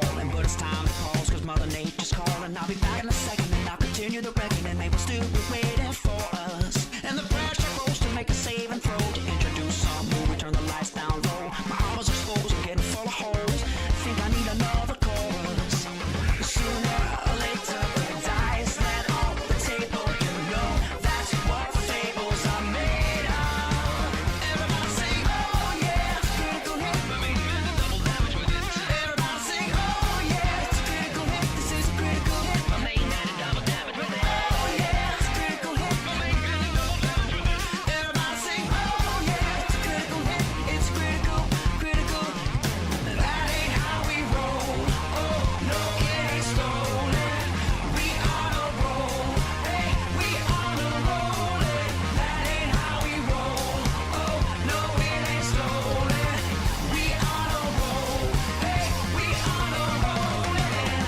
falling, but it's time to pause, cause Mother Nature's calling. I'll be back in a second and I'll continue the reckoning. They will still be waiting for us, and the pressure grows to make a save and throw, to introduce some new. We turn the lights down low, my armors exposed, I'm getting full of holes. Think I need another chorus. Sooner or later the dice land on the table. You know that's what fables are made of. Everybody sing, oh yeah, it's a critical hit. Double damage with it. Everybody sing, oh yeah, it's a critical hit. This is a critical hit. My main man and double damage with it. Oh yeah, it's a critical hit. My main man and double damage with it. Everybody sing, oh yeah, it's a critical hit. It's critical, critical. That ain't how we roll. Oh no, it ain't stolen. We on a roll. Hey, we on a rollin'. That ain't how we roll. Oh no, it ain't stolen. We on a roll. Hey, we on a rollin'.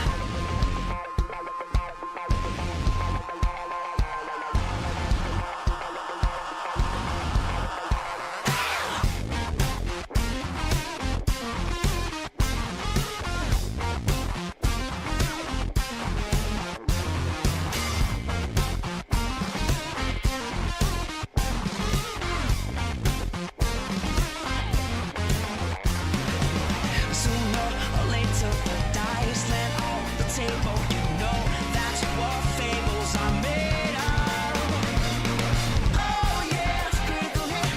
Sooner or later the dice land on the table. You know that's what fables are made of. Oh yeah, it's a critical hit.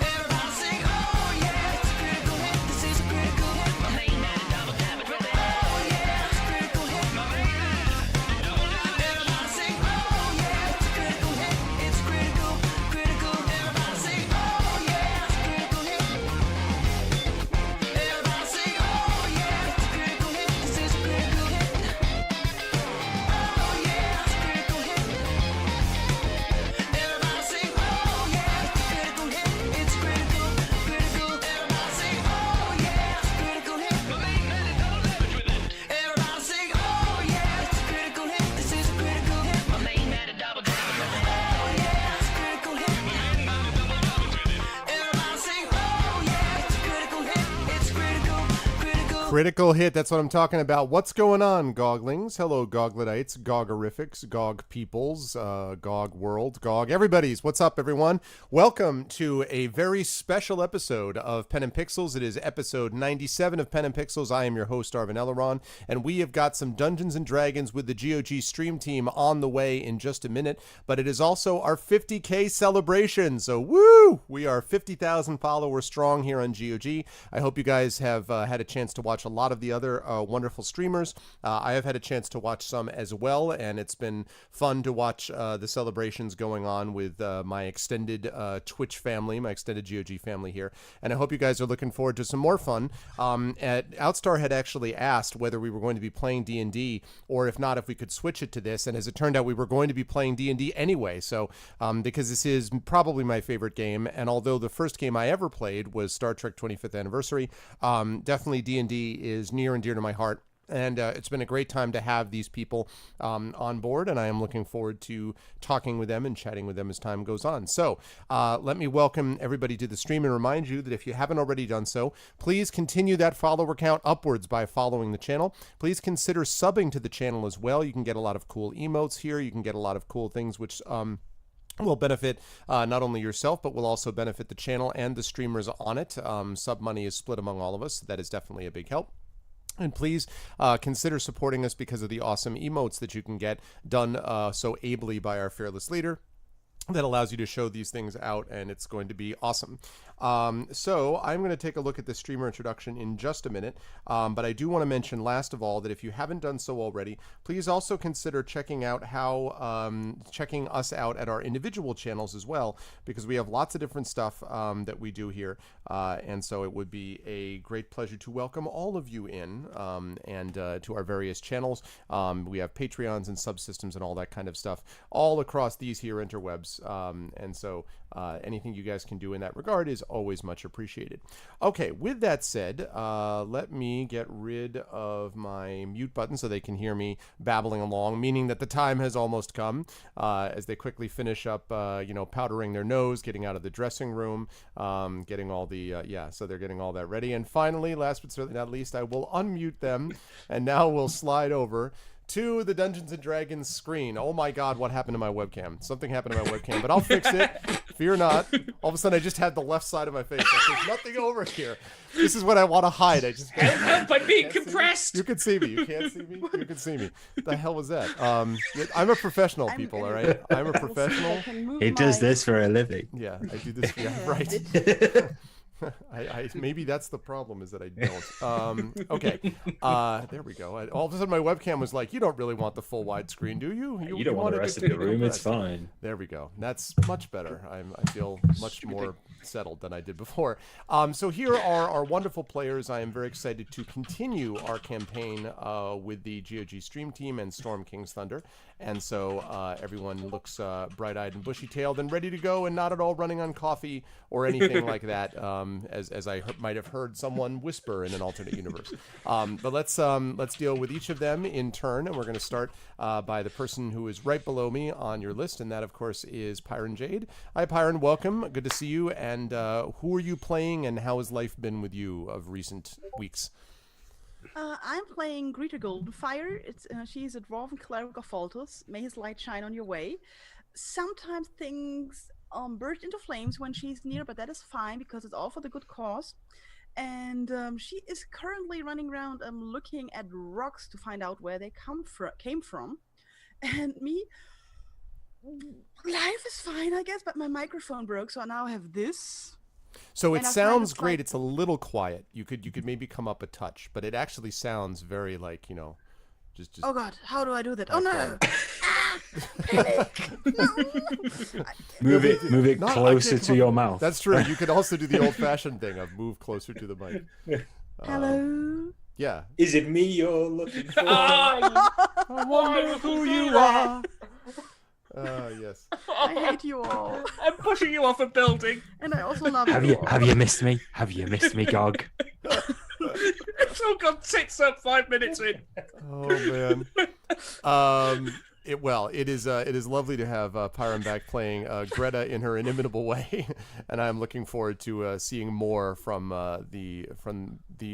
Everybody sing, oh yeah, it's a critical hit. This is a critical hit. My main man and double damage with it. Oh yeah, it's a critical hit. My main man and double damage. Everybody sing, oh yeah, it's a critical hit. It's critical, critical. Everybody sing, oh yeah, it's a critical hit. Everybody sing, oh yeah, it's a critical hit. This is a critical hit. Oh yeah, it's a critical hit. Everybody sing, oh yeah, it's a critical hit. It's critical, critical. Everybody sing, oh yeah, it's a critical hit. My main man and double damage with it. Everybody sing, oh yeah, it's a critical hit. This is a critical hit. My main man and double damage with it. Oh yeah, it's a critical hit. My main man and double damage with it. Everybody sing, oh yeah, it's a critical hit. It's critical, critical. Critical hit, that's what I'm talking about. What's going on, Goglings? Hello, Gogletites, Gogorifics, Gog Peoples, Gog World, Gog Everybody's. What's up, everyone? Welcome to a very special episode of Pen and Pixels. It is episode 97 of Pen and Pixels. I am your host, Arvin Elleron, and we have got some Dungeons and Dragons with the GOG stream team on the way in just a minute, but it is also our 50K celebration, so woo! We are 50,000 followers strong here on GOG. I hope you guys have had a chance to watch a lot of the other wonderful streamers. I have had a chance to watch some as well, and it's been fun to watch the celebrations going on with my extended Twitch family, my extended GOG family here, and I hope you guys are looking forward to some more fun. Outstar had actually asked whether we were going to be playing D&D, or if not, if we could switch it to this, and as it turned out, we were going to be playing D&D anyway, so because this is probably my favorite game, and although the first game I ever played was Star Trek 25th Anniversary, definitely D&D is near and dear to my heart. And it's been a great time to have these people on board, and I am looking forward to talking with them and chatting with them as time goes on. So let me welcome everybody to the stream and remind you that if you haven't already done so, please continue that follower count upwards by following the channel. Please consider subbing to the channel as well. You can get a lot of cool emotes here. You can get a lot of cool things which will benefit not only yourself, but will also benefit the channel and the streamers on it. Sub money is split among all of us. So that is definitely a big help. And please consider supporting us because of the awesome emotes that you can get done so ably by our fearless leader. That allows you to show these things out, and it's going to be awesome. So I'm going to take a look at the streamer introduction in just a minute, but I do want to mention last of all that if you haven't done so already, please also consider checking out checking us out at our individual channels as well, because we have lots of different stuff that we do here, and so it would be a great pleasure to welcome all of you in and to our various channels. We have Patreons and subsystems and all that kind of stuff all across these here interwebs. And so anything you guys can do in that regard is always much appreciated. Okay, with that said, let me get rid of my mute button so they can hear me babbling along, meaning that the time has almost come as they quickly finish up, powdering their nose, getting out of the dressing room, getting all the, so they're getting all that ready. And finally, last but certainly not least, I will unmute them, and now we'll slide over to the Dungeons & Dragons screen. Oh my god, what happened to my webcam? Something happened to my webcam, but I'll fix it. Fear not. All of a sudden, I just had the left side of my face. Like, there's nothing over here. This is what I want to hide. I just help! I'm being compressed. You can see me. You can't see me. You can see me. What the hell was that? I'm a professional, people. All right, I'm a professional. He does this for a living. Yeah, I do this. Yeah, right. I maybe that's the problem, is that I don't. Okay, there we go. All of a sudden, my webcam was like, "You don't really want the full widescreen, do you? You don't want the rest of the room. It's fine." There we go. That's much better. I feel much more settled than I did before. So here are our wonderful players. I am very excited to continue our campaign with the GOG stream team and Storm King's Thunder. And so everyone looks bright-eyed and bushy-tailed and ready to go, and not at all running on coffee or anything like that, as I might have heard someone whisper in an alternate universe. But let's deal with each of them in turn, and we're going to start by the person who is right below me on your list, and that, of course, is Pyron Jade. Hi, Pyron. Welcome. Good to see you. And who are you playing, and how has life been with you of recent weeks? I'm playing Greta Goldenfire. She's a dwarven cleric of Faltos. May his light shine on your way. Sometimes things burst into flames when she's near, but that is fine because it's all for the good cause. And she is currently running around looking at rocks to find out where they came from. And me, life is fine, I guess, but my microphone broke, so now I have this. So it sounds great. It's a little quiet. You could maybe come up a touch, but it actually sounds very like, just. Oh God, how do I do that? Oh no! Panic! No. Move it closer to your mouth. That's true. You could also do the old-fashioned thing of move closer to the mic. Hello. Yeah. Is it me you're looking for? I wonder who you are. Yes. I hate you all. I'm pushing you off a building. And I also love you. Have you missed me? Have you missed me, GOG? It's all got tits up 5 minutes in. Oh man. It is lovely to have Pyron back playing Greta in her inimitable way, and I'm looking forward to seeing more from the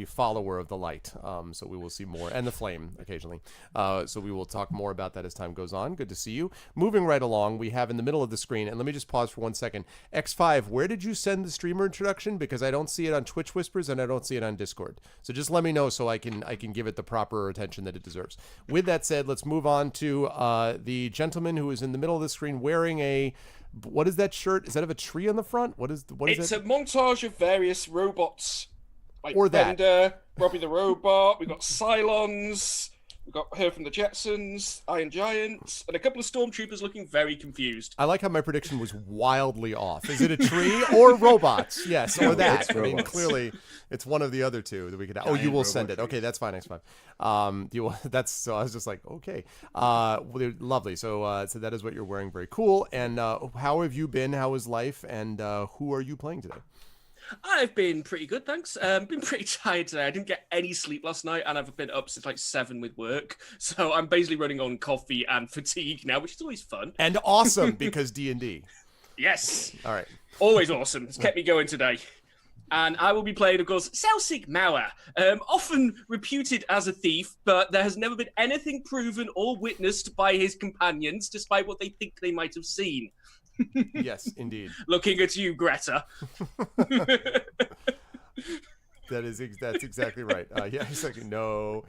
follower of the light. So we will see more, and the flame occasionally. So we will talk more about that as time goes on. Good to see you. Moving right along, we have in the middle of the screen, and let me just pause for 1 second. X5, where did you send the streamer introduction? Because I don't see it on Twitch Whispers, and I don't see it on Discord. So just let me know so I can give it the proper attention that it deserves. With that said, let's move on to the gentleman who is in the middle of the screen wearing what is that shirt? Is that of a tree on the front? What is it's it? A montage of various robots, like or that. Bender, Robbie the Robot. We've got Cylons. We've got her from the Jetsons, Iron Giants, and a couple of stormtroopers looking very confused. I like how my prediction was wildly off. Is it a tree or robots? Yes, or that. I mean, clearly, it's one of the other two that we could. You will send it. Okay, that's fine. X5. So I was just like, okay, lovely. So that is what you're wearing. Very cool. And how have you been? How is life? And who are you playing today? I've been pretty good, thanks. Been pretty tired today. I didn't get any sleep last night, and I've been up since like 7 with work. So I'm basically running on coffee and fatigue now, which is always fun. And awesome, because D&D. Yes. All right. Always awesome. It's kept me going today. And I will be playing, of course, Celsig Mauer, often reputed as a thief, but there has never been anything proven or witnessed by his companions, despite what they think they might have seen. Yes, indeed. Looking at you, Greta. That's exactly right. No.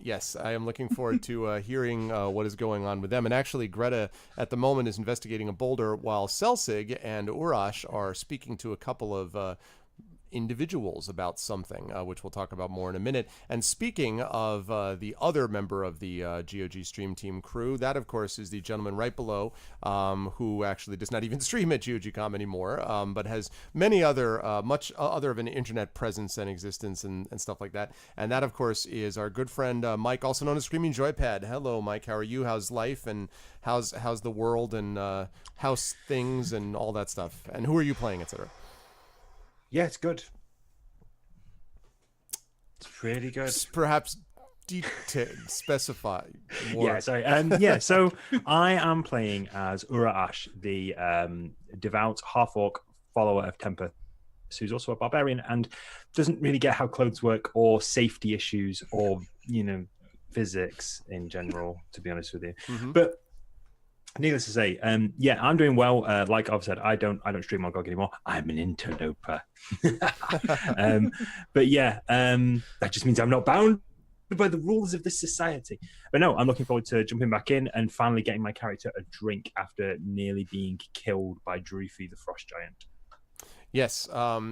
Yes, I am looking forward to hearing what is going on with them. And actually, Greta at the moment is investigating a boulder, while Celsig and Urash are speaking to a couple of individuals about something, which we'll talk about more in a minute. And speaking of the other member of the GOG Stream Team crew, that, of course, is the gentleman right below, who actually does not even stream at GOGcom anymore, but has many other, much other of an internet presence and existence and stuff like that. And that, of course, is our good friend Mike, also known as Screaming Joypad. Hello, Mike. How are you? How's life? And how's the world and house things and all that stuff? And who are you playing, etc.? Yeah, it's good. It's pretty good. Perhaps specify more. Yeah, sorry. So I am playing as Ura-Ash, the devout half-orc follower of Tempest, who's also a barbarian and doesn't really get how clothes work or safety issues or, physics in general, to be honest with you. Mm-hmm. But needless to say, I'm doing well. Like I've said, I don't stream on GOG anymore. I'm an interloper. But yeah, that just means I'm not bound by the rules of this society. But no, I'm looking forward to jumping back in and finally getting my character a drink after nearly being killed by Drufi the Frost Giant. Yes,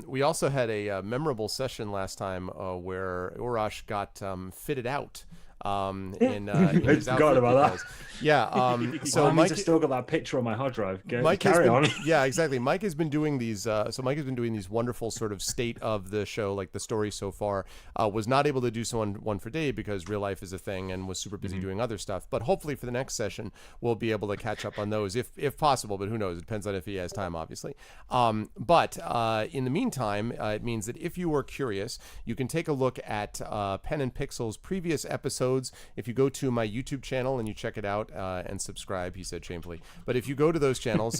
we also had a memorable session last time where Urash got fitted out. In his I forgot about that. Yeah. So Mike, I still got that picture on my hard drive. Carry on. Yeah, exactly. Mike has been doing these. Mike has been doing these wonderful sort of state of the show, like the story so far. Was not able to do so on One for Day because real life is a thing, and was super busy doing other stuff. But hopefully for the next session, we'll be able to catch up on those if possible. But who knows? It depends on if he has time, obviously. But in the meantime, it means that if you were curious, you can take a look at Pen and Pixel's previous episodes. If you go to my YouTube channel and you check it out and subscribe, he said shamefully. But if you go to those channels,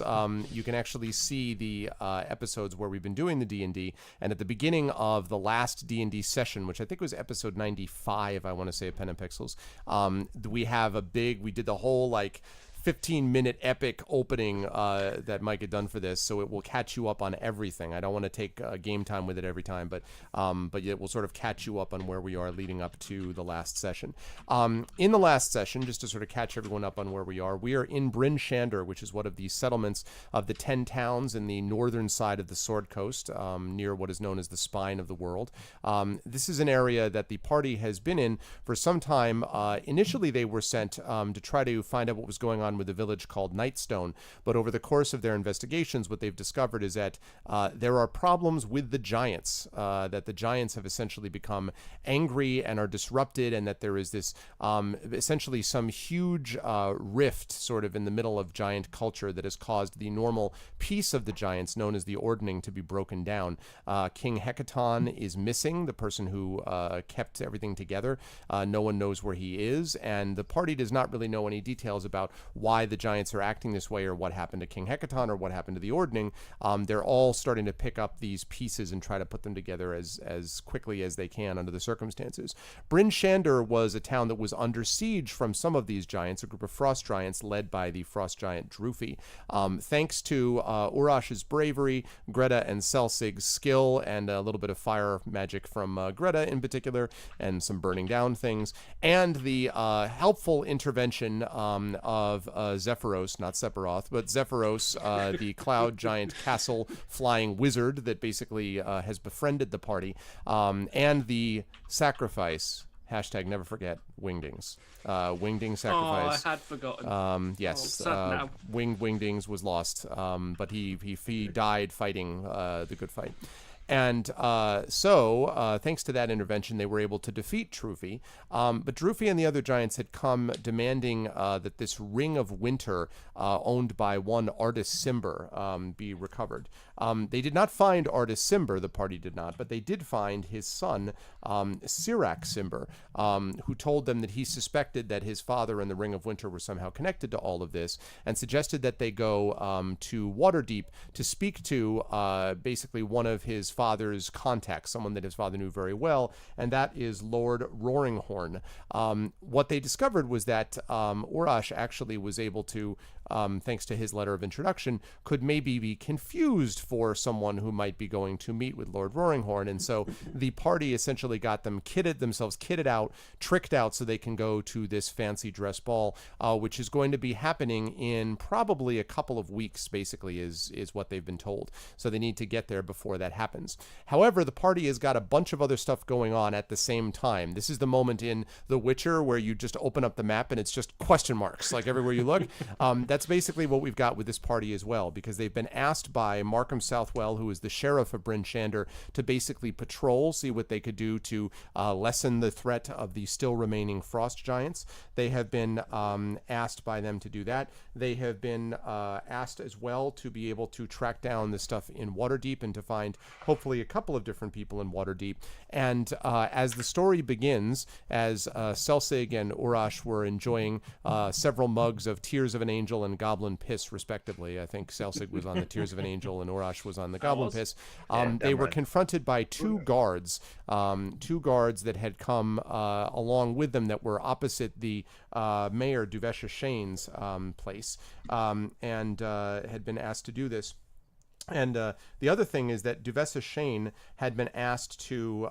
you can actually see the episodes where we've been doing the D&D. And at the beginning of the last D&D session, which I think was episode 95, I want to say, of Pen and Pixels, we did the whole 15-minute epic opening that Mike had done for this, so it will catch you up on everything. I don't want to take game time with it every time, but it will sort of catch you up on where we are leading up to the last session. In the last session, just to sort of catch everyone up on where we are in Bryn Shander, which is one of the settlements of the 10 towns in the northern side of the Sword Coast, near what is known as the Spine of the World. This is an area that the party has been in for some time. Initially, they were sent to try to find out what was going on with a village called Nightstone, but over the course of their investigations, what they've discovered is that there are problems with the giants, that the giants have essentially become angry and are disrupted, and that there is this essentially some huge rift sort of in the middle of giant culture that has caused the normal peace of the giants, known as the Ordning, to be broken down. King Hecaton is missing, the person who kept everything together. No one knows where he is, and the party does not really know any details about why the giants are acting this way or what happened to King Hecaton or what happened to the Ordning. They're all starting to pick up these pieces and try to put them together as quickly as they can under the circumstances. Bryn Shander was a town that was under siege from some of these giants, a group of frost giants led by the frost giant Drufi. Thanks to Urash's bravery, Greta and Selsig's skill, and a little bit of fire magic from Greta in particular, and some burning down things, and the helpful intervention of Zephyros, not Sephiroth, but Zephyros, the cloud giant castle flying wizard that basically has befriended the party, and the sacrifice. Hashtag never forget Wingdings. Wingding sacrifice. Oh, I had forgotten. Yes. Now. Wingdings was lost, but he died fighting the good fight. And so, thanks to that intervention, they were able to defeat Drufi. But Drufi and the other giants had come demanding that this Ring of Winter, owned by one Artis Cimber, be recovered. They did not find Artis Cimber, the party did not, but they did find his son, Sirac Cimber, who told them that he suspected that his father and the Ring of Winter were somehow connected to all of this, and suggested that they go to Waterdeep to speak to basically one of his father's contacts, someone that his father knew very well, and that is Lord Roaringhorn. What they discovered was that Urash actually was able to thanks to his letter of introduction, could maybe be confused for someone who might be going to meet with Lord Roaringhorn. And so the party essentially got themselves kitted out, tricked out, so they can go to this fancy dress ball, which is going to be happening in probably a couple of weeks, basically, is what they've been told. So they need to get there before that happens. However, the party has got a bunch of other stuff going on at the same time. This is the moment in The Witcher where you just open up the map and it's just question marks, like everywhere you look. That's basically what we've got with this party as well, because they've been asked by Markham Southwell, who is the sheriff of Bryn Shander, to basically patrol, see what they could do to lessen the threat of the still remaining frost giants. They have been asked by them to do that. They have been asked as well to be able to track down the stuff in Waterdeep and to find hopefully a couple of different people in Waterdeep. And as the story begins, as Selsig and Urash were enjoying several mugs of Tears of an Angel and Goblin Piss, respectively. I think Selsig was on the Tears of an Angel and Urash was on the Goblin Piss. They were confronted by two guards that had come along with them that were opposite the Mayor Duvesha Shane's place, and had been asked to do this. And the other thing is that Duvessa Shane had been asked to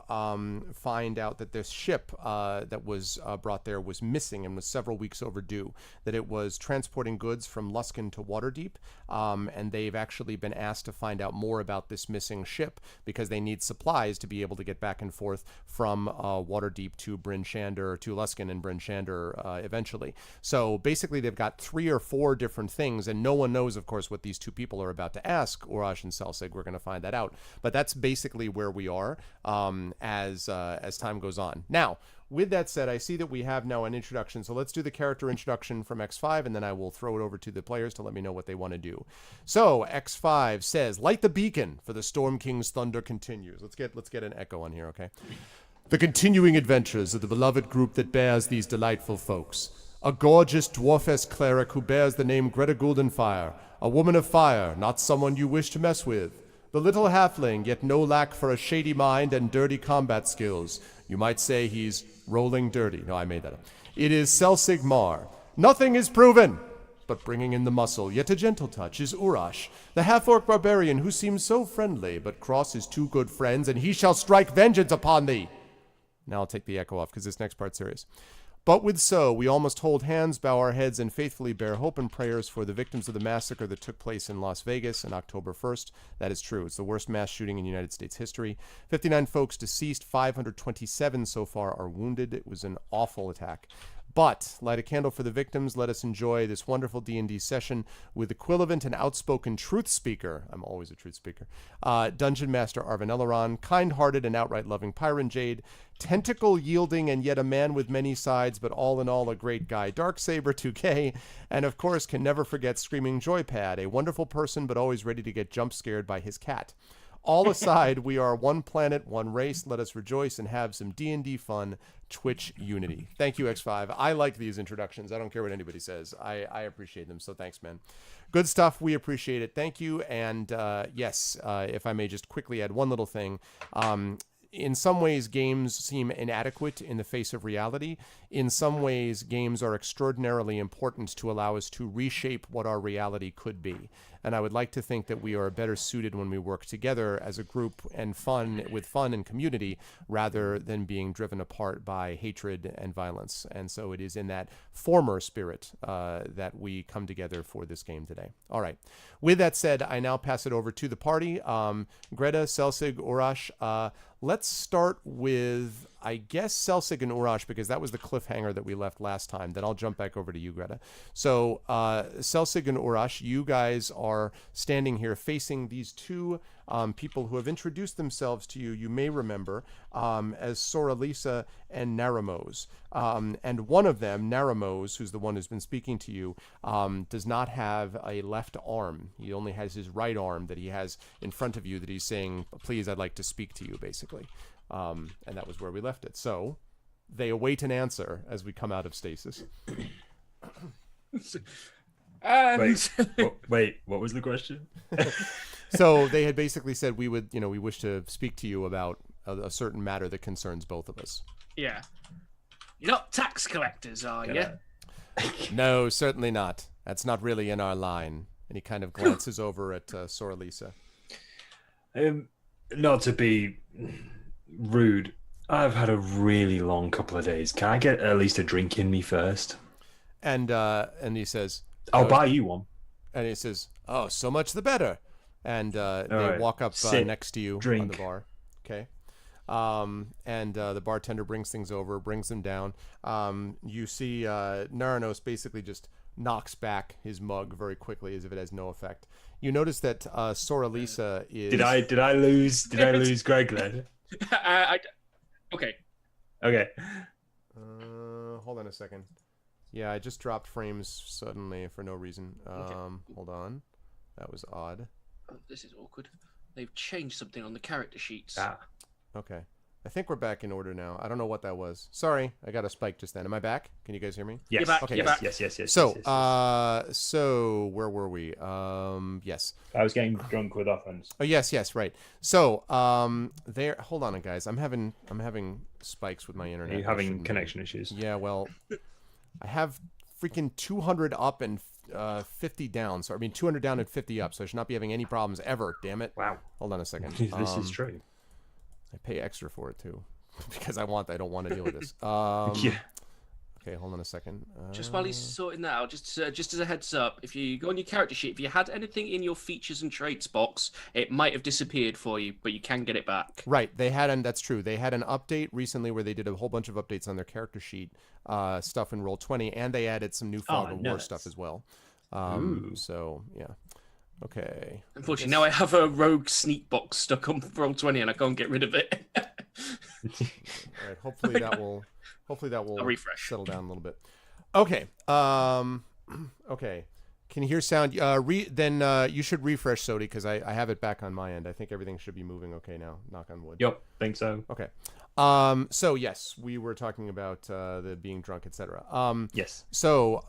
find out that this ship that was brought there was missing and was several weeks overdue, that it was transporting goods from Luskan to Waterdeep, and they've actually been asked to find out more about this missing ship because they need supplies to be able to get back and forth from Waterdeep to Bryn Shander, to Luskan and Bryn Shander eventually. So basically they've got 3 or 4 different things, and no one knows, of course, what these two people are about to ask, or and Selsig. We're going to find that out, but that's basically where we are as time goes on. Now, with that said, I see that we have now an introduction, so let's do the character introduction from X5, and then I will throw it over to the players to let me know what they want to do. So X5 says, "Light the beacon, for the Storm King's thunder continues." Let's get an echo on here, okay? "The continuing adventures of the beloved group that bears these delightful folks. A gorgeous dwarfess cleric who bears the name Greta Goldenfire, a woman of fire, not someone you wish to mess with. The little halfling, yet no lack for a shady mind and dirty combat skills. You might say he's rolling dirty." No, I made that up. "It is Selsig Mar. Nothing is proven, but bringing in the muscle, yet a gentle touch, is Urash, the half-orc barbarian who seems so friendly, but crosses 2 good friends, and he shall strike vengeance upon thee." Now I'll take the echo off, because this next part's serious. "But with so, we all must hold hands, bow our heads, and faithfully bear hope and prayers for the victims of the massacre that took place in Las Vegas on October 1st. That is true. It's the worst mass shooting in United States history. 59 folks deceased, 527 so far are wounded. It was an awful attack. But light a candle for the victims. Let us enjoy this wonderful D&D session with equivalent and outspoken truth speaker. I'm always a truth speaker. Dungeon Master Arvin Eleron, kind-hearted and outright loving Pyron Jade, tentacle-yielding and yet a man with many sides, but all in all a great guy, Darksaber 2K, and of course can never forget Screaming Joypad, a wonderful person but always ready to get jump-scared by his cat. All aside, we are one planet, one race. Let us rejoice and have some D&D fun. Twitch unity." Thank you, X5. I like these introductions. I don't care what anybody says. I appreciate them, so thanks, man. Good stuff. We appreciate it. Thank you. And yes, if I may just quickly add one little thing. In some ways, games seem inadequate in the face of reality. In some ways, games are extraordinarily important to allow us to reshape what our reality could be. And I would like to think that we are better suited when we work together as a group and with fun and community, rather than being driven apart by hatred and violence. And so it is in that former spirit that we come together for this game today. All right. With that said, I now pass it over to the party. Greta, Selsig, Urash. Let's start with, I guess, Selsig and Urash, because that was the cliffhanger that we left last time. Then I'll jump back over to you, Greta. So Selsig and Urash, you guys are standing here facing these two people who have introduced themselves to you, you may remember, as Soralisa and Naramos. And one of them, Naramos, who's the one who's been speaking to you, does not have a left arm. He only has his right arm that he has in front of you that he's saying, "Please, I'd like to speak to you," basically. And that was where we left it. So they await an answer as we come out of stasis. Wait, what was the question? So they had basically said we wish to speak to you about a certain matter that concerns both of us. Yeah. You're not tax collectors, are you? No, certainly not. That's not really in our line. And he kind of glances over at Soralisa. Not to be rude, I've had a really long couple of days. Can I get at least a drink in me first? And he says, I'll buy you one. and he says, "Oh, so much the better." And they right. walk up Sit, next to you on drink. the bar. Okay. And the bartender brings things over, brings them down. You see Naranos basically just knocks back his mug very quickly as if it has no effect. You notice that Soralisa is... Did I lose Greg then? Okay. Okay. Hold on a second. Yeah, I just dropped frames suddenly for no reason. Hold on. That was odd. Oh, this is awkward. They've changed something on the character sheets. Okay. I think we're back in order now. I don't know what that was. Sorry, I got a spike just then. Am I back? Can you guys hear me? Yes. You're back. Okay. You're back. Yes. So, yes. so where were we? Yes. I was getting drunk with offense. Oh, yes, right. So, there. Hold on, guys. I'm having spikes with my internet. Are you having connection issues? Yeah. Well, I have freaking 200 up and 50 down. So I mean 200 down and 50 up. So I should not be having any problems ever. Damn it. Wow. Hold on a second. This is true. I pay extra for it too, because I don't want to deal with this. Yeah. Okay, hold on a second. Just while he's sorting that out, just as a heads up, if you go on your character sheet, if you had anything in your features and traits box, it might have disappeared for you, but you can get it back. Right, that's true. They had an update recently where they did a whole bunch of updates on their character sheet stuff in Roll20, and they added some new Fog of War stuff as well. So yeah. Okay. Unfortunately, now I have a rogue sneak box stuck on Roll20 and I can't get rid of it. All right. Hopefully that will I'll refresh. settle down a little bit. Okay. Okay. Can you hear sound? Then you should refresh, Sodi, because I have it back on my end. I think everything should be moving okay now. Knock on wood. Yep. Think so. Okay. So yes, we were talking about the being drunk, etc. Yes. So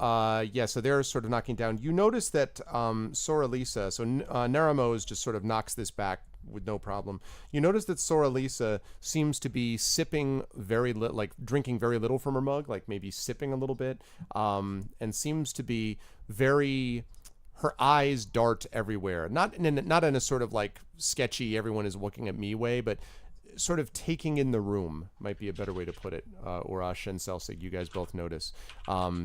so they're sort of knocking down. You notice that Soralisa, so Naramos just sort of knocks this back with no problem. You notice that Soralisa seems to be sipping drinking very little from her mug, like maybe sipping a little bit, and seems to be very. Her eyes dart everywhere, not in a sort of like sketchy, everyone is looking at me way, but sort of taking in the room might be a better way to put it. Urash and Selsig, you guys both notice,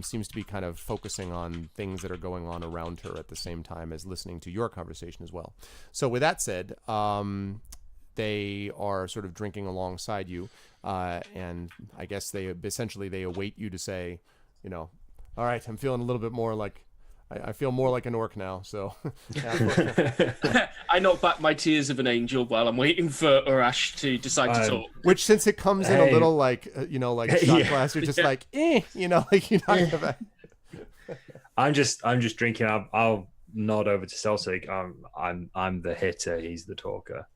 seems to be kind of focusing on things that are going on around her at the same time as listening to your conversation as well. So with that said, they are sort of drinking alongside you, and I guess they await you to say, all right, I'm feeling a little bit more like, I feel more like an orc now, so... I knock back my tears of an angel while I'm waiting for Urash to decide to talk. Which, since it comes in a little like, shot glass, you're just like, like you're not gonna... I'm just drinking. I'll nod over to Selsig. I'm the hitter. He's the talker.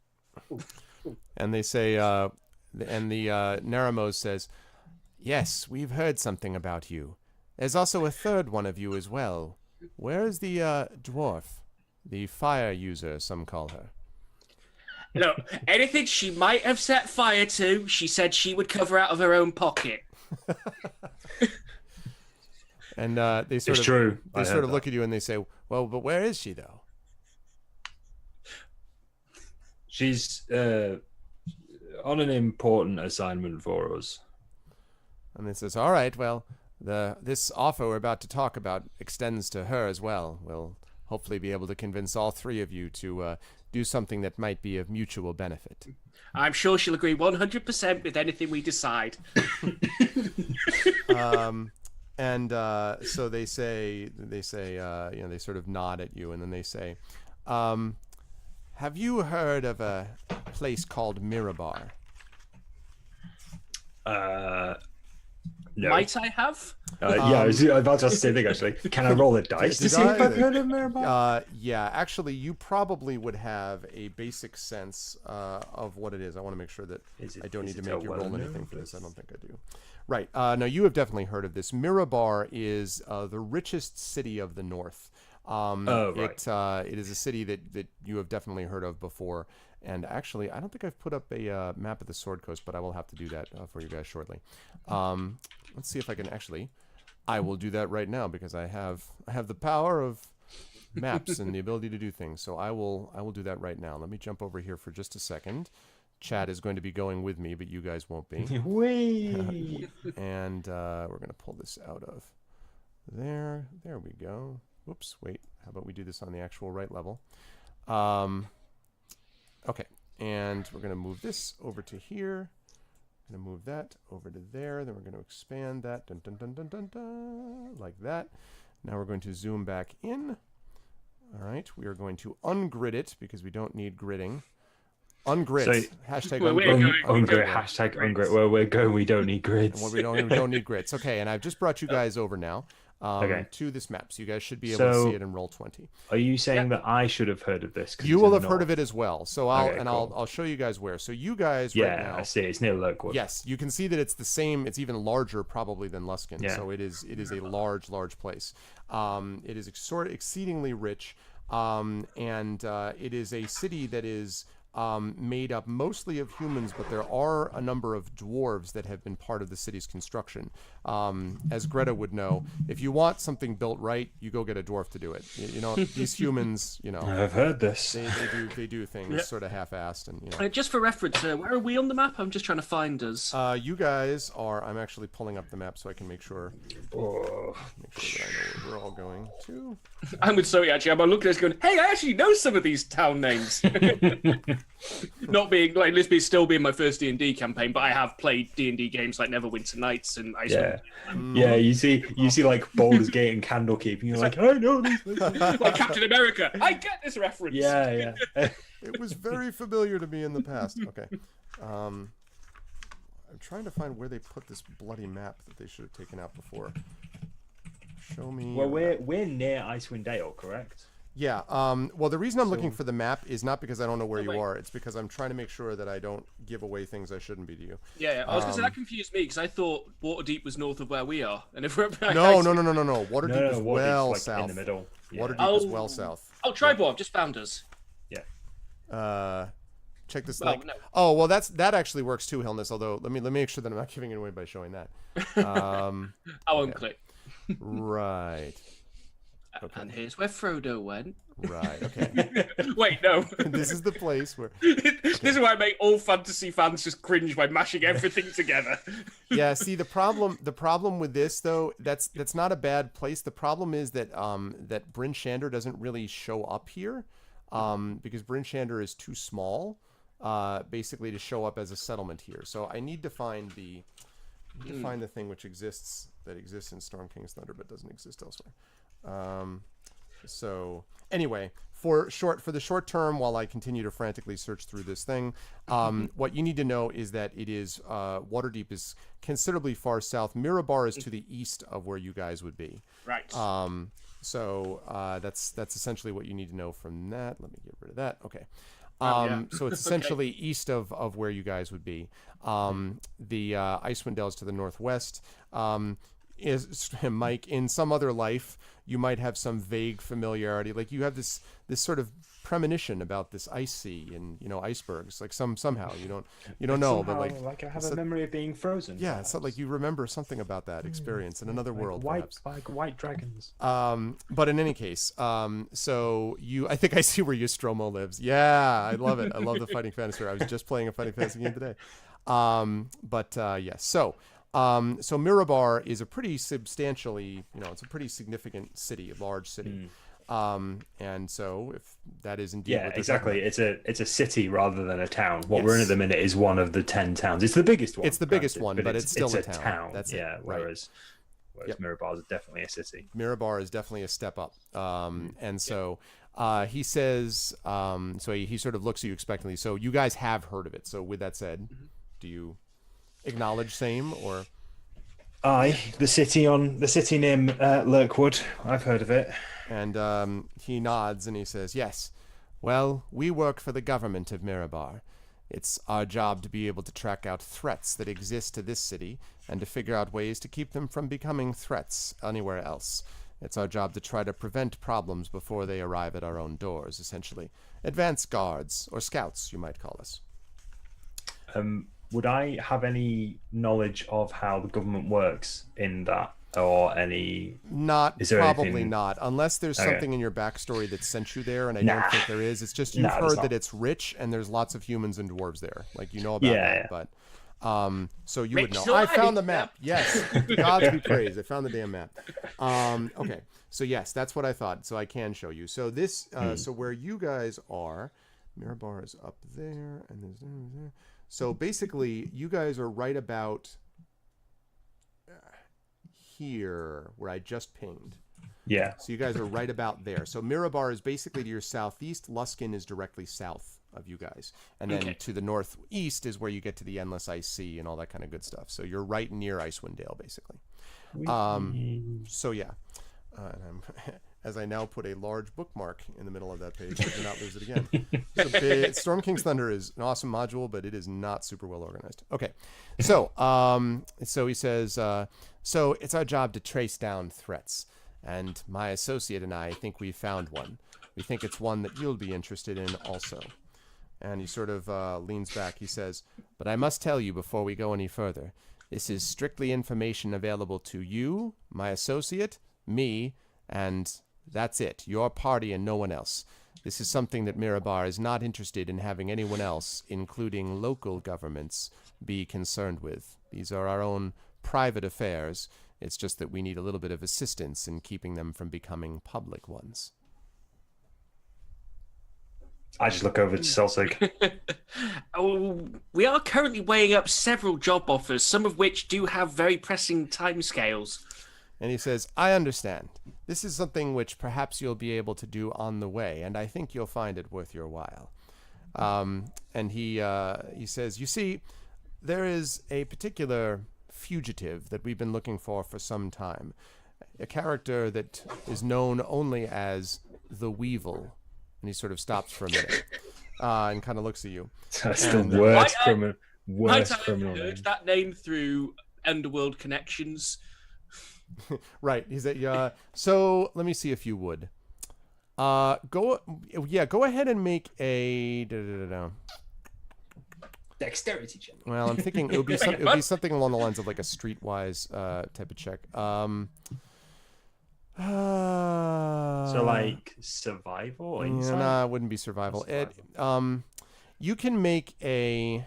And they say, and the Naramos says, "Yes, we've heard something about you. There's also a third one of you as well. Where is the dwarf? The fire user, some call her." No, anything she might have set fire to, she said she would cover out of her own pocket. And they sort of look at you and they say, "Well, but where is she though?" She's on an important assignment for us. And they says, "All right, well, this offer we're about to talk about extends to her as well. We'll hopefully be able to convince all three of you to do something that might be of mutual benefit." I'm sure she'll agree 100% with anything we decide. So they say, they sort of nod at you, and then they say, "Have you heard of a place called Mirabar?" No. Might I have? I was about to ask the same thing, actually. Can I roll a dice to see if I've heard of Mirabar? Yeah, actually, you probably would have a basic sense of what it is. I want to make sure that I don't need to make you roll anything for this. I don't think I do. Right. No, you have definitely heard of this. Mirabar is the richest city of the north. Right. It is a city that you have definitely heard of before. And actually, I don't think I've put up a map of the Sword Coast, but I will have to do that for you guys shortly. Let's see if I can actually... I will do that right now because I have the power of maps and the ability to do things. So I will do that right now. Let me jump over here for just a second. Chat is going to be going with me, but you guys won't be. Whee! And we're going to pull this out of there. There we go. Whoops, wait. How about we do this on the actual right level? Okay, and we're going to move this over to here. Going to move that over to there. Then we're going to expand that, dun, dun, dun, dun, dun, dun, like that. Now we're going to zoom back in. All right, we are going to ungrid it because we don't need gridding. Ungrid. So, hashtag Well, ungrid. Ungrid, hashtag ungrid. Where we're going, we don't need grids. And we don't need grids. Okay, and I've just brought you guys over now to this map, so you guys should be able to see it in Roll20. Are you saying that I should have heard of this? You will have heard of it as well. So cool. I'll show you guys where. So you guys Yeah, right now, I see. It's near Loakwood. yes, you can see that it's the same. It's even larger probably than Luskin. Yeah. So it is a large place. It is exceedingly rich, and it is a city that is made up mostly of humans, but there are a number of dwarves that have been part of the city's construction. As Greta would know, if you want something built right, you go get a dwarf to do it. You know, these humans, you know, I've heard this. they do things sort of half-assed, and you know. Just for reference, where are we on the map? I'm just trying to find us. You guys are. I'm actually pulling up the map so I can make sure. Oh. Make sure that I know where we're all going to. I'm with Zoe actually. I'm looking at this going, hey, I actually know some of these town names. Not being like Lisby still being my first D&D campaign, but I have played D&D games like Neverwinter Nights and Icewind. Yeah, you see like Baldur's Gate and Candlekeep, and you're like, I know these things. Like Captain America. I get this reference. Yeah. It was very familiar to me in the past. Okay. I'm trying to find where they put this bloody map that they should have taken out before. Show me. Well, we're near Icewind Dale, correct? Yeah. Well, the reason I'm looking for the map is not because I don't know where you are. It's because I'm trying to make sure that I don't give away things I shouldn't be to you. Yeah. I was going to say that confused me because I thought Waterdeep was north of where we are, and if we're No. Waterdeep is well like south. in the middle. Yeah. Waterdeep is well south. Oh, Tribor, I've just found us. Yeah. Check this Oh, link. no. Oh, well, that actually works too, Hillness. Although let me make sure that I'm not giving it away by showing that. I won't click. Right. Okay. And here's where Frodo went. Right. Okay. Wait, no. This is the place where. This is why I make all fantasy fans just cringe by mashing everything together. Yeah. See, the problem with this though, that's not a bad place. The problem is that that Bryn Shander doesn't really show up here, because Bryn Shander is too small, basically to show up as a settlement here. So I need to find the thing which exists in Storm King's Thunder but doesn't exist elsewhere. So anyway, for the short term, while I continue to frantically search through this thing, what you need to know is that it is Waterdeep is considerably far south. Mirabar is to the east of where you guys would be. Right. So that's essentially what you need to know from that. Let me get rid of that. Okay. So it's essentially east of where you guys would be. The Icewind Dale is to the northwest. Is Mike, in some other life, you might have some vague familiarity, like you have this sort of premonition about this ice sea and icebergs, like somehow you don't know, but like I have a memory of being frozen. Yeah, it's like you remember something about that experience in another world, perhaps. Like white dragons. But in any case, so I think I see where Nostromo lives. Yeah, I love it. I love the Fighting Fantasy. I was just playing a Fighting Fantasy game today. Yes. So Mirabar is a pretty substantially, it's a pretty significant city, a large city. And so if that is indeed what exactly, it's a city rather than a town. What we're in at the minute is one of the 10 towns. It's the biggest one. It's the biggest one, but it's still a town. That's Whereas Mirabar is definitely a city. Mirabar is definitely a step up. And so he says, so he sort of looks at you expectantly. So you guys have heard of it. So with that said, do you acknowledge same or? Aye, the city near Lurkwood. I've heard of it. And he nods and he says, yes. Well, we work for the government of Mirabar. It's our job to be able to track out threats that exist to this city and to figure out ways to keep them from becoming threats anywhere else. It's our job to try to prevent problems before they arrive at our own doors, essentially. Advance guards, or scouts, you might call us. Would I have any knowledge of how the government works in that or any? Not Is there probably anything... not, unless there's Okay. something in your backstory that sent you there, and I Nah. don't think there is. It's just you've Nah, there's heard not. that it's rich and there's lots of humans and dwarves there, like you know about Yeah, that. But so you would Rich know. I already, found the yeah. map. Yes, gods be praised. I found the damn map. Okay, so yes, that's what I thought. So I can show you. So this, so where you guys are, Mirabar is up there, and there's there. So basically, you guys are right about here, where I just pinged. Yeah. So you guys are right about there. So Mirabar is basically to your southeast. Luskin is directly south of you guys. And then to the northeast is where you get to the Endless Ice Sea and all that kind of good stuff. So you're right near Icewind Dale, basically. So yeah. And I'm, as I now put a large bookmark in the middle of that page, so I do not lose it again. Storm King's Thunder is an awesome module, but it is not super well organized. Okay. So, so he says, so it's our job to trace down threats. And my associate and I think we've found one. We think it's one that you'll be interested in also. And he sort of leans back. He says, but I must tell you before we go any further, this is strictly information available to you, my associate, me, and that's it. Your party and no one else. This is something that Mirabar is not interested in having anyone else, including local governments, be concerned with. These are our own private affairs. It's just that we need a little bit of assistance in keeping them from becoming public ones. I just look over to Selsig. We are currently weighing up several job offers, some of which do have very pressing timescales. And he says, I understand. This is something which perhaps you'll be able to do on the way, and I think you'll find it worth your while. And he says, you see, there is a particular fugitive that we've been looking for some time. A character that is known only as the Weevil. And he sort of stops for a minute and kind of looks at you. That's the worst criminal. Might I have Criminal name. heard that name through Underworld connections? Right. He's at so let me see if you would. Go ahead and make a Dexterity check. well, I'm thinking it would be something along the lines of like a streetwise type of check. So like survival or insight? No, it wouldn't be survival. You can make a.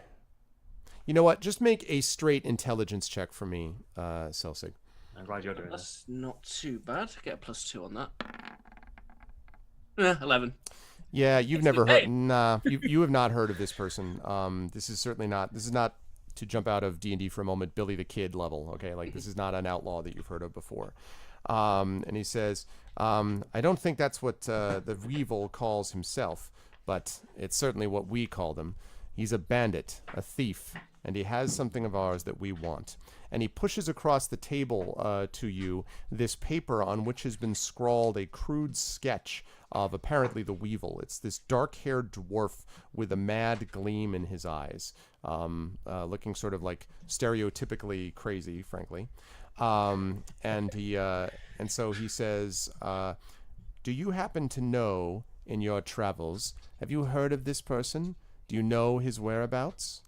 You know what? Just make a straight intelligence check for me, Selsig. I'm glad you're doing this. That's not too bad. Get a +2 on that. 11. Yeah, you've never heard. Nah, you have not heard of this person. This is certainly not. This is not, to jump out of D&D for a moment, Billy the Kid level. Okay, like this is not an outlaw that you've heard of before. And he says, I don't think that's what the Weevil calls himself, but it's certainly what we call them. He's a bandit, a thief, and he has something of ours that we want. And he pushes across the table to you this paper on which has been scrawled a crude sketch of apparently the Weevil. It's this dark-haired dwarf with a mad gleam in his eyes, looking sort of like stereotypically crazy, frankly. And so he says, do you happen to know in your travels, have you heard of this person? Do you know his whereabouts?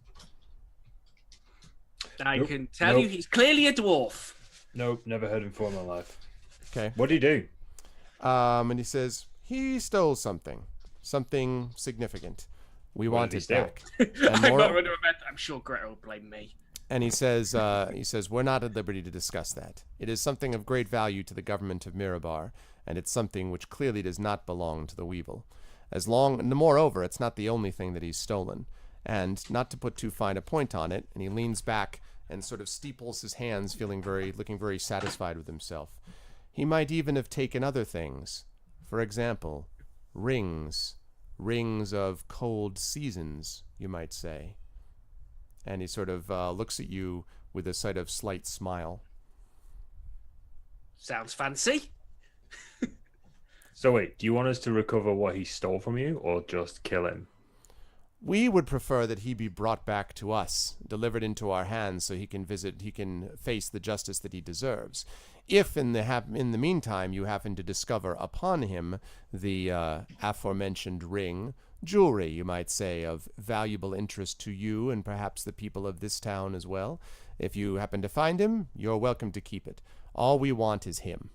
I can tell you he's clearly a dwarf. Nope, never heard him before in my life. Okay. What did he do? And he says, he stole something significant. We want did it he steal? back. I'm And, not going to admit. I'm sure Greta will blame me. and he says, we're not at liberty to discuss that. It is something of great value to the government of Mirabar, and it's something which clearly does not belong to the Weevil. Moreover, it's not the only thing that he's stolen. And not to put too fine a point on it, and he leans back and sort of steeples his hands, looking very satisfied with himself. He might even have taken other things. For example, rings of cold seasons, you might say. And he sort of looks at you with a sort of slight smile. Sounds fancy. So wait, do you want us to recover what he stole from you, or just kill him? We would prefer that he be brought back to us, delivered into our hands, so he can face the justice that he deserves. If in the meantime you happen to discover upon him the aforementioned ring, jewelry, you might say, of valuable interest to you and perhaps the people of this town as well, If you happen to find him, you're welcome to keep it. All we want is him.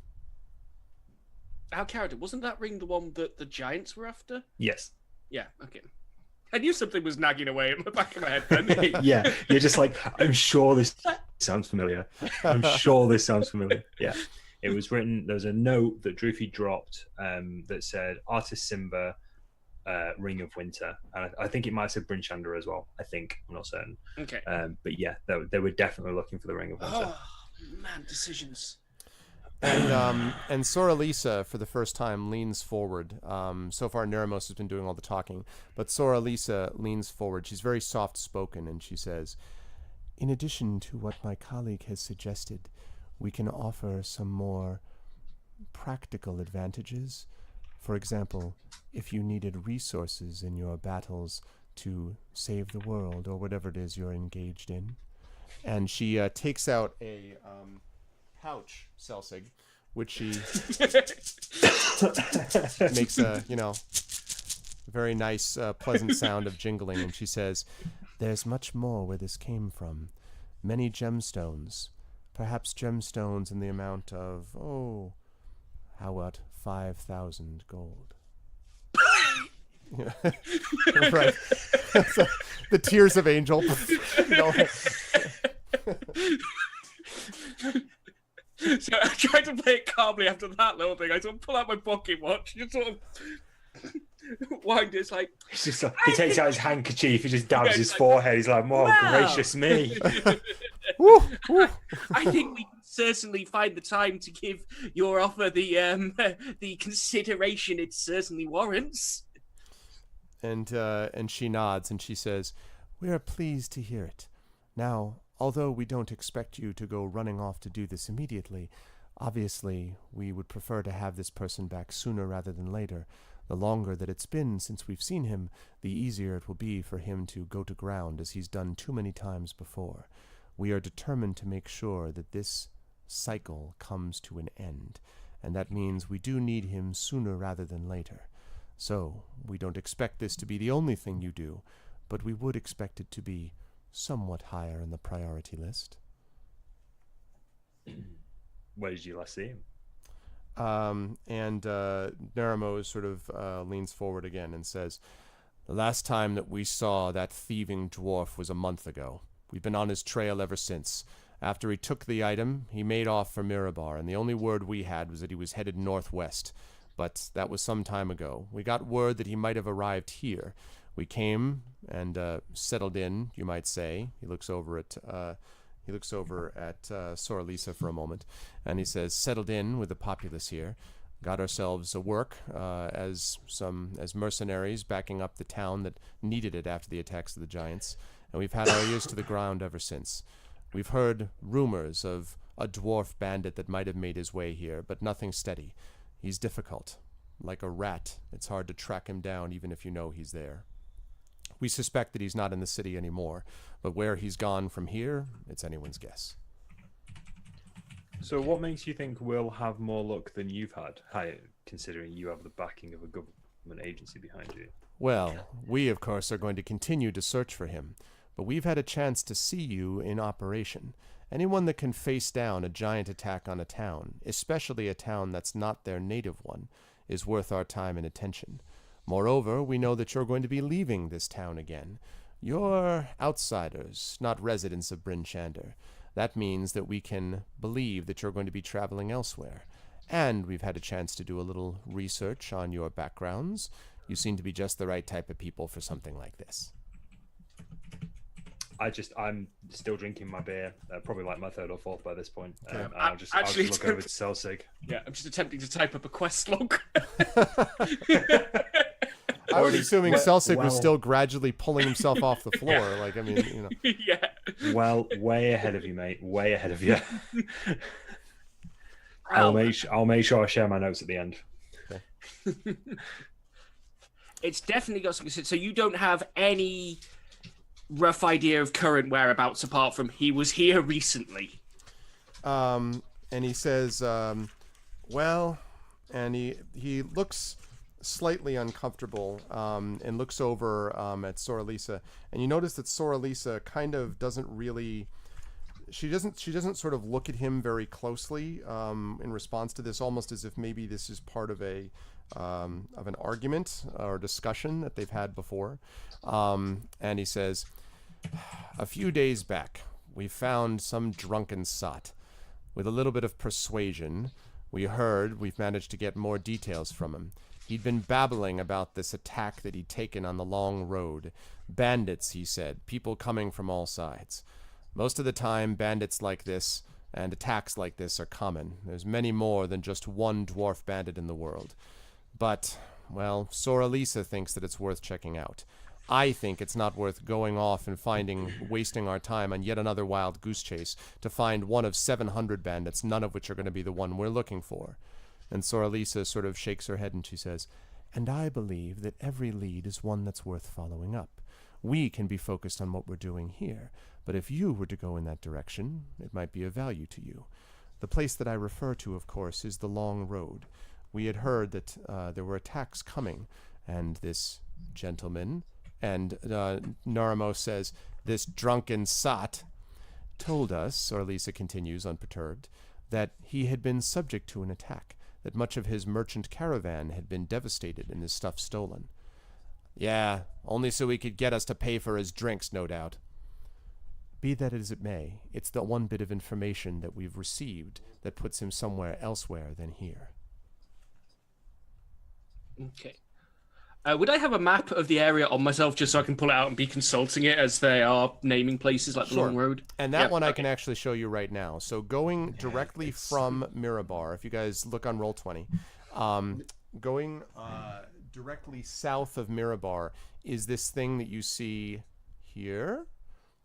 Our character, wasn't that ring the one that the giants were after? Yes. Yeah, okay. I knew something was nagging away at the back of my head then. Yeah, you're just like, I'm sure this sounds familiar. I'm sure this sounds familiar. Yeah. It was written, there was a note that Droofy dropped that said, Artist Simba, Ring of Winter. And I think it might have said Bryn Shander as well. I think. I'm not certain. Okay. But yeah, they were definitely looking for the Ring of Winter. Oh, man, decisions. And Sora Lisa, for the first time, leans forward. So far, Neramos has been doing all the talking, but Sora Lisa leans forward. She's very soft-spoken, and she says, "In addition to what my colleague has suggested, we can offer some more practical advantages. For example, if you needed resources in your battles to save the world or whatever it is you're engaged in." And she takes out a pouch, Selsig, which she makes a, very nice, pleasant sound of jingling, and she says, "There's much more where this came from. Many gemstones, perhaps gemstones in the amount of, how about 5,000 gold?" Right. So, the tears of Angel. So I tried to play it calmly after that little thing. I sort of pull out my pocket watch, just sort of wind it. It's like, It's just like, he takes out his handkerchief, he just dabs his forehead. He's like, "Oh, Wow." gracious me." I think we can certainly find the time to give your offer the consideration it certainly warrants. And she nods and she says, "We are pleased to hear it. Now, although we don't expect you to go running off to do this immediately, obviously we would prefer to have this person back sooner rather than later. The longer that it's been since we've seen him, the easier it will be for him to go to ground, as he's done too many times before. We are determined to make sure that this cycle comes to an end, and that means we do need him sooner rather than later. So, we don't expect this to be the only thing you do, but we would expect it to be somewhat higher in the priority list." Where did you last see him? And Naramo sort of leans forward again and says, "The last time that we saw that thieving dwarf was a month ago. We've been on his trail ever since. After he took the item, he made off for Mirabar, and the only word we had was that he was headed northwest. But that was some time ago. We got word that he might have arrived here. We came and settled in, you might say." He looks over at Sora Lisa for a moment, and he says, "Settled in with the populace here. Got ourselves a work as mercenaries backing up the town that needed it after the attacks of the giants, and we've had our ears to the ground ever since. We've heard rumors of a dwarf bandit that might have made his way here, but nothing steady. He's difficult. Like a rat, it's hard to track him down even if you know he's there. We suspect that he's not in the city anymore, but where he's gone from here, it's anyone's guess." So what makes you think we'll have more luck than you've had, considering you have the backing of a government agency behind you? "Well, we, of course, are going to continue to search for him, but we've had a chance to see you in operation. Anyone that can face down a giant attack on a town, especially a town that's not their native one, is worth our time and attention. Moreover, we know that you're going to be leaving this town again. You're outsiders, not residents of Bryn Shander. That means that we can believe that you're going to be traveling elsewhere. And we've had a chance to do a little research on your backgrounds. You seem to be just the right type of people for something like this." I'm still drinking my beer, probably like my third or fourth by this point. Okay. I'll just look over to Selsig. Yeah, I'm just attempting to type up a quest log. I was assuming Selsig was well- still gradually pulling himself off the floor. Yeah. Yeah. Well, way ahead of you, mate. Way ahead of you. I'll make sure I share my notes at the end. Okay. It's definitely got something. So you don't have any rough idea of current whereabouts apart from he was here recently. And he says, "Well," and he looks slightly uncomfortable and looks over at Sora Lisa, and you notice that Sora Lisa kind of doesn't really she doesn't sort of look at him very closely in response to this, almost as if maybe this is part of an argument or discussion that they've had before. And he says, "A few days back, we found some drunken sot. With a little bit of persuasion, we've managed to get more details from him. He'd been babbling about this attack that he'd taken on the long road. Bandits, he said, people coming from all sides. Most of the time, bandits like this and attacks like this are common. There's many more than just one dwarf bandit in the world. But, well, Sora Lisa thinks that it's worth checking out. I think it's not worth going off and wasting our time on yet another wild goose chase to find one of 700 bandits, none of which are going to be the one we're looking for." And Sora Lisa sort of shakes her head and she says, "And I believe that every lead is one that's worth following up. We can be focused on what we're doing here, but if you were to go in that direction, it might be of value to you. The place that I refer to, of course, is the Long Road. We had heard that there were attacks coming, and this gentleman," and Naramo says, "this drunken sot," told us, or Lisa continues unperturbed, "that he had been subject to an attack, that much of his merchant caravan had been devastated and his stuff stolen." "Yeah, only so he could get us to pay for his drinks, no doubt." "Be that as it may, it's the one bit of information that we've received that puts him somewhere elsewhere than here." Okay. Would I have a map of the area on myself just so I can pull it out and be consulting it as they are naming places like the Long Road? And that one I can actually show you right now. So going directly from Mirabar, if you guys look on Roll20, going directly south of Mirabar is this thing that you see here,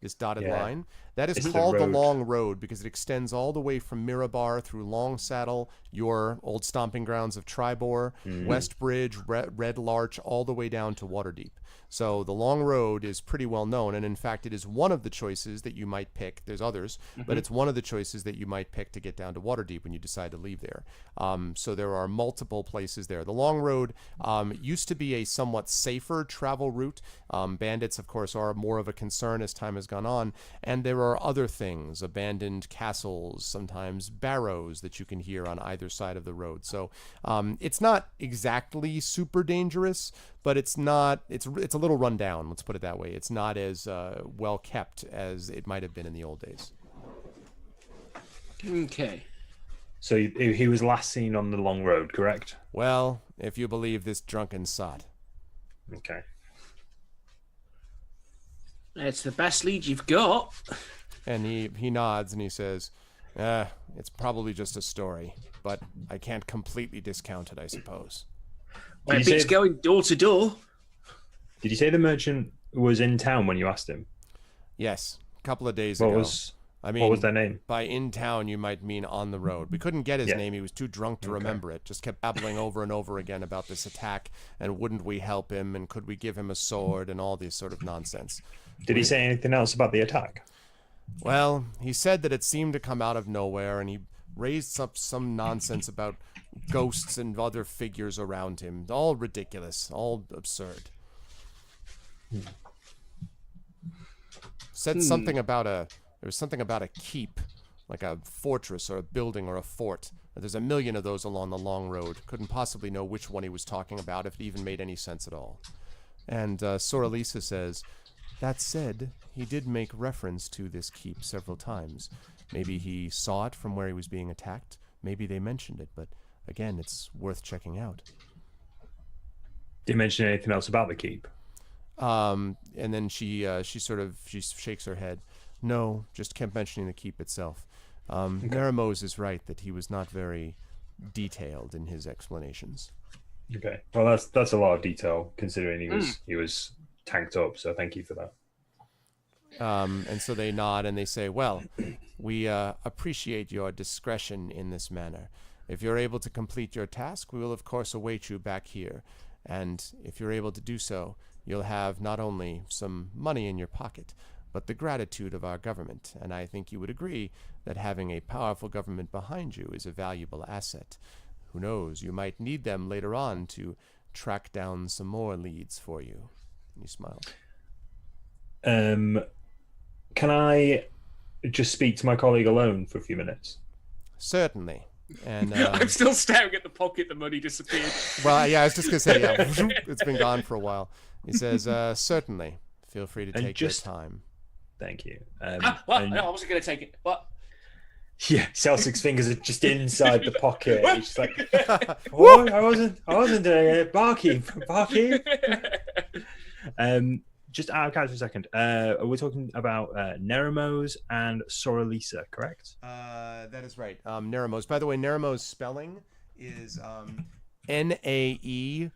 this dotted line. That is called the Long Road because it extends all the way from Mirabar through Long Saddle, your old stomping grounds of Tribor, West Bridge, Red Larch, all the way down to Waterdeep. So the Long Road is pretty well known, and in fact, it is one of the choices that you might pick. There's others, but it's one of the choices that you might pick to get down to Waterdeep when you decide to leave there. So there are multiple places there. The Long Road used to be a somewhat safer travel route. Bandits, of course, are more of a concern as time has gone on, and there are other things, abandoned castles, sometimes barrows that you can hear on either side of the road. So it's not exactly super dangerous, but it's a little run down, let's put it that way. It's not as well kept as it might have been in the old days. Okay. So he was last seen on the Long Road, correct? Well, if you believe this drunken sot. Okay. It's the best lead you've got. And he nods and he says, it's probably just a story, but I can't completely discount it, I suppose. Well, if it's going door to door. Did you say the merchant was in town when you asked him? Yes, a couple of days ago. What was their name? By in town, you might mean on the road. We couldn't get his name. He was too drunk to remember it. Just kept babbling over and over again about this attack, and wouldn't we help him, and could we give him a sword, and all this sort of nonsense. Did he say anything else about the attack? Well, he said that it seemed to come out of nowhere, and he raised up some nonsense about ghosts and other figures around him. All ridiculous, all absurd. Said something about there was something about a keep, like a fortress or a building or a fort. There's a million of those along the Long Road. Couldn't possibly know which one he was talking about, if it even made any sense at all. And Sora Lisa says, that said, he did make reference to this keep several times. Maybe he saw it from where he was being attacked. Maybe they mentioned it, but again, it's worth checking out. Did he mention anything else about the keep? And then she shakes her head. No, just kept mentioning the keep itself. Naramos is right that he was not very detailed in his explanations. Okay, well that's a lot of detail considering he was tanked up. So thank you for that. And so they nod and they say, "Well, we appreciate your discretion in this manner. If you're able to complete your task, we will of course await you back here. And if you're able to do so, you'll have not only some money in your pocket, but the gratitude of our government. And I think you would agree that having a powerful government behind you is a valuable asset. Who knows, you might need them later on to track down some more leads for you." And he smiled. Can I just speak to my colleague alone for a few minutes? Certainly. And I'm still staring at the pocket the money disappeared. well, yeah, I was just gonna say, yeah, it's been gone for a while. He says, certainly. Feel free to And take just- your time. Thank you. What? And- No, I wasn't going to take it. What? Yeah, Celtic's fingers are just inside the pocket. He's just like, "What? I wasn't doing it. Barkeep. Just out of character for a second. We're talking about Neremos and Soralisa, correct? That is right. Neremos. By the way, Neremos spelling is Naeremos.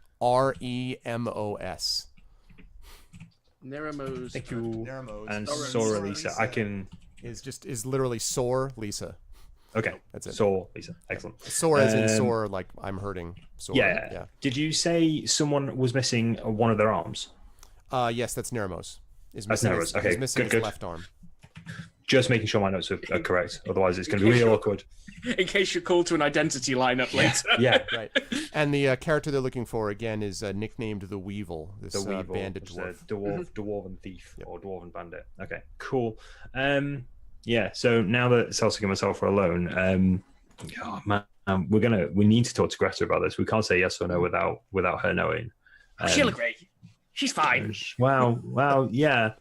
Neremos. Thank you. Neremos. And Soralisa. Soralisa, is literally sore Lisa. Okay, That's it. Soralisa. Excellent. Sore as in sore, like I'm hurting. Sore. Yeah. Did you say someone was missing one of their arms? Yes, that's Neremos. Is That's missing Neremos. his, Okay, he's missing good. his left arm. Just making sure my notes are correct. Otherwise, it's going to be real awkward. In case you're called to an identity lineup later. Yeah. Right. And the character they're looking for again is nicknamed the Weevil. This The Weevil, bandit which is dwarf. a dwarven thief or dwarven bandit. Okay, cool. Yeah. So now that Celtic and myself are alone, oh, man, we need to talk to Greta about this. We can't say yes or no without her knowing. She'll agree. She's fine. Well, yeah.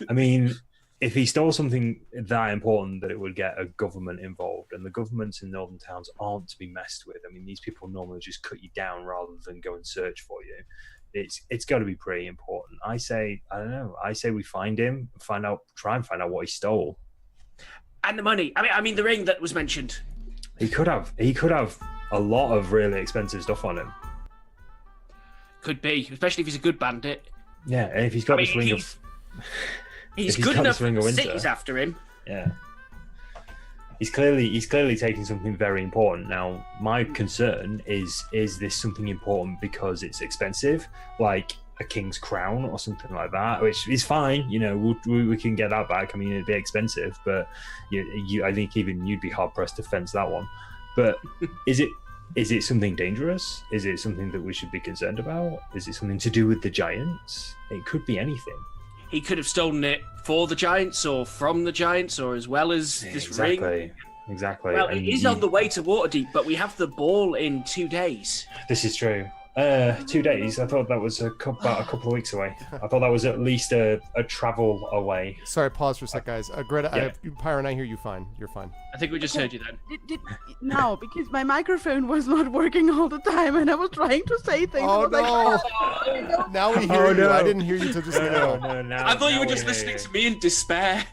I mean, if he stole something that important, that it would get a government involved, and the governments in northern towns aren't to be messed with. I mean, these people normally just cut you down rather than go and search for you. It's got to be pretty important. I say we find him, try and find out what he stole. And the money. I mean the ring that was mentioned. He could have a lot of really expensive stuff on him. Could be, especially if he's a good bandit. Yeah, and if he's got this ring of He's if he's good got enough this Ring of for Winter. cities after him. Yeah. He's clearly taking something very important. Now, my concern is this something important because it's expensive, like a king's crown or something like that, which is fine. You know, we can get that back. I mean, it'd be expensive, but I think even you'd be hard pressed to fence that one. But is it something dangerous? Is it something that we should be concerned about? Is it something to do with the giants? It could be anything. He could have stolen it for the giants or from the giants or as well as this ring. Exactly. Well, it is on the way to Waterdeep, but we have the ball in 2 days. This is true. 2 days. I thought that was about a couple of weeks away. I thought that was at least a travel away. Sorry, pause for a sec, guys. Greta, Yeah. Pyron, I hear you fine. You're fine. I think we just heard you then. No, because my microphone was not working all the time, and I was trying to say things. Oh, and I was no. Now we hear you. I didn't hear you till just now. I thought you were just listening to me in despair.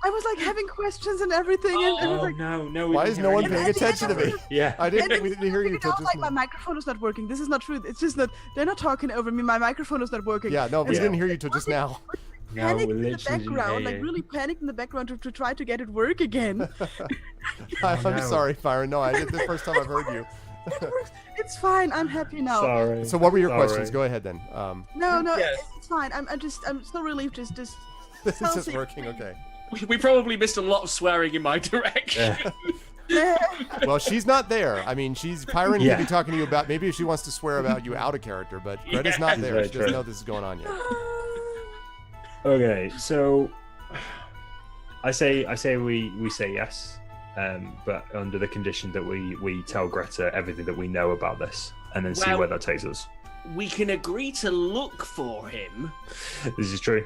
I was like having questions and everything, and I was like, no. Why is no one paying attention to me? Yeah. We didn't hear you figured till out, just like my now. microphone is not working. This is not true. It's just that they're not talking over me. My microphone is not working. Yeah, no, we And didn't hear you till just now. No, panicked we in the literally didn't background, hear like you. really panicked in the background to try to get it work again. I'm no. sorry, Pyron. No, it's the first time I've heard you. It's fine. I'm happy now. Sorry. So what were your Sorry. questions? Go ahead then. No, Yes. it's fine. I'm so relieved. Just This is just Chelsea. working, okay. We probably missed a lot of swearing in my direction. Yeah. Well, she's not there. I mean, Pyron Yeah. could be talking to you about, maybe if she wants to swear about you out of character, but Greta's not Yeah. there. Very She doesn't true. know this is going on yet. Okay, so I say we say yes, but under the condition that we tell Greta everything that we know about this, and then see Well- where that takes us. We can agree to look for him. This is true.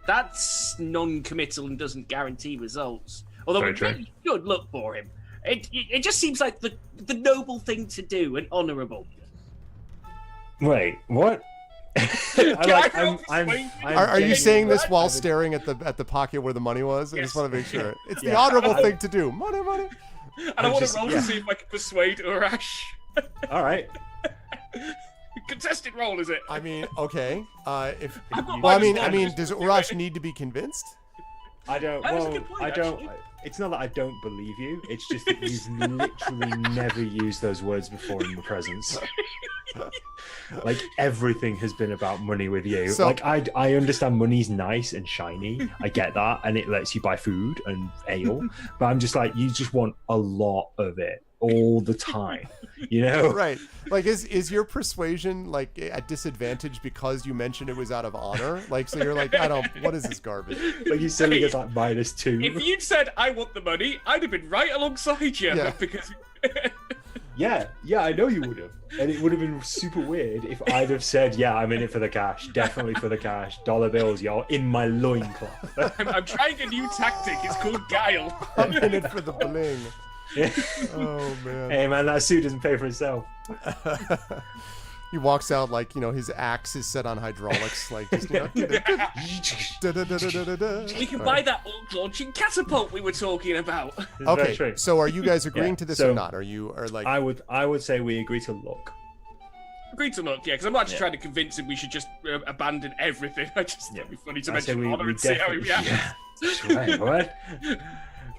That's non-committal and doesn't guarantee results. Although Very we true. really should look for him. It just seems like the noble thing to do and honourable. Wait, what? Are you saying this while staring at the pocket where the money was? I just Yes. want to make sure. It's the Yeah. honorable thing to do. Money. And I want just- to roll yeah. to see if I can persuade Urash. All right. Contested roll, is it? I mean, okay. If I've got well, I minus mean, one. does Urash need to be convinced? I don't. That was a Well, good point, I don't. actually. It's not that I don't believe you. It's just that you've literally never used those words before in my presence. Like everything has been about money with you. So- Like I understand money's nice and shiny. I get that, and it lets you buy food and ale. But I'm just like, you just want a lot of it all the time. You know? Right. Like, is your persuasion like at disadvantage because you mentioned it was out of honor? Like, so you're like, what is this garbage? Like you suddenly get like -2. If you'd said I want the money, I'd have been right alongside you. Yeah. But because Yeah, I know you would have. And it would have been super weird if I'd have said, yeah, I'm in it for the cash. Definitely for the cash. Dollar bills, y'all, in my loincloth. I'm trying a new tactic. It's called guile. I'm in it for the bling. Yeah. Oh man. Hey man, that suit doesn't pay for itself. He walks out like, his axe is set on hydraulics, like just, We can buy that old launching catapult we were talking about. Okay, so are you guys agreeing to this or so not? Are you like? I would say we agree to look. Agreed to look, yeah, because I'm not just trying to convince him we should just abandon everything. It'd be funny to mention honor and see how he reacts. Yeah, that's right. What?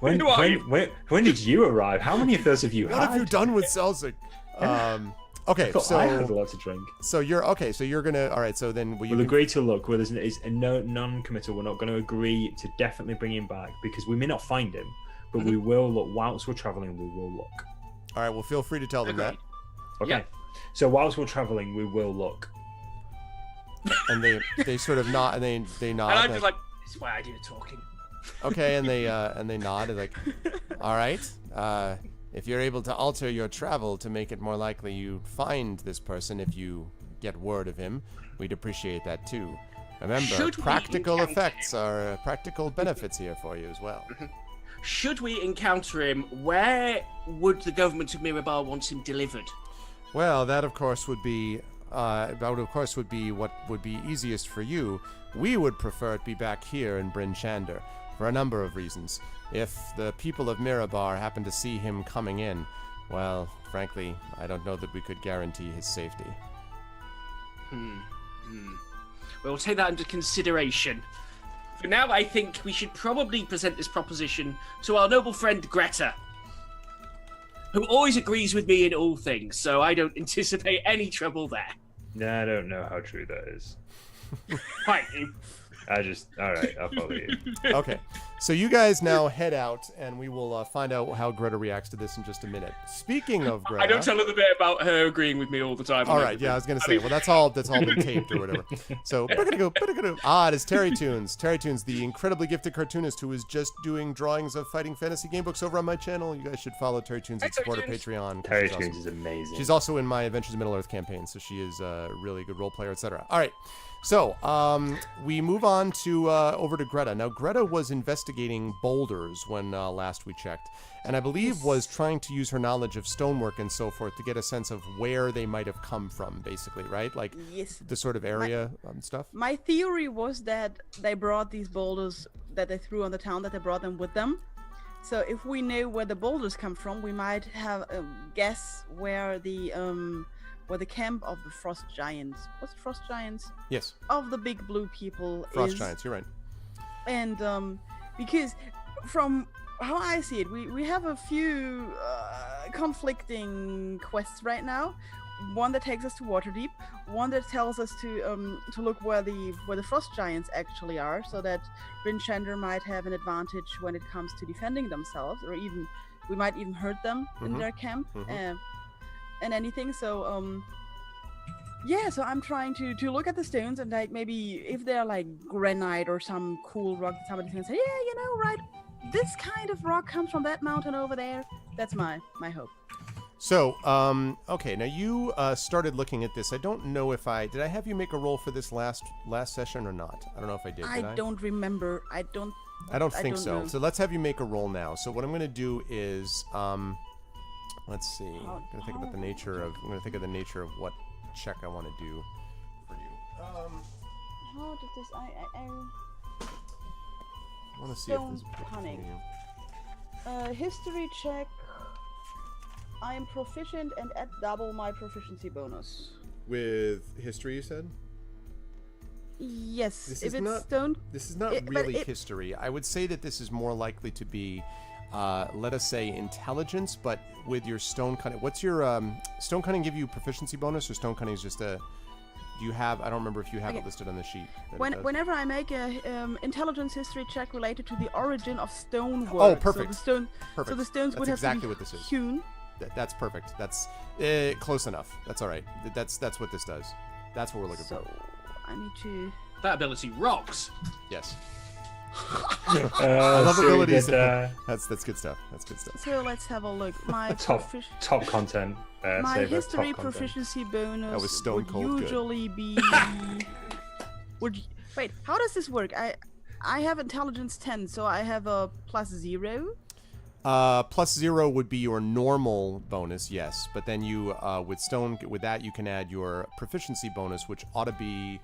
When did you arrive? How many of those have you had? What have you done with Celsic? Okay, so I had a lot to drink. So you're okay. So you're gonna. All right. So then we'll agree to look. Where there's a non-committal. We're not going to agree to definitely bring him back because we may not find him, but we will look whilst we're traveling. We will look. All right. Well, feel free to tell them that. Okay. Yeah. So whilst we're traveling, we will look. And they sort of nod. And they nod. And I'm just like, this is why I do the talking. Okay. And they nod. And like, all right. If you're able to alter your travel to make it more likely you find this person if you get word of him, we'd appreciate that too. Remember, practical effects are practical benefits here for you as well. Should we encounter him, where would the government of Mirabar want him delivered? Well, that of course would be what would be easiest for you. We would prefer it be back here in Bryn Shander for a number of reasons. If the people of Mirabar happen to see him coming in, well, frankly, I don't know that we could guarantee his safety. We'll take that under consideration. For now, I think we should probably present this proposition to our noble friend Greta, who always agrees with me in all things, so I don't anticipate any trouble there. Nah, I don't know how true that is. Right. All right, I'll follow you. Okay, so you guys now head out, and we will find out how Greta reacts to this in just a minute. Speaking of Greta, I don't tell her the bit about her agreeing with me all the time. All right, yeah, I was gonna say, well, that's all been taped or whatever. So, it is Terry Toons. Terry Toons, the incredibly gifted cartoonist who is just doing drawings of fighting fantasy game books over on my channel. You guys should follow Terry Toons and support her Patreon. Terry Toons is amazing. She's also in my Adventures in Middle-earth campaign, so she is a really good role player, etc. All right. So, we move on to over to Greta. Now, Greta was investigating boulders when last we checked, and I believe was trying to use her knowledge of stonework and so forth to get a sense of where they might have come from, basically, right? Like the sort of area stuff. My theory was that they brought these boulders that they threw on the town, that they brought them with them. So if we know where the boulders come from, we might have a guess where the camp of the frost giants. What's frost giants? Yes. Of the big blue people Frost giants, you're right. And because from how I see it, we have a few conflicting quests right now. One that takes us to Waterdeep, one that tells us to look where the frost giants actually are, so that Bryn Shander might have an advantage when it comes to defending themselves, or even we might even hurt them in their camp. And anything, so yeah, so I'm trying to look at the stones and like maybe if they're like granite or some cool rock that somebody's gonna say, yeah, right, this kind of rock comes from that mountain over there. That's my hope. So, okay, now you started looking at this. I don't know if did I have you make a roll for this last session or not? I don't know if I did. I don't remember. I don't think so. know. So let's have you make a roll now. So what I'm going to do is let's see. I'm going to think of the nature of what check I want to do for you. How did this? I want to see if this is cunning. History check. I am proficient and at double my proficiency bonus. With history, you said? Yes. This if is it's stone. This is not really history. I would say that this is more likely to be, let us say, intelligence, but with your stone cunning. What's your stone cunning give you proficiency bonus, or stone cunning is just a? Do you have? I don't remember if you have it listed on the sheet. Whenever I make a intelligence history check related to the origin of stonework. Oh, perfect. So the stone. Perfect. So the stones That's would have exactly to be what this is. hewn. That's perfect. That's close enough. That's all right. That's what this does. That's what we're looking So for. I need to. That ability rocks. Yes. I love abilities. Did, That's good stuff. That's good stuff. So let's have a look. My top content. my Saber, history top content. proficiency bonus That was stone would cold good. usually be. Wait, how does this work? I have intelligence 10, so I have a +0. +0 would be your normal bonus, yes. But then you, with that, you can add your proficiency bonus, which ought to be,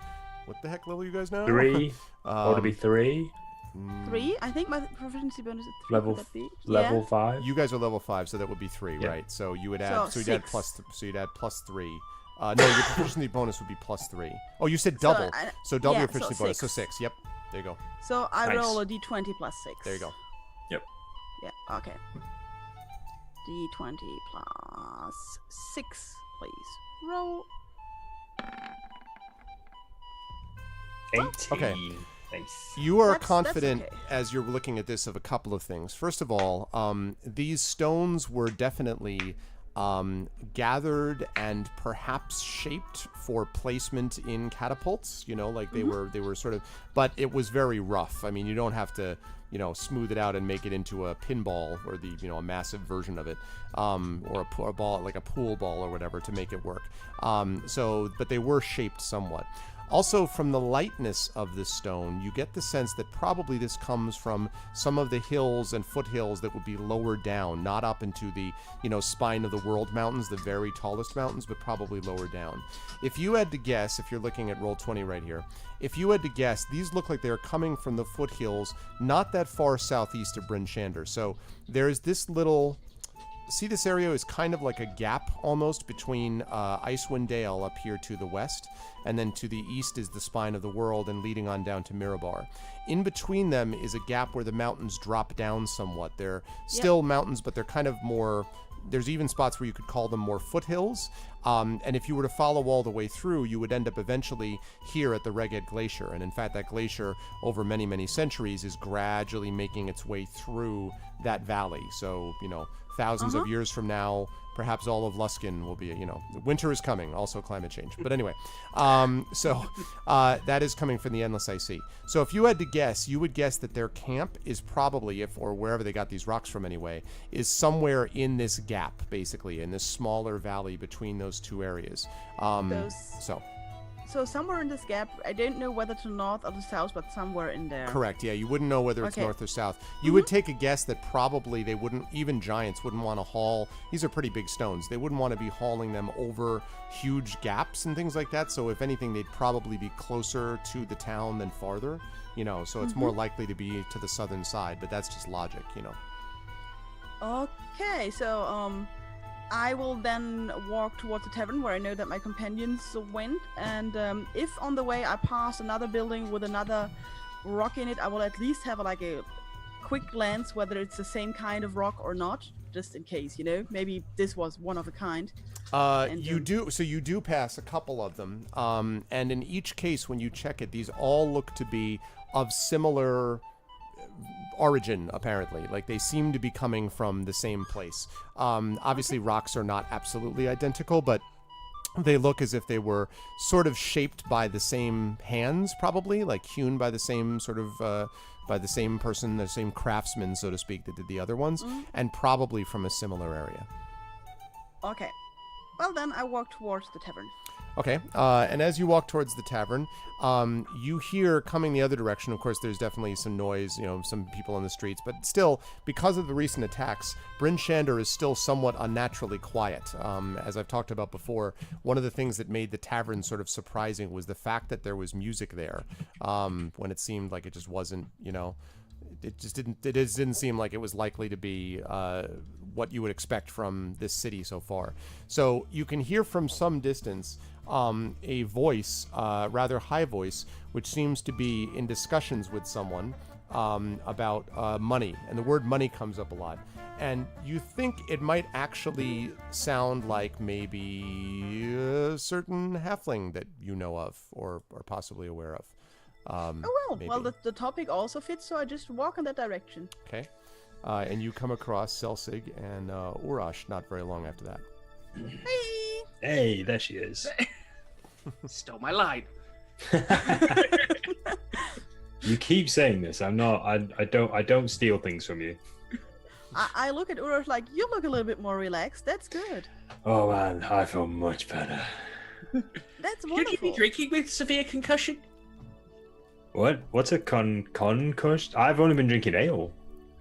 what the heck level you guys now? 3. Ought to be 3. 3? I think my proficiency bonus is 3. Level Could that be? level Yeah. 5. You guys are level 5, so that would be 3, Yeah. right? So you would add, So you'd add 6. so you'd add +3. No, your proficiency bonus would be +3. Oh, you said double. So double yeah, your so proficiency bonus. So 6. 6. Yep. There you go. So I Nice. roll a d20 plus 6. There you go. Yep. Yeah, okay. D20 plus 6, please. Roll. 18. Okay. Nice. You are That's confident okay. as you're looking at this of a couple of things. First of all, these stones were definitely gathered and perhaps shaped for placement in catapults. You know, like they were sort of, but it was very rough. I mean, you don't have to, smooth it out and make it into a pinball or a massive version of it, or a ball, like a pool ball or whatever, to make it work. But they were shaped somewhat. Also, from the lightness of this stone, you get the sense that probably this comes from some of the hills and foothills that would be lower down, not up into the, spine of the world mountains, the very tallest mountains, but probably lower down. If you had to guess, if you're looking at Roll20 right here, if you had to guess, these look like they're coming from the foothills not that far southeast of Bryn Shander. So there's this little... See, this area is kind of like a gap almost between Icewind Dale up here to the west, and then to the east is the spine of the world and leading on down to Mirabar. In between them is a gap where the mountains drop down somewhat. They're still mountains, but they're kind of more... There's even spots where you could call them more foothills. And if you were to follow all the way through, you would end up eventually here at the Reged Glacier. And in fact, that glacier, over many, many centuries, is gradually making its way through that valley. So, thousands of years from now, perhaps all of Luskin will be, winter is coming, also climate change. But anyway, that is coming from the Endless Ice Sea. So if you had to guess, you would guess that their camp is probably, or wherever they got these rocks from anyway, is somewhere in this gap, basically, in this smaller valley between those two areas. So somewhere in this gap, I don't know whether to north or to south, but somewhere in there. Correct, yeah. You wouldn't know whether it's Okay. north or south. You would take a guess that probably they wouldn't, even giants wouldn't want to haul, these are pretty big stones, they wouldn't want to be hauling them over huge gaps and things like that. So if anything, they'd probably be closer to the town than farther, so it's more likely to be to the southern side, but that's just logic, Okay, so I will then walk towards the tavern where I know that my companions went, and if on the way I pass another building with another rock in it, I will at least have a quick glance whether it's the same kind of rock or not, just in case, maybe this was one of a kind. You do pass a couple of them, and in each case when you check it, these all look to be of similar origin, apparently. Like, they seem to be coming from the same place. Obviously rocks are not absolutely identical, but they look as if they were sort of shaped by the same hands, probably, like hewn by the same sort of by the same person, the same craftsman, so to speak, that did the other ones, and probably from a similar area. Okay. Well, then I walk towards the tavern. Okay, and as you walk towards the tavern, you hear coming the other direction. Of course, there's definitely some noise, some people on the streets, but still, because of the recent attacks, Bryn Shander is still somewhat unnaturally quiet. As I've talked about before, one of the things that made the tavern sort of surprising was the fact that there was music there, when it seemed like it just wasn't, it just didn't seem like it was likely to be what you would expect from this city so far. So you can hear from some distance a voice, rather high voice, which seems to be in discussions with someone about money, and the word money comes up a lot. And you think it might actually sound like maybe a certain halfling that you know of or are possibly aware of. Well, maybe. the topic also fits, so I just walk in that direction. Okay. and you come across Selsig and Urash not very long after that. Hey! Hey, there she is. Stole my line. You keep saying this. I'm not. I don't steal things from you. I look at Urash like, you look a little bit more relaxed. That's good. Oh man, I feel much better. That's Could you wonderful. be drinking with severe concussion? What? What's a concussion? I've only been drinking ale.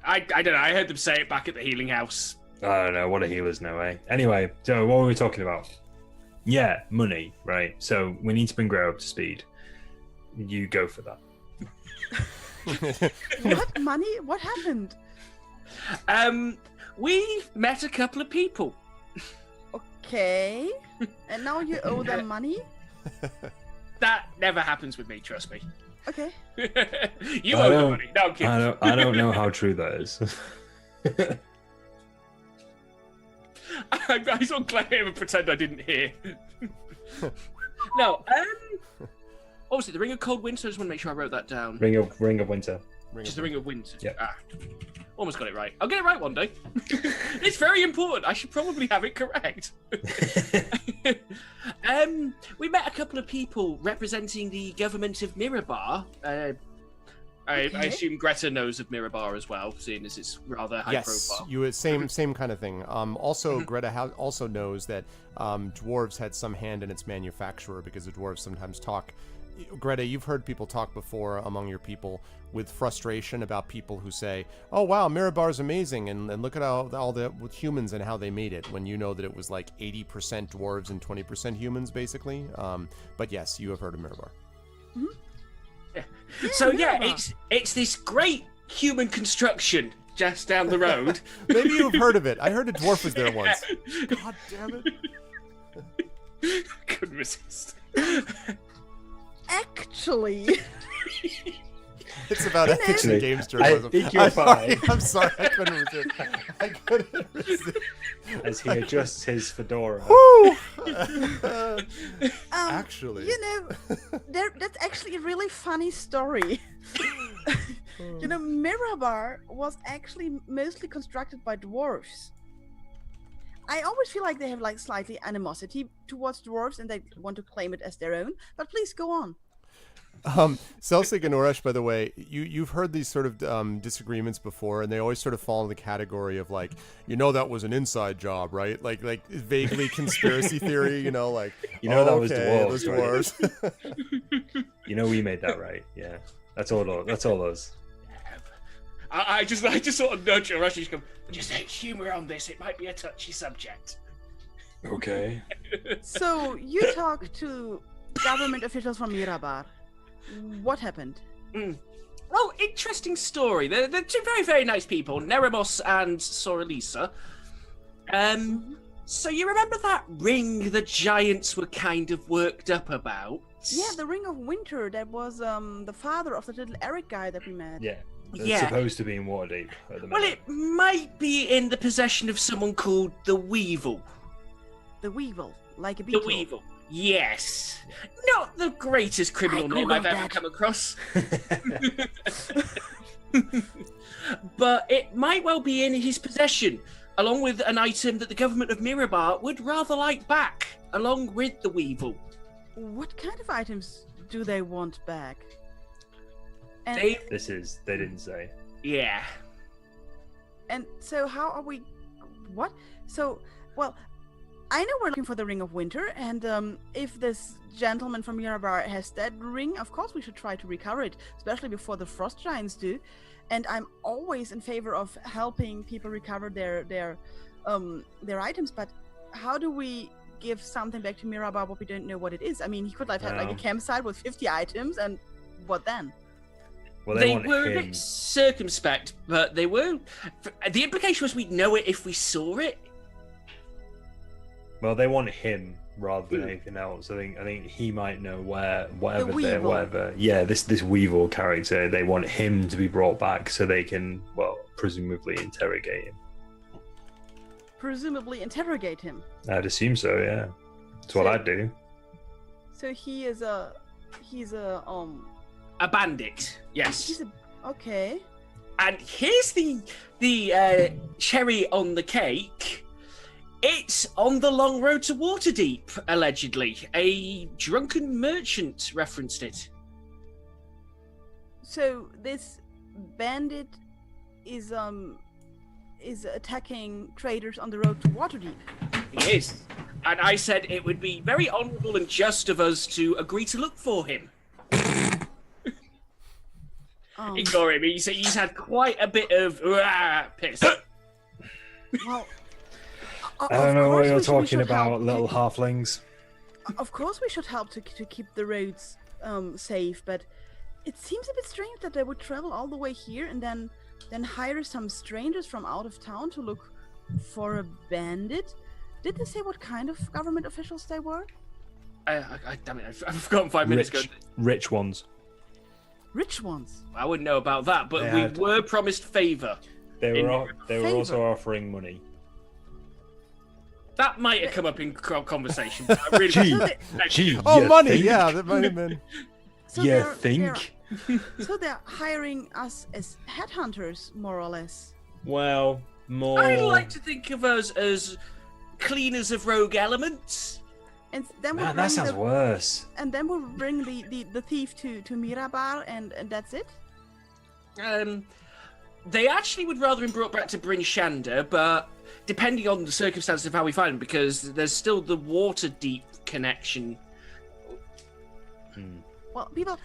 I don't know. I heard them say it back at the healing house. I don't know. What a healers know, eh? Anyway, so what were we talking about? Yeah, money, right? So we need to bring Grey up to speed. You go for that. What money? What happened? We met a couple of people. Okay. And now you owe them money? That never happens with me, trust me. Okay. You I owe the don't- money. No, I'm kidding. I don't know how true that is. I saw Claire and pretend I didn't hear. No, what was it? The Ring of Cold Winter? I just want to make sure I wrote that down. Ring of Winter. Just the Ring of Winter. Yep. Almost got it right. I'll get it right one day. It's very important. I should probably have it correct. We met a couple of people representing the government of Mirabar. I assume Greta knows of Mirabar as well, seeing as it's rather high profile. Yes, same kind of thing. Also, Greta also knows that dwarves had some hand in its manufacturer because the dwarves sometimes talk. Greta, you've heard people talk before among your people with frustration about people who say, "Oh wow, Mirabar's amazing," and look at all the with humans and how they made it. When you know that it was like 80% dwarves and 20% humans, basically. But yes, you have heard of Mirabar. Mm-hmm. So Mirabar. it's this great human construction just down the road. Maybe you've heard of it. I heard a dwarf was there once. God damn it. Couldn't resist. Actually, It's about ethics in Actually, games I journalism. think you're fine. I'm sorry, I couldn't resist. I couldn't resist. As he adjusts his fedora. Woo! um, Actually. you know, that's actually a really funny story. You know, Mirabar was actually mostly constructed by dwarves. I always feel like they have like slightly animosity towards dwarves and they want to claim it as their own. But please go on. Selsig and Oresh, by the way, you've heard these sort of disagreements before, and they always sort of fall in the category of like, that was an inside job, right? Like vaguely conspiracy theory, like that was okay, dwarves. it was dwarves. We made that right. Yeah, that's all us. I just sort of nudge her. Just go, just humour on this. It might be a touchy subject. Okay. So you talk to government officials from Mirabar. What happened? Oh, interesting story. They're two very, very nice people, Neremos and Soralisa. So you remember that ring the giants were kind of worked up about? Yeah, the Ring of Winter. That was the father of the little Eric guy that we met. Yeah. It's Yeah. supposed to be in Waterdeep at the Well, moment. it might be in the possession of someone called the Weevil. The Weevil, like a The beetle. Weevil. Yes. Not the greatest criminal I name I've googled ever that. come across. But it might well be in his possession, along with an item that the government of Mirabar would rather like back, along with the Weevil. What kind of items do they want back? And, They, They didn't say. yeah. and so how are we? What? So, well, I know we're looking for the Ring of Winter, and if this gentleman from Mirabar has that ring, of course we should try to recover it, especially before the Frost Giants do. And I'm always in favor of helping people recover their items. But how do we give something back to Mirabar what we don't know what it is? I mean, he could have had like a No. campsite with 50 items, and what then? Well, They want were a him. bit circumspect, but they were. The implication was we'd know it if we saw it. Well, they want him rather than anything else. I think he might know whatever. Yeah, this Weevil character. They want him to be brought back so they can, well, presumably interrogate him. Presumably interrogate him. I'd assume so. Yeah, that's what So- I'd do. So he's a A bandit, yes. he's a okay. And here's the cherry on the cake. It's on the long road to Waterdeep, allegedly. A drunken merchant referenced it. So this bandit is attacking traders on the road to Waterdeep. He is. And I said it would be very honourable and just of us to agree to look for him. Ignore him. He's had quite a bit of piss. Well, I don't know what you're we talking should about, help. little halflings. Of course, we should help to keep the roads safe, but it seems a bit strange that they would travel all the way here and then hire some strangers from out of town to look for a bandit. Did they say what kind of government officials they were? Damn it, I've forgotten 5 minutes ago. Rich ones. Rich ones. I wouldn't know about that, but we were promised favour. They were Favor. also offering money. That might have come up in conversation, but I really... Gee, Oh, you money! think? Yeah, that might have been. So You they're- think? So they're hiring us as headhunters, more or less. Well, more. I like to think of us as cleaners of rogue elements. And then we'll Man, bring that sounds worse. and then we'll bring the thief to Mirabar, and that's it. They actually would rather been brought back to Bryn Shander, but depending on the circumstances of how we find them, because there's still the Waterdeep connection. Well, people,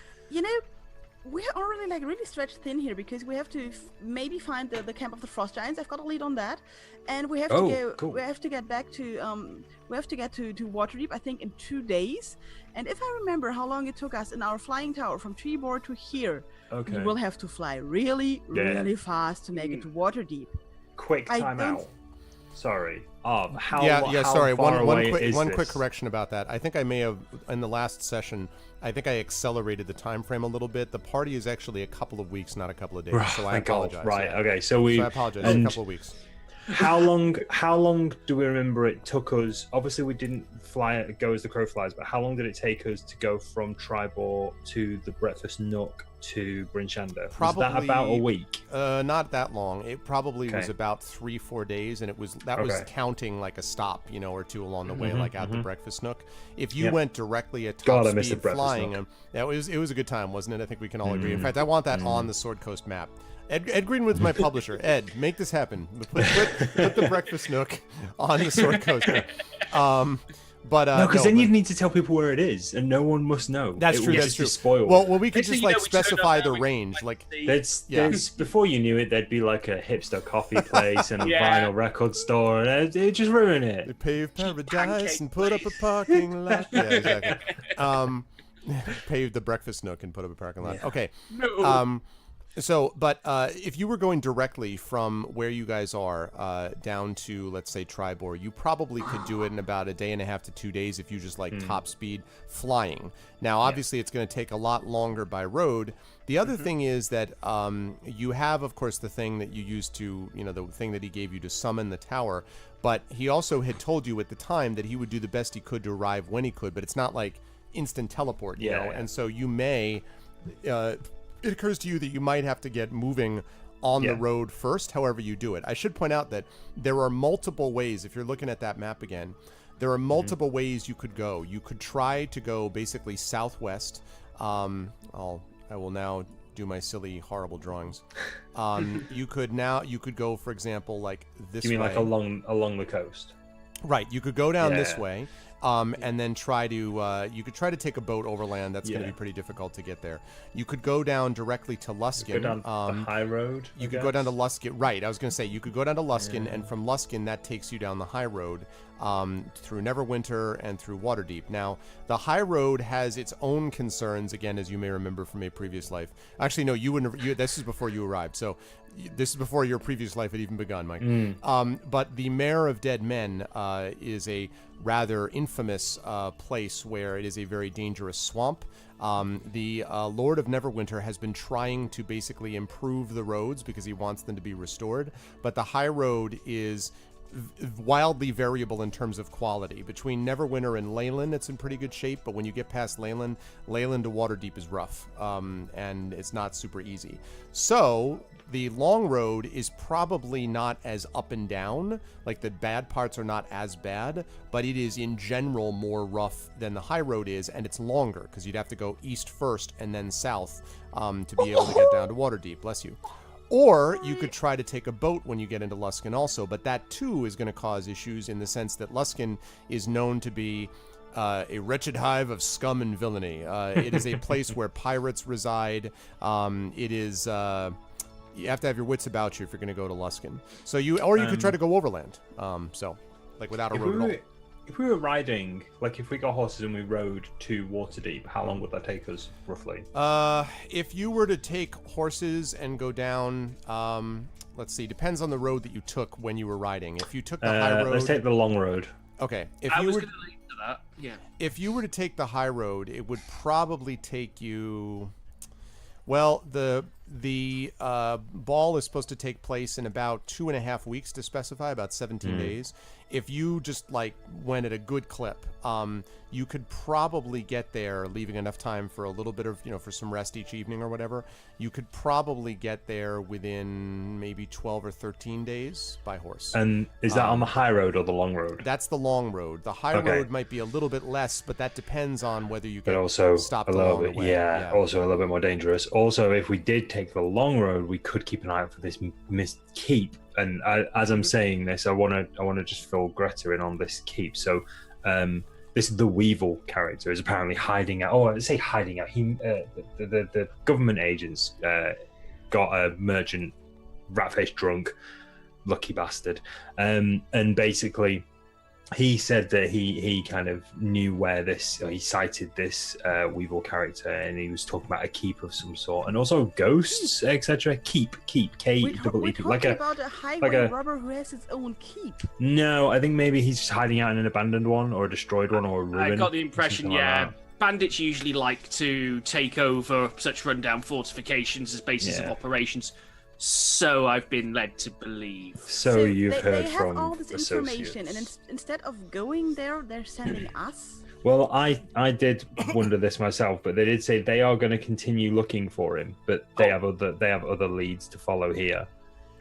we're already really stretched thin here because we have to maybe find the camp of the Frost Giants. I've got a lead on that, and we have to go. Cool. We have to get back to we have to get to Waterdeep. I think in 2 days. And if I remember really long it took us in our flying tower from Treebor to here, Okay. we will have to fly really fast to make it to Waterdeep. Quick I time don't- out. Sorry. How Yeah. how Sorry. far away One is quick this? correction about that. I think I may have in the last session. I think I accelerated the time frame a little bit. The party is actually a couple of weeks, not a couple of days. So I Thank God. apologize. Right. yeah. Okay. So we. So I apologize. It's a and couple of weeks. How long do we remember it took us? Obviously, we didn't go as the crow flies, but how long did it take us to go from Tribor to the Breakfast Nook to Bryn Shander? Was that Probably- about a week? Not that long. It probably was Okay. about 3-4 days, and it was was Okay. counting like a stop, or two along the way, like at the Breakfast Nook. If you Yep. went directly at God, top I missed the speed Breakfast flying, Nook. it was a good time, wasn't it? I think we can all agree. In fact, I want that on the Sword Coast map. Ed Greenwood's my publisher. Ed, make this happen. Put the Breakfast Nook on the Sword Coast map. But No, because then you'd need to tell people where it is, and no one must know. That's It true. would That's just true. be spoiled. Well, we could Next thing just you know, like we turn up specify now, the we range, can, like. there's before you knew it, there'd be like a hipster coffee place and a Yeah. vinyl record store, and it'd just ruin They it. paved paradise pancake and put up a place. parking lot. Yeah, exactly. Paved the Breakfast Nook and put up a parking lot. Yeah. Okay. No. But if you were going directly from where you guys are down to, let's say, Tribor, you probably could do it in about a day and a half to 2 days if you just top speed flying. Now, obviously, it's going to take a lot longer by road. The other thing is that you have, of course, the thing that you used to, the thing that he gave you to summon the tower. But he also had told you at the time that he would do the best he could to arrive when he could. But it's not like instant teleport, you know. Yeah. And so you may. It occurs to you that you might have to get moving on the road first, however you do it. I should point out that there are multiple ways, if you're looking at that map again, there are multiple ways you could go. You could try to go basically southwest. I will now do my silly, horrible drawings. You could go, for example, like this way. You mean like along the coast? Right. You could go down this Yeah. way. And then you could try to take a boat overland. That's going to Yeah. be pretty difficult to get there. You could go down directly to Luskin. Go down the high road. You could go down to Luskin. Right, I was going to say, you could go down to Luskin, and from Luskin, that takes you down the high road through Neverwinter and through Waterdeep. Now, the high road has its own concerns, again, as you may remember from a previous life. Actually, no, you wouldn't. This is before you arrived, so this is before your previous life had even begun, Mike. But the Mare of Dead Men is a rather infamous place where it is a very dangerous swamp. The Lord of Neverwinter has been trying to basically improve the roads because he wants them to be restored, but the high road is wildly variable in terms of quality. Between Neverwinter and Leyland, it's in pretty good shape, but when you get past Leyland to Waterdeep is rough, and it's not super easy. So the long road is probably not as up and down, like the bad parts are not as bad, but it is in general more rough than the high road is, and it's longer because you'd have to go east first and then south to be able to get down to Waterdeep. Bless you. Or you could try to take a boat when you get into Luskan also, but that too is going to cause issues in the sense that Luskan is known to be a wretched hive of scum and villainy. It is a place where pirates reside. It is... you have to have your wits about you if you're going to go to Luskan. So you could try to go overland. Like without a road at all. If we were riding, like if we got horses and we rode to Waterdeep, how long would that take us, roughly? If you were to take horses and go down, let's see, depends on the road that you took when you were riding. If you took the high road... Let's take the long road. Okay. I was going to lead to that, yeah. If you were to take the high road, it would probably take you... Well, the ball is supposed to take place in about 2.5 weeks to specify, about 17 days. If you just like went at a good clip, you could probably get there, leaving enough time for a little bit of, for some rest each evening or whatever. You could probably get there within maybe 12 or 13 days by horse. And is that on the high road or the long road? That's the long road. The high road might be a little bit less, but that depends on whether you get also stopped a little along bit, the way. yeah, also a little bit more dangerous. Also, if we did take the long road, we could keep an eye out for this missed keep. And as I'm saying this, I want to just fill Greta in on this keep. So, this the Weevil character is apparently hiding out. Oh, I say hiding out. He, the government agents got a merchant rat-faced drunk, lucky bastard, and basically. He said that he kind of knew where he cited this Weevil character, and he was talking about a keep of some sort, and also ghosts, etc. Keep, K-E-E-P, We're talking about a highway robber who has his own keep. No, I think maybe he's just hiding out in an abandoned one, or a destroyed one, or a ruin. I got the impression, yeah. Bandits usually like to take over such rundown fortifications as bases of operations. So I've been led to believe. So you've heard they from have all this associates. information, and instead of going there, they're sending us. Well, I did wonder this myself, but they did say they are going to continue looking for him, but they have other leads to follow here.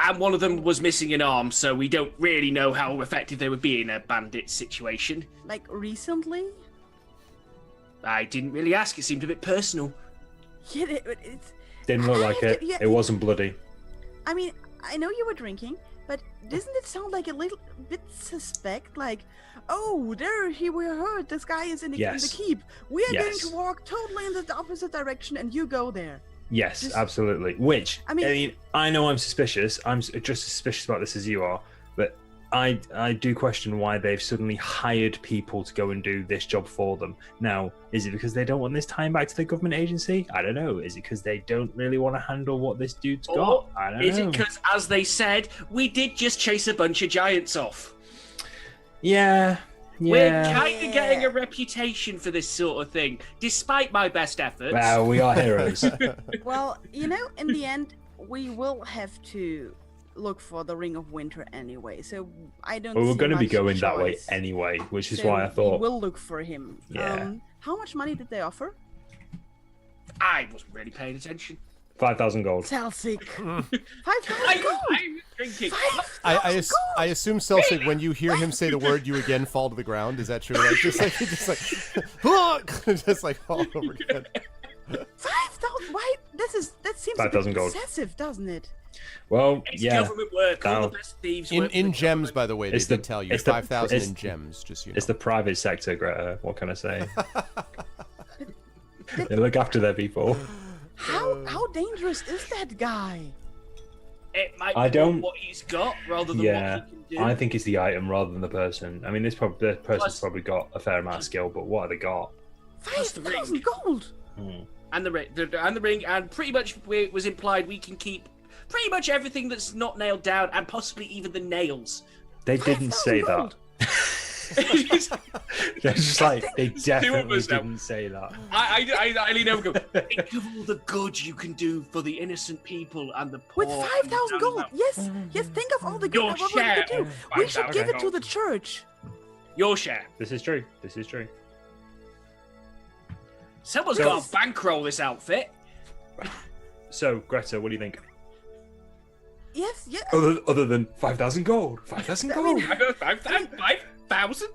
And one of them was missing an arm, so we don't really know how effective they would be in a bandit situation. Like recently? I didn't really ask. It seemed a bit personal. Yeah, it's. Didn't look like it. Yeah, it wasn't bloody. I mean, I know you were drinking, but doesn't it sound like a little bit suspect? Like, oh, we heard this guy is in the keep. We are going to walk totally in the opposite direction, and you go there. Yes, absolutely. Which, I mean, I know I'm suspicious. I'm just as suspicious about this as you are, but I do question why they've suddenly hired people to go and do this job for them. Now, is it because they don't want this time back to the government agency? I don't know. Is it because they don't really want to handle what this dude's got? I don't know. Is it because, as they said, we did just chase a bunch of giants off? Yeah. We're kind of getting a reputation for this sort of thing, despite my best efforts. Well, we are heroes. Well, in the end, we will have to look for the Ring of Winter anyway, so I don't. Well, we're going to be going choice. that way anyway, which is why I thought we will look for him. Yeah. How much money did they offer? I wasn't really paying attention. 5,000 gold. Celsic. 5,000 gold. I'm drinking. I assume Celsic, when you hear him say the word, you again fall to the ground. Is that true? Like, just like all over again. 5,000. Why? That seems a bit excessive, doesn't it? Well, it's government work. All the best thieves work in gems, by the way, they did tell you 5,000 in gems. Just It's the private sector, Greta. What can I say? They look after their people. How dangerous is that guy? It might be what he's got rather than what he can do. I think it's the item rather than the person. I mean, the person's probably got a fair amount of skill, but what have they got? 5,000 gold. And the ring, and pretty much it was implied we can keep pretty much everything that's not nailed down, and possibly even the nails. They didn't say that. They're just like, they Two of definitely us now. didn't say that. I lean over and go, think of all the good you can do for the innocent people and the poor. With 5,000 gold, yes, yes. Think of all the good Your that what we could share do. of We should 5,000 give it to gold. the church. Your share. This is true. This is true. Someone's Yes. got to bankroll this outfit. So, Greta, what do you think? Yes, yeah. Other than 5,000 gold. 5,000 I mean, gold. 5,000?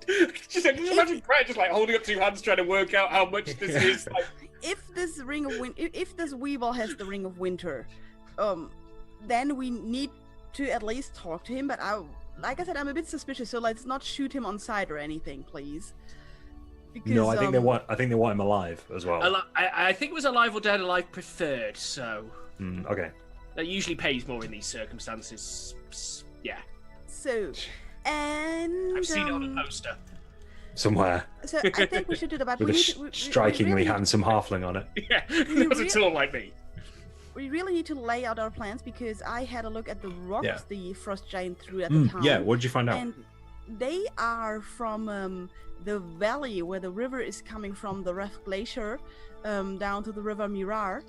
Just imagine Brett just like holding up two hands trying to work out how much this is. Like, If this ring of if this Weevil has the ring of winter, then we need to at least talk to him. But like I said, I'm a bit suspicious, so let's not shoot him on sight or anything, please. Because, No, I think they want him alive as well. I think it was alive or dead alive preferred, so Okay. that usually pays more in these circumstances. Yeah, So, and I've seen it on a poster. Somewhere. so I think we should do that. But With we a need to, we strikingly really, handsome halfling on it. Yeah, not at all like me. We really need to lay out our plans because I had a look at the rocks Yeah. the frost giant threw at the town. Yeah, what did you find out? And they are from the valley where the river is coming from, the Ref Glacier, down to the river Mirar.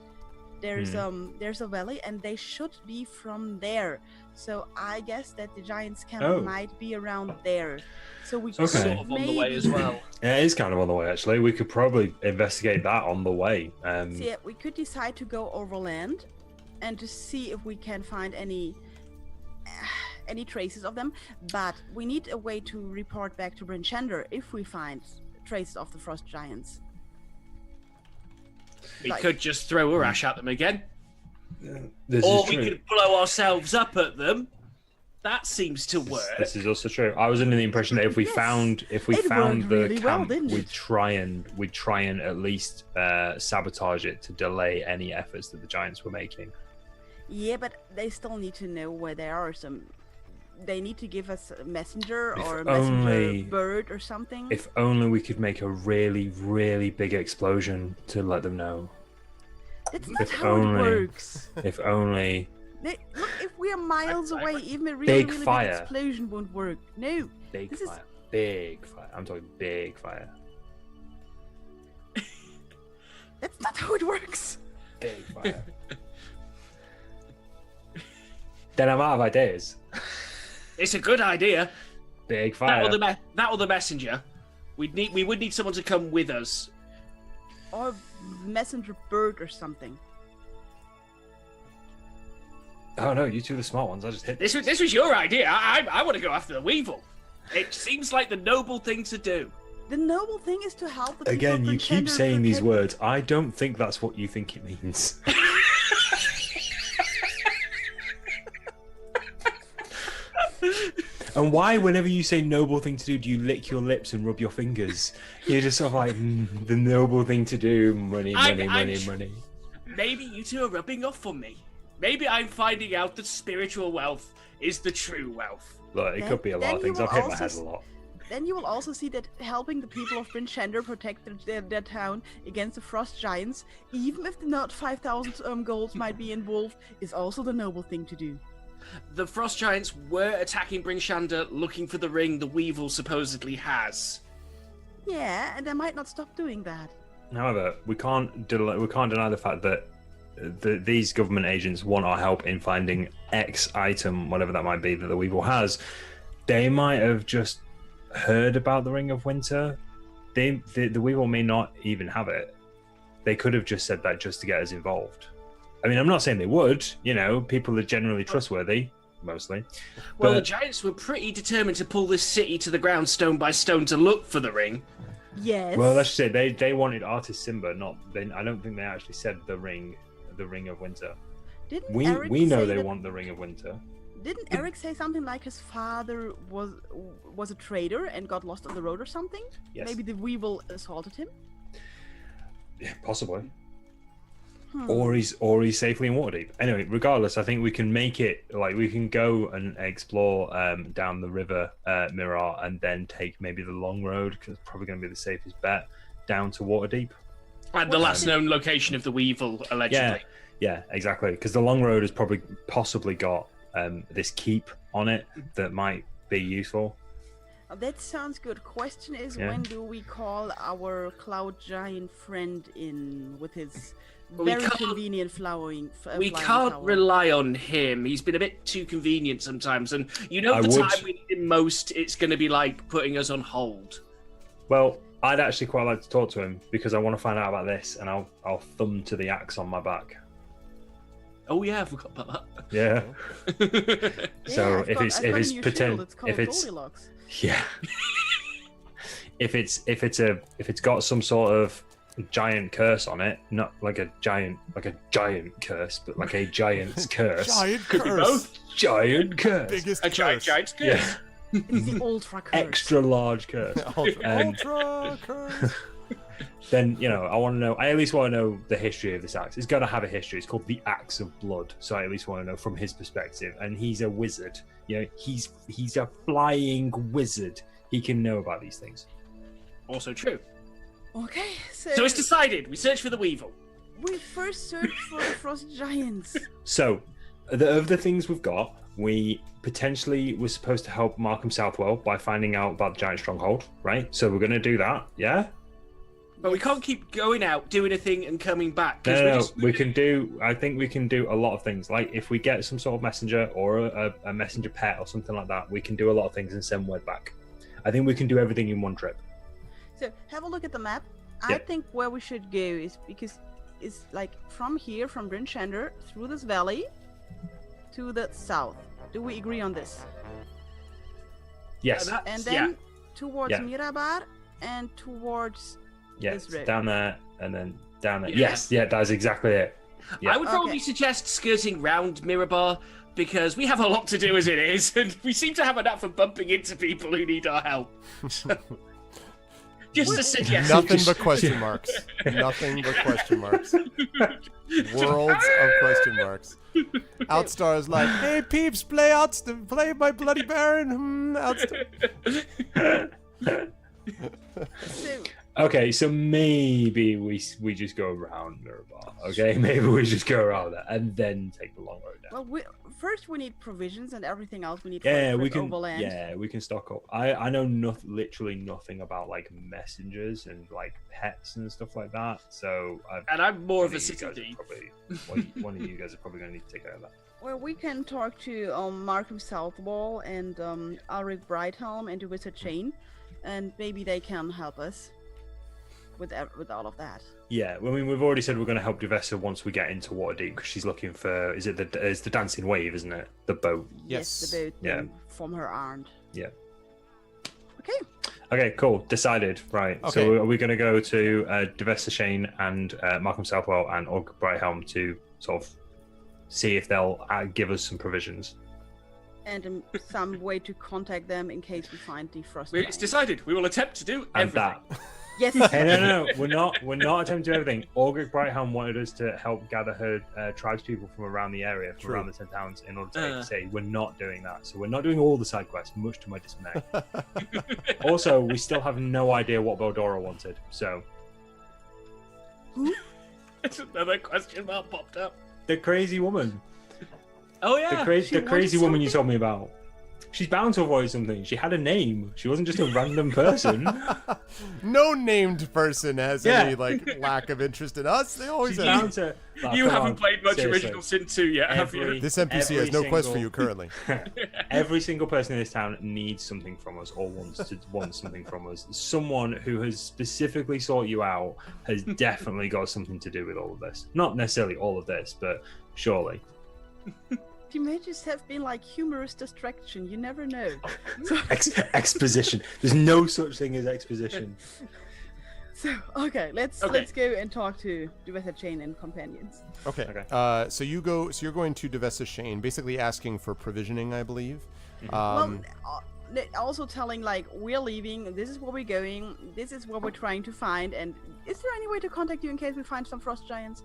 There's a valley, and they should be from there. So I guess that the giant's camp might be around there. So we Okay. could Sort of on the way as well. Yeah, it is kind of on the way, actually. We could probably investigate that on the way. So yeah, we could decide to go overland and to see if we can find any traces of them. But we need a way to report back to Bryn Shander if we find traces of the frost giants. We Like- could just throw Urash at them again, This or is we true. could blow ourselves up at them. That seems to work. This is also true. I was under the impression that if we Yes. found It the worked really well, camp, didn't we'd it? try and at least sabotage it to delay any efforts that the giants were making. Yeah, but they still need to know where they are. They need to give us a messenger If or a messenger only- bird or something. If only we could make a really, really big explosion to let them know. That's not if how only- it works. If only. Look, if we are miles away, even a really, Big really fire. big explosion won't work. No. Big This is- fire. Big fire. I'm talking big fire. That's not how it works. Big fire. Then I'm out of ideas. It's a good idea. Big fire. That or the messenger. We would need someone to come with us. Or messenger bird or something. Oh no, you two are the smart ones. I just hit This was your idea. I want to go after the Weevil. It seems like the noble thing to do. The noble thing is to help the people Again, of you Bryn keep Shander saying these protect- words. I don't think that's what you think it means. And why, whenever you say noble thing to do you lick your lips and rub your fingers? You're just sort of like, the noble thing to do, money, money, money, money. Maybe you two are rubbing off on me. Maybe I'm finding out that spiritual wealth is the true wealth. Look, it could be a lot Then of you things. will I've hit my also head a lot. Then you will also see that helping the people of Bryn Shander protect their town against the frost giants, even if the not 5,000 golds might be involved, is also the noble thing to do. The frost giants were attacking Bryn Shander looking for the ring the Weevil supposedly has. Yeah, and they might not stop doing that. However, we can't deny the fact that these government agents want our help in finding X item, whatever that might be, that the Weevil has. They might have just heard about the Ring of Winter. The Weevil may not even have it. They could have just said that just to get us involved. I mean, I'm not saying they would. You know, people are generally trustworthy, mostly. Well, the But- giants were pretty determined to pull this city to the ground stone by stone to look for the ring. Yes. Well, let's just say they wanted Artist Simba, not. I don't think they actually said the Ring of Winter. Didn't We Eric know say they that- want the Ring of Winter. Didn't Eric say something like his father was a trader and got lost on the road or something? Yes. Maybe the Weevil assaulted him. Yeah, possibly. Hmm. Or he's safely in Waterdeep. Anyway, regardless, I think we can make it like we can go and explore down the river Mirar and then take maybe the long road because it's probably going to be the safest bet down to Waterdeep. And the last known location of the Weevil, allegedly. Yeah, exactly. Because the long road has possibly got this keep on it that might be useful. That sounds good. Question is, Yeah. when do we call our cloud giant friend in with his Well, we very can't- convenient We flying can't tower? rely on him. He's been a bit too convenient sometimes, and the I would- time we need him most, it's going to be like putting us on hold. Well, I'd actually quite like to talk to him because I want to find out about this, and I'll thumb to the axe on my back. Oh yeah, I forgot about Yeah. that. So I've if got- it's I've if got a it's new pretend shield. It's called if it's Goldilocks. yeah if it's got some sort of giant curse on it, not like a giant curse, but like a giant's curse. Giant Could be curse. both. Giant curse. Biggest A giant, curse. giant curse. Yeah. It's the ultra curse. Extra large curse. And- Ultra curse. Then I want to know. I at least want to know the history of this axe. It's going to have a history. It's called the Axe of Blood. So I at least want to know from his perspective. And he's a wizard. He's a flying wizard. He can know about these things. Also true. Okay, So it's decided. We search for the Weevil. we first search for the frost giants. So, of the things we've got, we potentially were supposed to help Markham Southwell by finding out about the giant stronghold, right? So we're going to do that, yeah? But we can't keep going out, doing a thing, and coming back. 'cause No, we're we can do. I think we can do a lot of things. Like if we get some sort of messenger or a messenger pet or something like that, we can do a lot of things and send word back. I think we can do everything in one trip. So have a look at the map. Yeah. I think where we should go is because it's like from here, from Bryn Shander, through this valley to the south. Do we agree on this? Yes. And then yeah. towards Yeah. Mirabar and towards Yes. this road. Down there and then down there. Yeah. Yes. Yeah. That's exactly it. Yeah. I would probably Okay. suggest skirting round Mirabar because we have a lot to do as it is, and we seem to have a knack for bumping into people who need our help. Just a suggestion. Nothing but question marks. Nothing but question marks. Worlds of question marks. Outstar's like, hey peeps, play my Bloody Baron. Outstar. So Okay, so maybe we just go around Mirabar. Okay, maybe we just go around that and then take the long road down. well, first we need provisions and everything else we need. Yeah, for we the can. overland. Yeah, we can stock up. I know literally nothing about like messengers and like pets and stuff like that. So And I'm more of one a of you city guys are thief. probably one of you guys are probably going to need to take care of that. Well, we can talk to Markham Southwall and Ulrich Brighthelm and the Wizard Chain, and maybe they can help us with all of that. Yeah, I mean we've already said we're going to help Devessa once we get into Waterdeep because she's looking for it's the dancing wave, isn't it? The boat. Yes. the boat Yeah. from her aunt. Yeah. Okay. Okay, cool. Decided. Right. Okay. So are we going to go to Devessa Shane and Markham Southwell and Og Brighthelm to sort of see if they'll give us some provisions? And some way to contact them in case we find the frost. It's giants. decided. We will attempt to do And everything. that. Yes. Hey, no, we're not attempting to do everything. Orgric Brighthelm wanted us to help gather her tribespeople from around the area, from True. around the 10 towns, in order to Uh. say we're not doing that. So we're not doing all the side quests, much to my dismay. Also, we still have no idea what Beldora wanted. So Another question mark popped up. the crazy woman, Oh yeah. the crazy wanted woman you told me about. She's bound to avoid something. She had a name. She wasn't just a random person. No named person has Yeah. any like lack of interest in us. They always She's have. bound to. Like, You come haven't on, played much seriously. Original Sin 2 yet, have you? This NPC has no quest for you currently. Every single person in this town needs something from us or wants something from us. Someone who has specifically sought you out has definitely got something to do with all of this. Not necessarily all of this, but surely. She may just have been like humorous distraction. You never know. Exposition. There's no such thing as exposition. So okay, let's go and talk to the Wizard Chain and companions. Okay. Okay. So you're going to Devessa Shane, basically asking for provisioning, I believe. Well, also telling like we're leaving. This is where we're going. This is what we're trying to find. And is there any way to contact you in case we find some frost giants?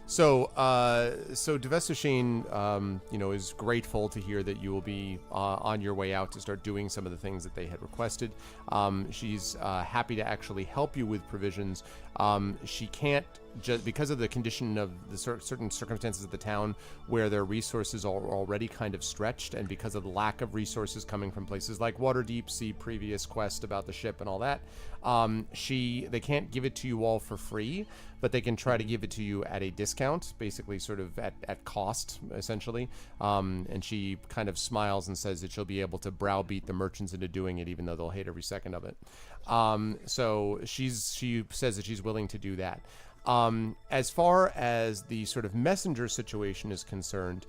So Devessa Shane, is grateful to hear that you will be on your way out to start doing some of the things that they had requested. She's happy to actually help you with provisions. She can't just because of the condition of the certain circumstances of the town where their resources are already kind of stretched, and because of the lack of resources coming from places like Waterdeep, see previous quest about the ship and all that, they can't give it to you all for free, but they can try to give it to you at a discount, basically sort of at cost, essentially. And she kind of smiles and says that she'll be able to browbeat the merchants into doing it, even though they'll hate every second of it. So she says that she's willing to do that. As far as the sort of messenger situation is concerned,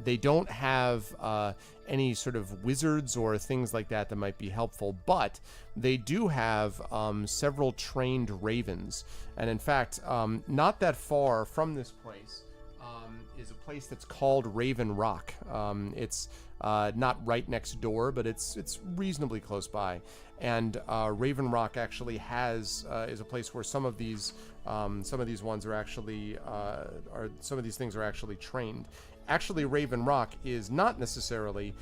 they don't have any sort of wizards or things like that might be helpful, but they do have several trained ravens. And in fact, not that far from this place is a place that's called Raven Rock. It's not right next door, but it's reasonably close by. And Raven Rock actually is a place where some of these ones are actually some of these things are actually trained. Actually, Raven Rock is not necessarily.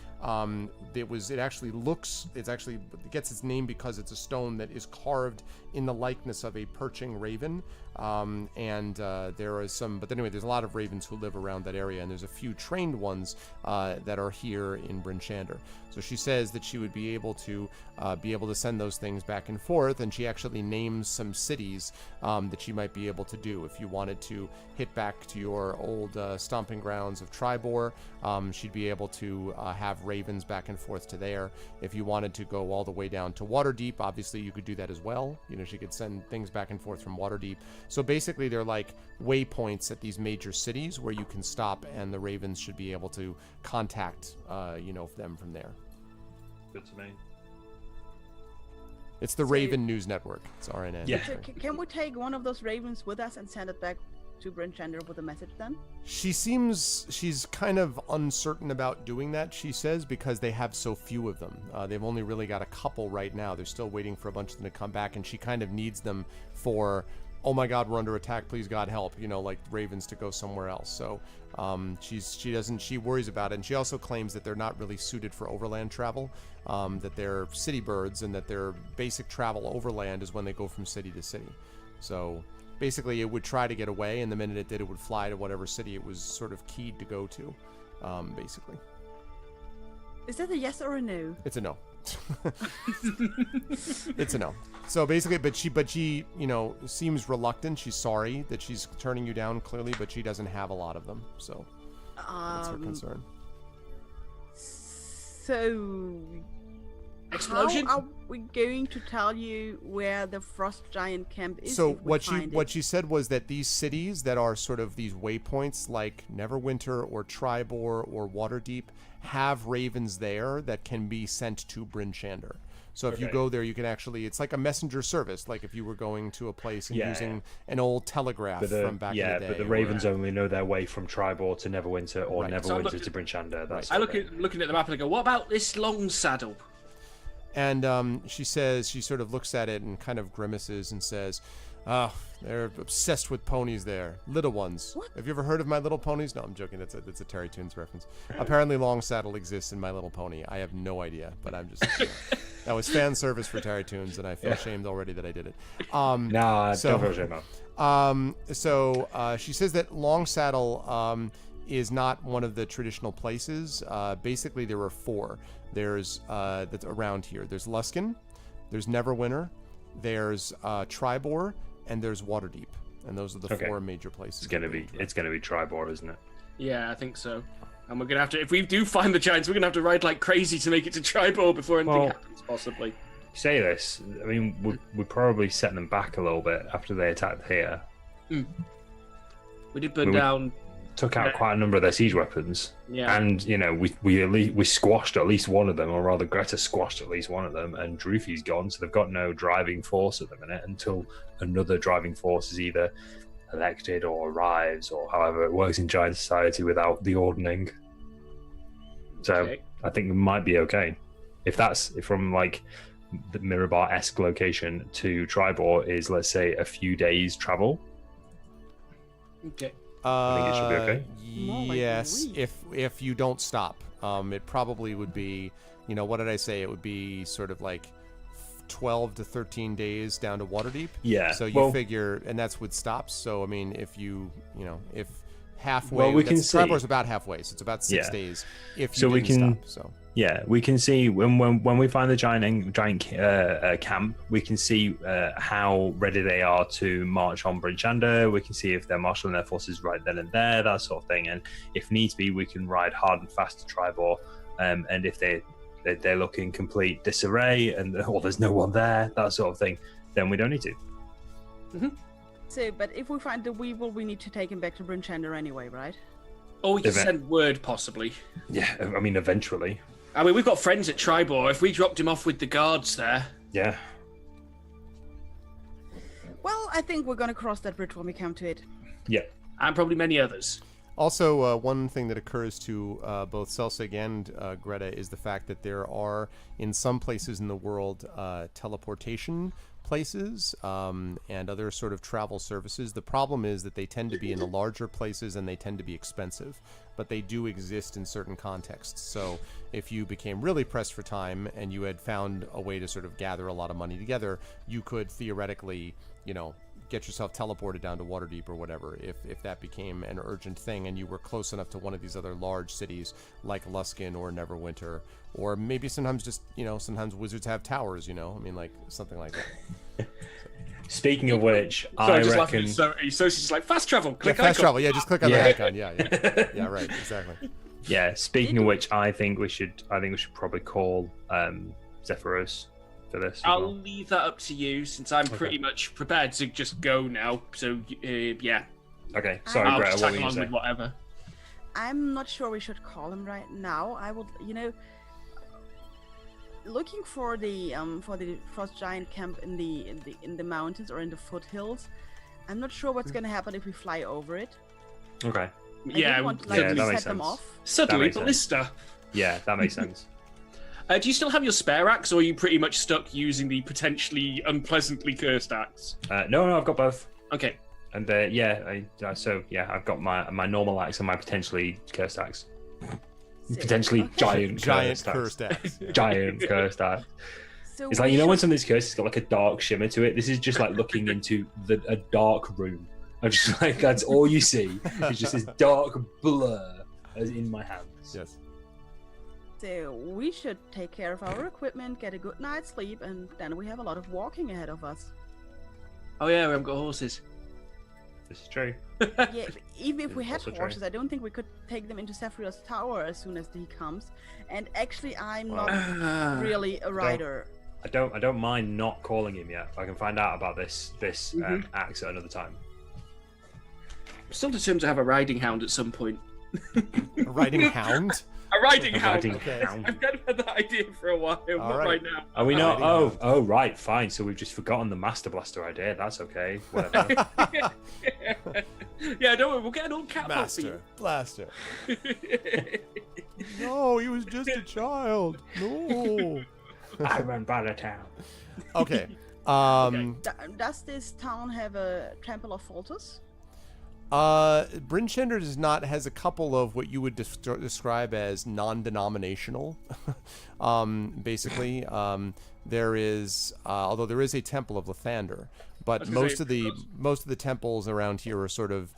It actually gets its name because it's a stone that is carved in the likeness of a perching raven. There is some, but anyway, there's a lot of ravens who live around that area, and there's a few trained ones that are here in Bryn Shander. So she says that she would be able to send those things back and forth, and she actually names some cities that she might be able to do. If you wanted to hit back to your old stomping grounds of Tribor, she'd be able to have ravens back and forth to there. If you wanted to go all the way down to Waterdeep, obviously you could do that as well. She could send things back and forth from Waterdeep. So basically they're like waypoints at these major cities where you can stop, and the ravens should be able to contact them from there. Good to me. It's the Raven News Network. It's RNN. Yeah. So can we take one of those ravens with us and send it back to Bryn Shander with a message then? She's kind of uncertain about doing that, she says, because they have so few of them. They've only really got a couple right now. They're still waiting for a bunch of them to come back, and she kind of needs them for, oh my god, we're under attack, please God help, like ravens to go somewhere else. So she worries about it, and she also claims that they're not really suited for overland travel, that they're city birds, and that their basic travel overland is when they go from city to city. So basically it would try to get away, and the minute it did, it would fly to whatever city it was sort of keyed to go to, basically. Is that a yes or a no? It's a no. It's a no. So basically, but she seems reluctant. She's sorry that she's turning you down, clearly, but she doesn't have a lot of them. So that's her concern. So Explosion? how are we going to tell you where the frost giant camp is? So if we find what it? she said was that these cities that are sort of these waypoints, like Neverwinter or Tribor or Waterdeep, have ravens there that can be sent to Bryn Shander. So if you go there, you can actually, it's like a messenger service, like if you were going to a place and using an old telegraph from back in the day. But the ravens only know their way from Tribor to Neverwinter, or Neverwinter to Bryn Shander. I looking at the map and I go, what about this long saddle? And she says, she sort of looks at it and kind of grimaces and says, oh, they're obsessed with ponies there. Little ones. What? Have you ever heard of My Little Ponies? No, I'm joking. That's a Terry Toons reference. Apparently Long Saddle exists in My Little Pony. I have no idea, but I'm just... that was fan service for Terry Toons, and I feel ashamed already that I did it. Don't feel ashamed. So she says that Long Saddle is not one of the traditional places. Basically, there are four. There's that's around here. There's Luskin, there's Neverwinter, there's Tribor, and there's Waterdeep, and those are the four major places. It's gonna be Tribor, isn't it? Yeah, I think so. And we're gonna have to, if we do find the giants, we're gonna have to ride like crazy to make it to Tribor before anything happens, possibly. You say this, I mean, we probably set them back a little bit after they attacked here. We did burn down. Took out quite a number of their siege weapons, and we squashed at least one of them, or rather Greta squashed at least one of them, and Droofy's gone, so they've got no driving force at the minute until another driving force is either elected or arrives, or however it works in Giant Society without the ordning. So I think it might be okay. If from like the Mirabar-esque location to Tribor is, let's say, a few days travel. Okay. I think it should be okay. Yes, if you don't stop. It probably would be, what did I say? It would be sort of like 12 to 13 days down to Waterdeep. Yeah. So you figure, and that's with stops. So I mean, if if halfway, well, we can see. Tribor's about halfway, so it's about 6 days. If you didn't stop. So. Yeah, we can see when we find the giant camp, we can see how ready they are to march on Brinchander. We can see if they're marshalling their forces right then and there, that sort of thing. And if needs be, we can ride hard and fast to Tribor. And if they're looking complete disarray or there's no one there, that sort of thing, then we don't need to. Mm-hmm. So, but if we find the Weevil, we need to take him back to Brinchander anyway, right? Or we can send word, possibly. Yeah, I mean, eventually. I mean, we've got friends at Tribor. If we dropped him off with the guards there... Yeah. Well, I think we're going to cross that bridge when we come to it. Yeah. And probably many others. Also, one thing that occurs to both Celsig and Greta is the fact that there are, in some places in the world, teleportation places and other sort of travel services. The problem is that they tend to be in the larger places and they tend to be expensive, but they do exist in certain contexts. So if you became really pressed for time and you had found a way to sort of gather a lot of money together, you could theoretically, get yourself teleported down to Waterdeep or whatever if that became an urgent thing and you were close enough to one of these other large cities like Luskan or Neverwinter, or maybe sometimes just sometimes wizards have towers, I mean, like something like that. Speaking of which, I reckon so it's just like fast travel. Click fast icon. travel. Yeah, just click on the icon. Yeah, right, exactly. Yeah, speaking of which, I think we should probably call Zephyros for this. I'll leave that up to you, since I'm pretty much prepared to just go now. So yeah. Okay, sorry, I'll Greta, just what tag were you along saying? with whatever. I'm not sure we should call him right now. I would, looking for the frost giant camp in the mountains or in the foothills. I'm not sure what's going to happen if we fly over it. Okay. I don't want to, that makes set them sense. off. Suddenly, makes sense. ballista. Yeah, that makes sense. Do you still have your spare axe, or are you pretty much stuck using the potentially unpleasantly cursed axe? No, I've got both. Okay. And I've got my normal axe and my potentially cursed axe. Potentially giant cursed axe. Giant cursed axe. So It's like, when something's cursed, it's got like a dark shimmer to it. This is just like looking into a dark room. I'm just like, that's all you see. It's just this dark blur as in my hands. Yes. So we should take care of our equipment, get a good night's sleep, and then we have a lot of walking ahead of us. Oh yeah, we haven't got horses. This is true. Yeah, even if we had Also true. horses, I don't think we could take them into Sephiroth's tower as soon as he comes. And actually, I'm not really a rider. I don't mind not calling him yet. I can find out about this axe at another time. I'm still determined to have a riding hound at some point. A riding hound? A riding hound. Riding Okay. hound. I've kind of had that idea for a while, not right. right now. Are we not? Riding Oh, right, fine. So we've just forgotten the Master Blaster idea. That's okay. Whatever. Yeah, don't worry, we'll get an old cat Master Blaster. No, he was just a child. No. I run by the town. Okay. Does this town have a Temple of Foltus? Brinchander has a couple of what you would describe as non-denominational. Basically, there is, although there is a temple of Lathander, but most of the temples around here are sort of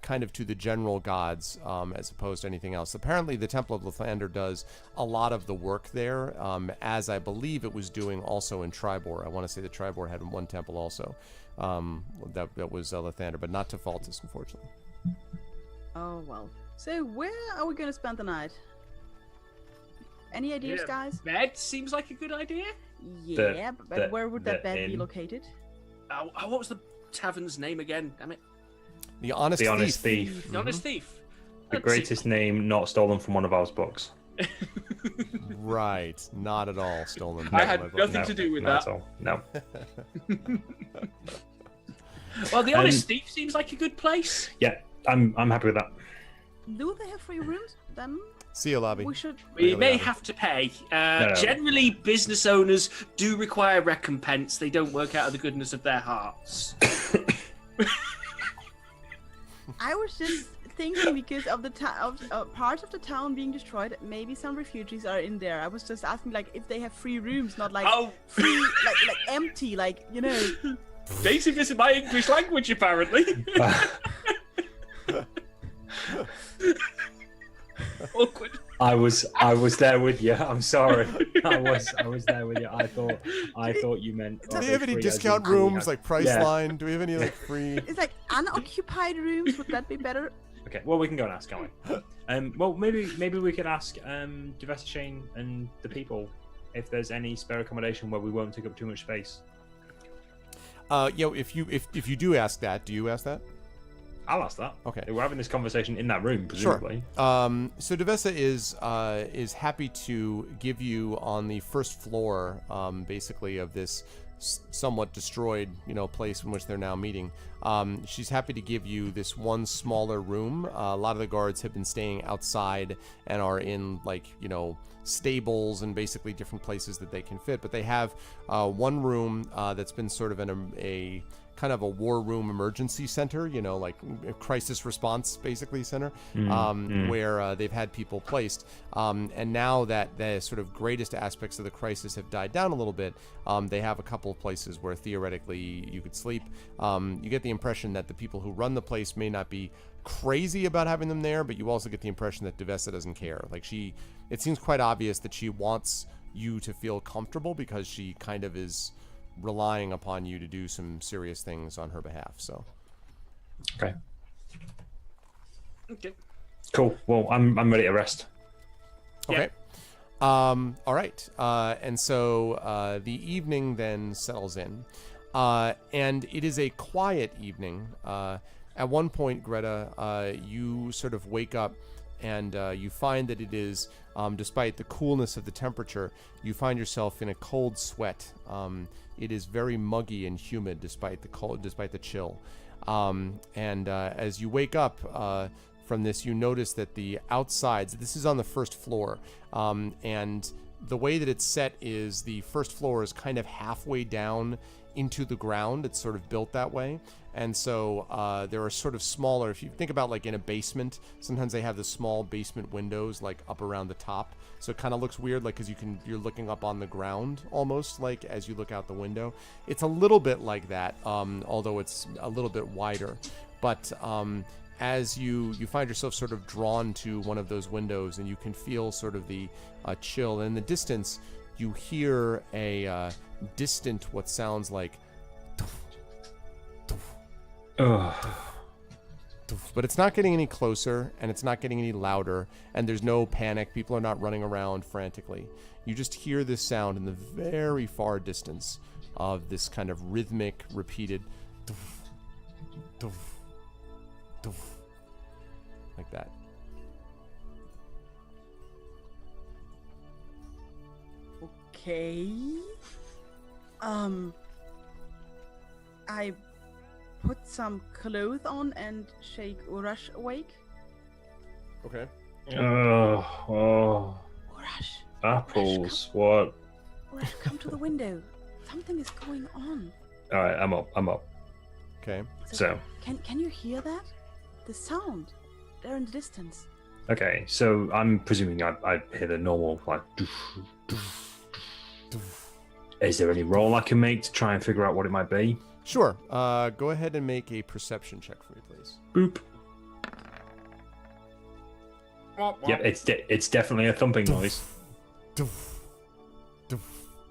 kind of to the general gods as opposed to anything else. Apparently, the Temple of Lathander does a lot of the work there, as I believe it was doing also in Tribor. I want to say that Tribor had one temple also. That was Lathander, but not to Faltus, unfortunately. Oh well. So where are we gonna spend the night? Any ideas, guys? Bed seems like a good idea. Yeah, but where would that bed be located? What was the tavern's name again? Damn it. The Honest Thief. The Honest Thief. The greatest name not stolen from one of our books. Right. Not at all stolen. I had nothing to do with not that. At all. No. Well, the Honest Thief seems like a good place. Yeah, I'm happy with that. Do they have free rooms? Then See you, lobby. we should. We may have to pay. No. Generally, business owners do require recompense. They don't work out of the goodness of their hearts. I was just thinking because of the parts of the town being destroyed, maybe some refugees are in there. I was just asking, like, if they have free rooms, not like free, like empty, like, you know. Daisy missing my English language, apparently. Awkward. I was there with you. I'm sorry. I was there with you. I thought you meant. Do they have any discount rooms, like Priceline? Do we have any like free? It's like unoccupied rooms. Would that be better? Okay. Well, we can go and ask, can't we? Well, maybe we could ask Divesta Shane and the people if there's any spare accommodation where we won't take up too much space. If you do ask that, do you ask that? I'll ask that. Okay. We're having this conversation in that room, presumably. Sure. So Devesa is happy to give you on the first floor, basically of this somewhat destroyed, place in which they're now meeting. She's happy to give you this one smaller room. A lot of the guards have been staying outside and are in stables and basically different places that they can fit. But they have one room that's been sort of a kind of a war room emergency center, like a crisis response basically center, where they've had people placed. And now that the sort of greatest aspects of the crisis have died down a little bit, they have a couple of places where theoretically you could sleep. You get the impression that the people who run the place may not be crazy about having them there, but you also get the impression that Devesa doesn't care. Like it seems quite obvious that she wants you to feel comfortable because she kind of is relying upon you to do some serious things on her behalf. So okay, cool. Well, I'm ready to rest. Okay. All right. And so the evening then settles in, and it is a quiet evening. At one point, Greta, you sort of wake up and you find that it is, despite the coolness of the temperature, you find yourself in a cold sweat. It is very muggy and humid despite the chill. And as you wake up from this, you notice that the outsides, this is on the first floor, and the way that it's set is the first floor is kind of halfway down into the ground. It's sort of built that way. And so there are sort of smaller, if you think about like in a basement, sometimes they have the small basement windows like up around the top. So it kind of looks weird, like, because you're looking up on the ground almost, like as you look out the window. It's a little bit like that, although it's a little bit wider. But as you find yourself sort of drawn to one of those windows, and you can feel sort of the chill. In the distance, you hear a distant, what sounds like, but it's not getting any closer, and it's not getting any louder, and there's no panic. People are not running around frantically. You just hear this sound in the very far distance of this kind of rhythmic, repeated like that. Okay. I put some clothes on and shake Urash awake. Okay. Oh. Urash. Apples. What? Urash, come to the window. Something is going on. All right, I'm up. Okay. So. Can you hear that? The sound. They're in the distance. Okay, so I'm presuming I hear the normal like. Is there any roll I can make to try and figure out what it might be? Sure. Go ahead and make a perception check for me, please. Boop. Yep, it's definitely a thumping noise.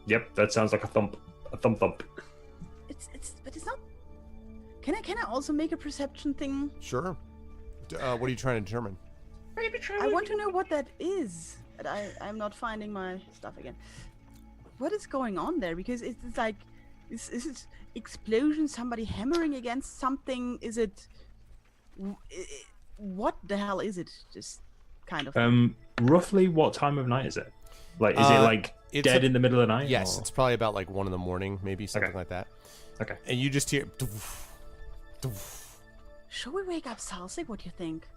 Yep, that sounds like a thump. A thump. But it's not. Can I also make a perception thing? Sure. What are you trying to determine? I want to know what that is. But I'm not finding my stuff again. What is going on there? Because it's like, is it explosion? Somebody hammering against something? Is it? What the hell is it? Just kind of. Roughly what time of night is it? Like, is it like dead in the middle of the night? Yes, or? It's probably about like 1 a.m, maybe something like that. Okay. And you just hear. Should we wake up Salsik? What do you think?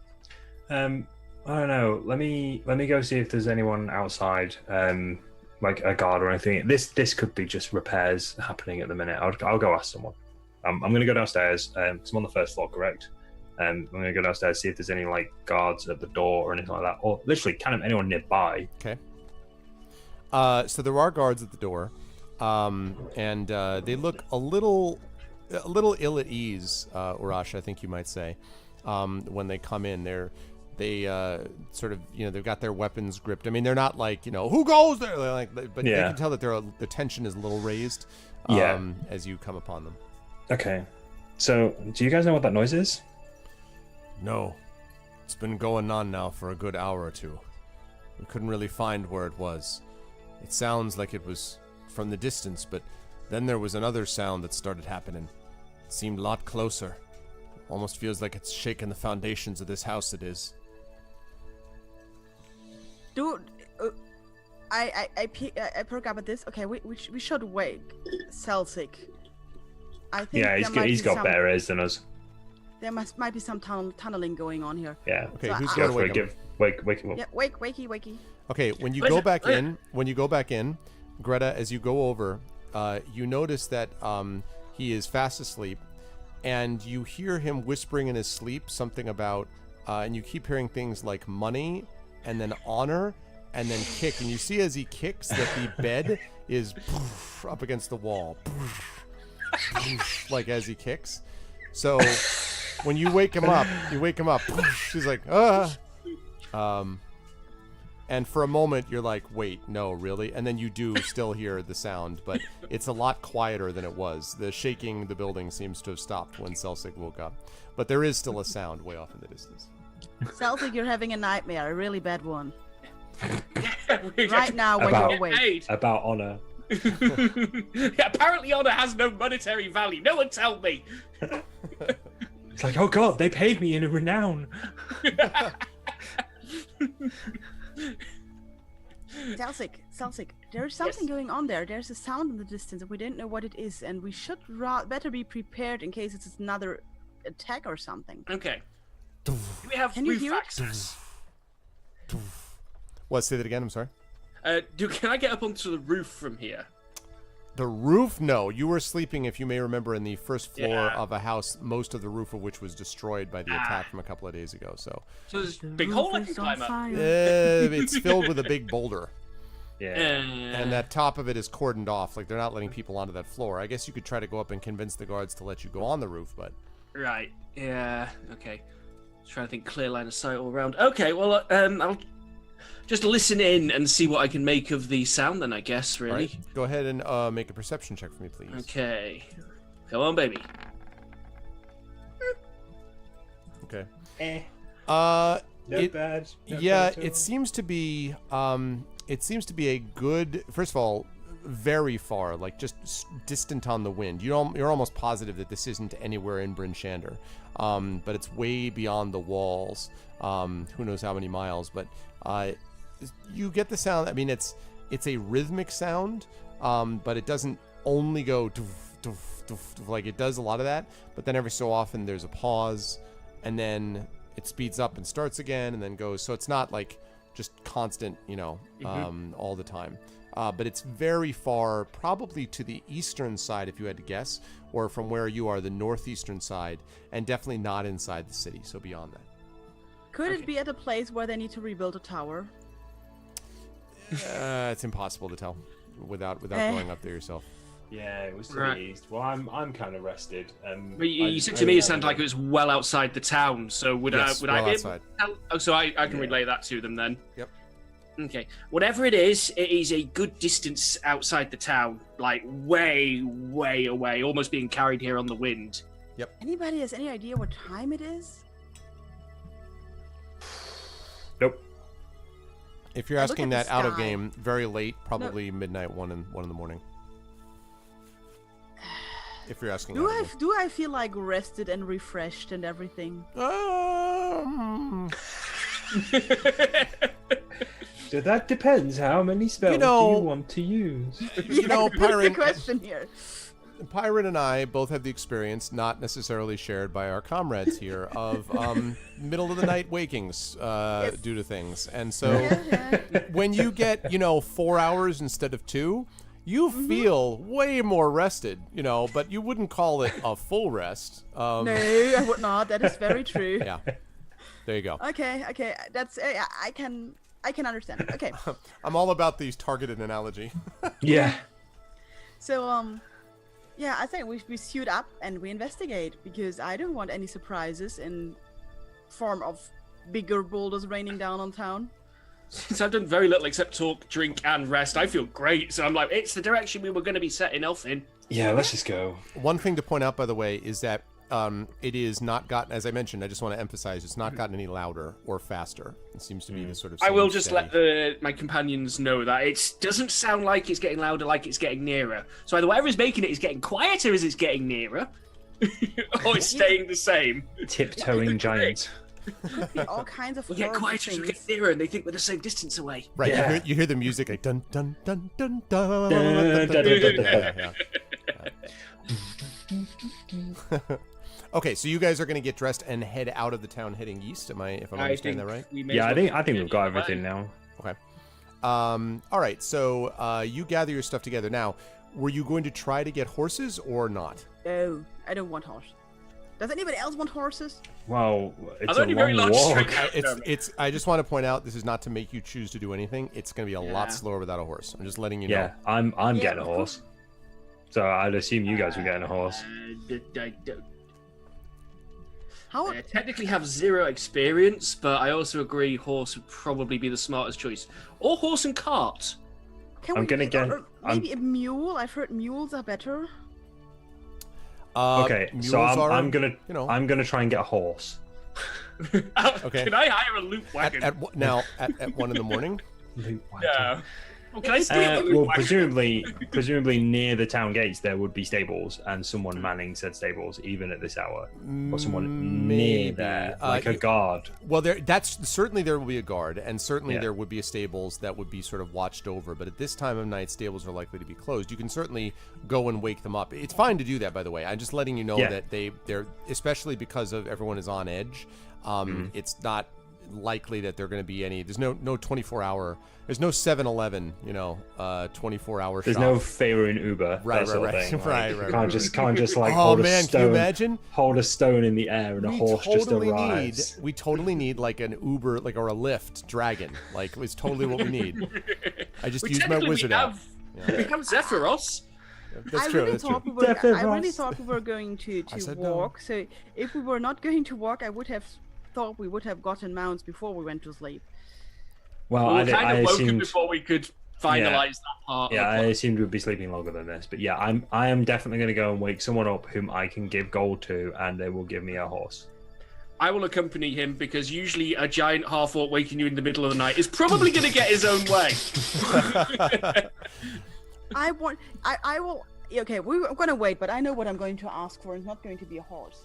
I don't know. Let me go see if there's anyone outside, like a guard or anything. This could be just repairs happening at the minute. I'll go ask someone. I'm going to go downstairs. I'm on the first floor, correct? I'm going to go downstairs, see if there's any like guards at the door or anything like that, or literally kind of anyone nearby. Okay. So there are guards at the door, and they look a little ill at ease, Urash, I think you might say, when they come in. They sort of, they've got their weapons gripped. I mean, they're not like, who goes there? They're like, but Yeah. they can tell that the tension is a little raised Yeah. as you come upon them. Okay. So, do you guys know what that noise is? No. It's been going on now for a good hour or two. We couldn't really find where it was. It sounds like it was from the distance, but then there was another sound that started happening. It seemed a lot closer. Almost feels like it's shaking the foundations of this house it is. Dude, I perk up at this. Okay, we should wake Celsic. I think Yeah, he's got better ears than us. There might be some tunneling going on here. Yeah. Okay, So who's I- going Go to for it. Wake him up. Yeah, wakey. Okay, when you Listen, go back listen. in, Greta, as you go over, you notice that he is fast asleep, and you hear him whispering in his sleep something about, and you keep hearing things like money, and then honor, and then kick, and you see as he kicks that the bed is up against the wall, like as he kicks. So when you wake him up, he's like, and for a moment you're like, wait, no, really? And then you do still hear the sound, but it's a lot quieter than it was. The shaking the building seems to have stopped when Celsic woke up, but there is still a sound way off in the distance. Celsic, you're having a nightmare, a really bad one. We Right now when About- you're awake. Paid. About honor. Yeah, apparently honor has no monetary value. No one tell me. It's like, oh god, they paid me in renown. Celsic, there's something going on there. There's a sound in the distance, and we didn't know what it is, and we should better be prepared in case it's another attack or something. Okay. Do we have Can you roof hear it? access? What? Say that again. I'm sorry. Can I get up onto the roof from here? The roof? No. You were sleeping, if you may remember, in the first floor Yeah. of a house, most of the roof of which was destroyed by the attack from a couple of days ago. So So there's a big hole I can climb up. it's filled with a big boulder, Yeah. and that top of it is cordoned off. Like they're not letting people onto that floor. I guess you could try to go up and convince the guards to let you go on the roof, but Right. Yeah. Okay. Trying to think clear line of sight all around. Okay. Well, I'll just listen in and see what I can make of the sound. Then I guess all really. right. Go ahead and make a perception check for me, please. Okay. Come on, baby. Okay. Not It- bad. Yeah, it seems to be a good. First of all, very far, like just distant on the wind. You're almost positive that this isn't anywhere in Bryn Shander, but it's way beyond the walls. Who knows how many miles? But you get the sound. I mean, it's a rhythmic sound, but it doesn't only go doof, doof, doof, doof, like it does a lot of that. But then every so often there's a pause, and then it speeds up and starts again, and then goes. So it's not like just constant, all the time. But it's very far, probably to the eastern side, if you had to guess, or from where you are, the northeastern side, and definitely not inside the city. So beyond that. Could Okay. it be at a place where they need to rebuild a tower? It's impossible to tell without going up there yourself. Yeah, it was to Right. the east. Well, I'm kind of rested. But you said to me it sounded like it was well outside the town. So would Yes, I well be outside. able to tell? Oh, so I can Yeah. relay that to them then. Yep. Okay. Whatever it is a good distance outside the town, like way, way away, almost being carried here on the wind. Anybody has any idea what time it is? Nope. If you're I look asking at that the out of sky. game, very late, probably midnight, one in the morning. If you're asking. out of Do I feel like rested and refreshed and everything? game. So that depends how many spells do know- you want to use. You know, That's the Pyron, question here. Pyron and I both have the experience, not necessarily shared by our comrades here, of middle of the night wakings due to things. And so Yeah. when you get, 4 hours instead of 2, You feel way more rested, but you wouldn't call it a full rest. No, I would not. That is very true. Yeah. There you go. Okay. That's I can understand. Okay. I'm all about these targeted analogy. Yeah. So yeah, I think we suit up and we investigate because I don't want any surprises in form of bigger boulders raining down on town. Since I've done very little except talk, drink, and rest, I feel great. So I'm like, it's the direction we were going to be setting off in. Yeah, let's just go. One thing to point out, by the way, is that it is not gotten, as I mentioned, I just want to emphasize, it's not gotten any louder or faster. It seems to be the sort of I same will just steady. let my companions know that it doesn't sound like it's getting louder, like it's getting nearer. So either whatever's making it is getting quieter as it's getting nearer, or it's staying the same. Tiptoeing giant. Could be all kinds of We get horrible quieter as we get things. nearer, and they think we're the same distance away. Right, Yeah. you hear the music like dun dun dun dun dun. Dun, dun, dun, dun, Yeah. Okay, so you guys are going to get dressed and head out of the town, heading east. If I'm understanding that right? we may Yeah, as I well think we've got continue everything away. now. Okay. All right. So you gather your stuff together. Now, were you going to try to get horses or not? No, I don't want horses. Does anybody else want horses? Well, it's Are there a any very long large walk. straight- It's. I just want to point out this is not to make you choose to do anything. It's going to be a lot Yeah. slower without a horse. I'm just letting you Yeah, know. I'm Yeah, getting a of horse. So I'd assume you guys were getting a horse. How? I technically have 0 experience, but I also agree horse would probably be the smartest choice. Or horse and cart. Can I'm we gonna get- or maybe a mule? I've heard mules are better. Okay, mules so are, I'm gonna you know, I'm gonna try and get a horse. Okay. Can I hire a loop wagon? at 1 in the morning. Yeah. Well, can I steal a loop Well, wagon? presumably near the town gates there would be stables and someone manning said stables even at this hour, or someone near there, like a guard. Well, that's certainly there will be a guard, and certainly Yeah. there would be a stables that would be sort of watched over. But at this time of night, stables are likely to be closed. You can certainly go and wake them up. It's fine to do that, by the way. I'm just letting you know Yeah. that they're especially because of everyone is on edge. It's not likely that they're going to be any. There's no 24-hour. There's no 7-Eleven. 24-hour. There's shop. no favor in Uber. Right, that sort of right, thing. right, Like, right, Can't just like Oh hold a man, stone. can you imagine? Hold a stone in the air and a horse just arrives. We totally need like an Uber, like or a Lyft dragon. Like it's totally what we need. I just used my Technically, wizard we app. have, Yeah. we have Zephyros. That's I true. really That's true. thought we were. Definitely I really Ross. thought we were going to said no. walk. So if we were not going to walk, I would have thought we would have gotten mounts before we went to sleep. Well, We I were kind I of woken assumed. before we could finalize that part. Yeah, of I the plan. assumed we'd be sleeping longer than this, but yeah, I am definitely going to go and wake someone up whom I can give gold to, and they will give me a horse. I will accompany him because usually a giant half-orc waking you in the middle of the night is probably going to get his own way. I want. I will. Okay, we're going to wait, but I know what I'm going to ask for. It's not going to be a horse.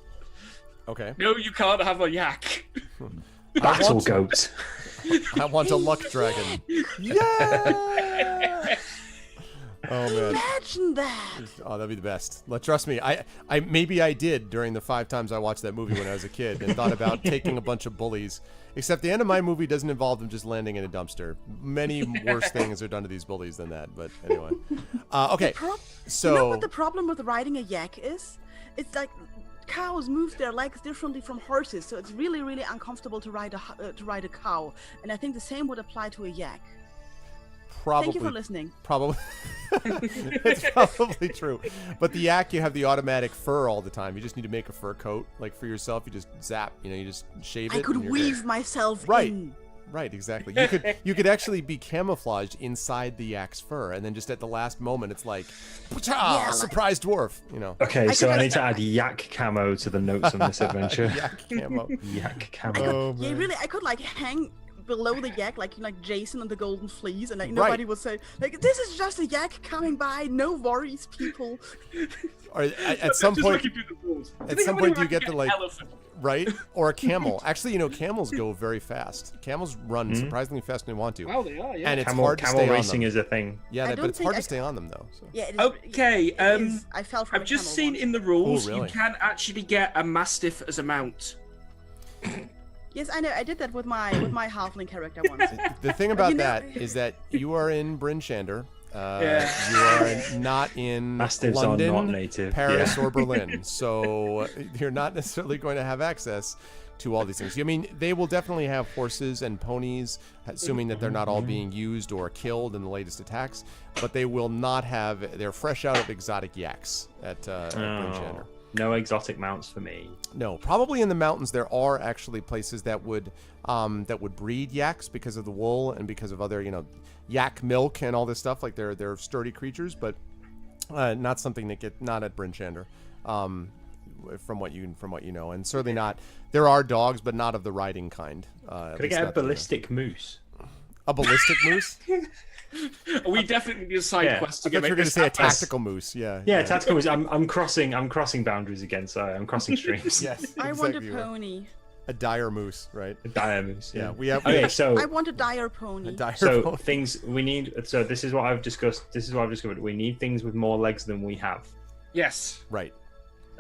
Okay. No, you can't have a yak. Battle want- goat. I want a luck dragon. Yeah. Oh man. Imagine that. Oh, that'd be the best. Trust me, I maybe I did during the 5 times I watched that movie when I was a kid and thought about taking a bunch of bullies. Except the end of my movie doesn't involve them just landing in a dumpster. Many worse things are done to these bullies than that. But anyway, okay. So You know what the problem with riding a yak is? It's like cows move their legs differently from horses, so it's really, really uncomfortable to ride a cow. And I think the same would apply to a yak. probably Thank you for listening. Probably, it's probably true. But the yak, you have the automatic fur all the time. You just need to make a fur coat, like for yourself. You just zap. You just shave it. I could and you're weave good. myself Right. in. Right, exactly. You could actually be camouflaged inside the yak's fur, and then just at the last moment, it's like, Yeah, like- surprise dwarf. Okay, so could I need to add yak camo to the notes on this adventure. Yak camo. Yak I camo. could, Oh, yeah, man. really, I could like hang below the yak like Jason and the Golden Fleece, and like Right. nobody would say like this is just a yak coming by. No worries, people. Or at some Just point, looking through the rules. at Do think some I'm gonna point, do you get an the, like- elephant? right? Or a camel. Actually, camels go very fast. Camels run surprisingly fast when they want to. Well, they are, yeah. And it's Camel, hard to camel stay racing on them. is a thing. Yeah, I but don't it's think hard I to stay on them, though. So. Yeah, it is, Okay, it is- I fell from I've a just camel seen once. in the rules Oh, really? you can actually get a mastiff as a mount. Yes, I know. I did that with my halfling character once. The thing about You know- that is that you are in Bryn Shander, You are not in Mastiffs London, are not native. Paris, Yeah. or Berlin, so you're not necessarily going to have access to all these things. I mean, they will definitely have horses and ponies, assuming that they're not all being used or killed in the latest attacks, but they will not have, they're fresh out of exotic yaks at Bridgender. No exotic mounts for me. No, probably in the mountains there are actually places that would breed yaks because of the wool and because of other, yak milk and all this stuff. Like they're sturdy creatures, but not something that not at Bridgender. From what you know, and certainly not. There are dogs, but not of the riding kind. Could I get a ballistic moose? A ballistic moose? We definitely need a side quest I to thought you were going to say a tactical moose. Yeah. Yeah, tactical moose. I'm crossing boundaries again. Sorry, I'm crossing streams. Yes. I want a exactly right. pony. A dire moose, right? A dire moose. Yeah. Yeah. We have. Okay, so I want a dire pony. A dire so pony. things we need. So this is what I've discussed. This is what I've discovered. We need things with more legs than we have. Yes. Right.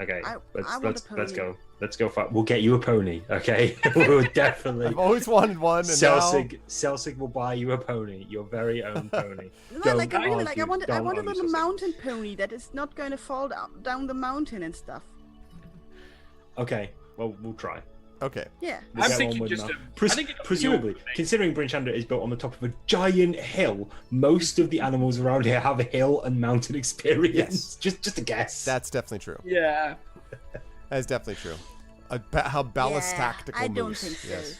Okay, I want let's a pony. go. Let's go. We'll get you a pony. Okay, we'll definitely. I've always wanted one, and Celsig will buy you a pony, your very own pony. No, like Don't I really argue, I want a don't little argue, Celsig. mountain pony that is not going to fall down the mountain and stuff. Okay, well we'll try. Okay. Yeah. We'll I'm get thinking on with just that. I think it's presumably, considering Bridgender is built on the top of a giant hill, most of the animals around here have a hill and mountain experience. Just a guess. That's definitely true. Yeah. That is definitely true. How ballast tactical I don't moose. think so. Yes.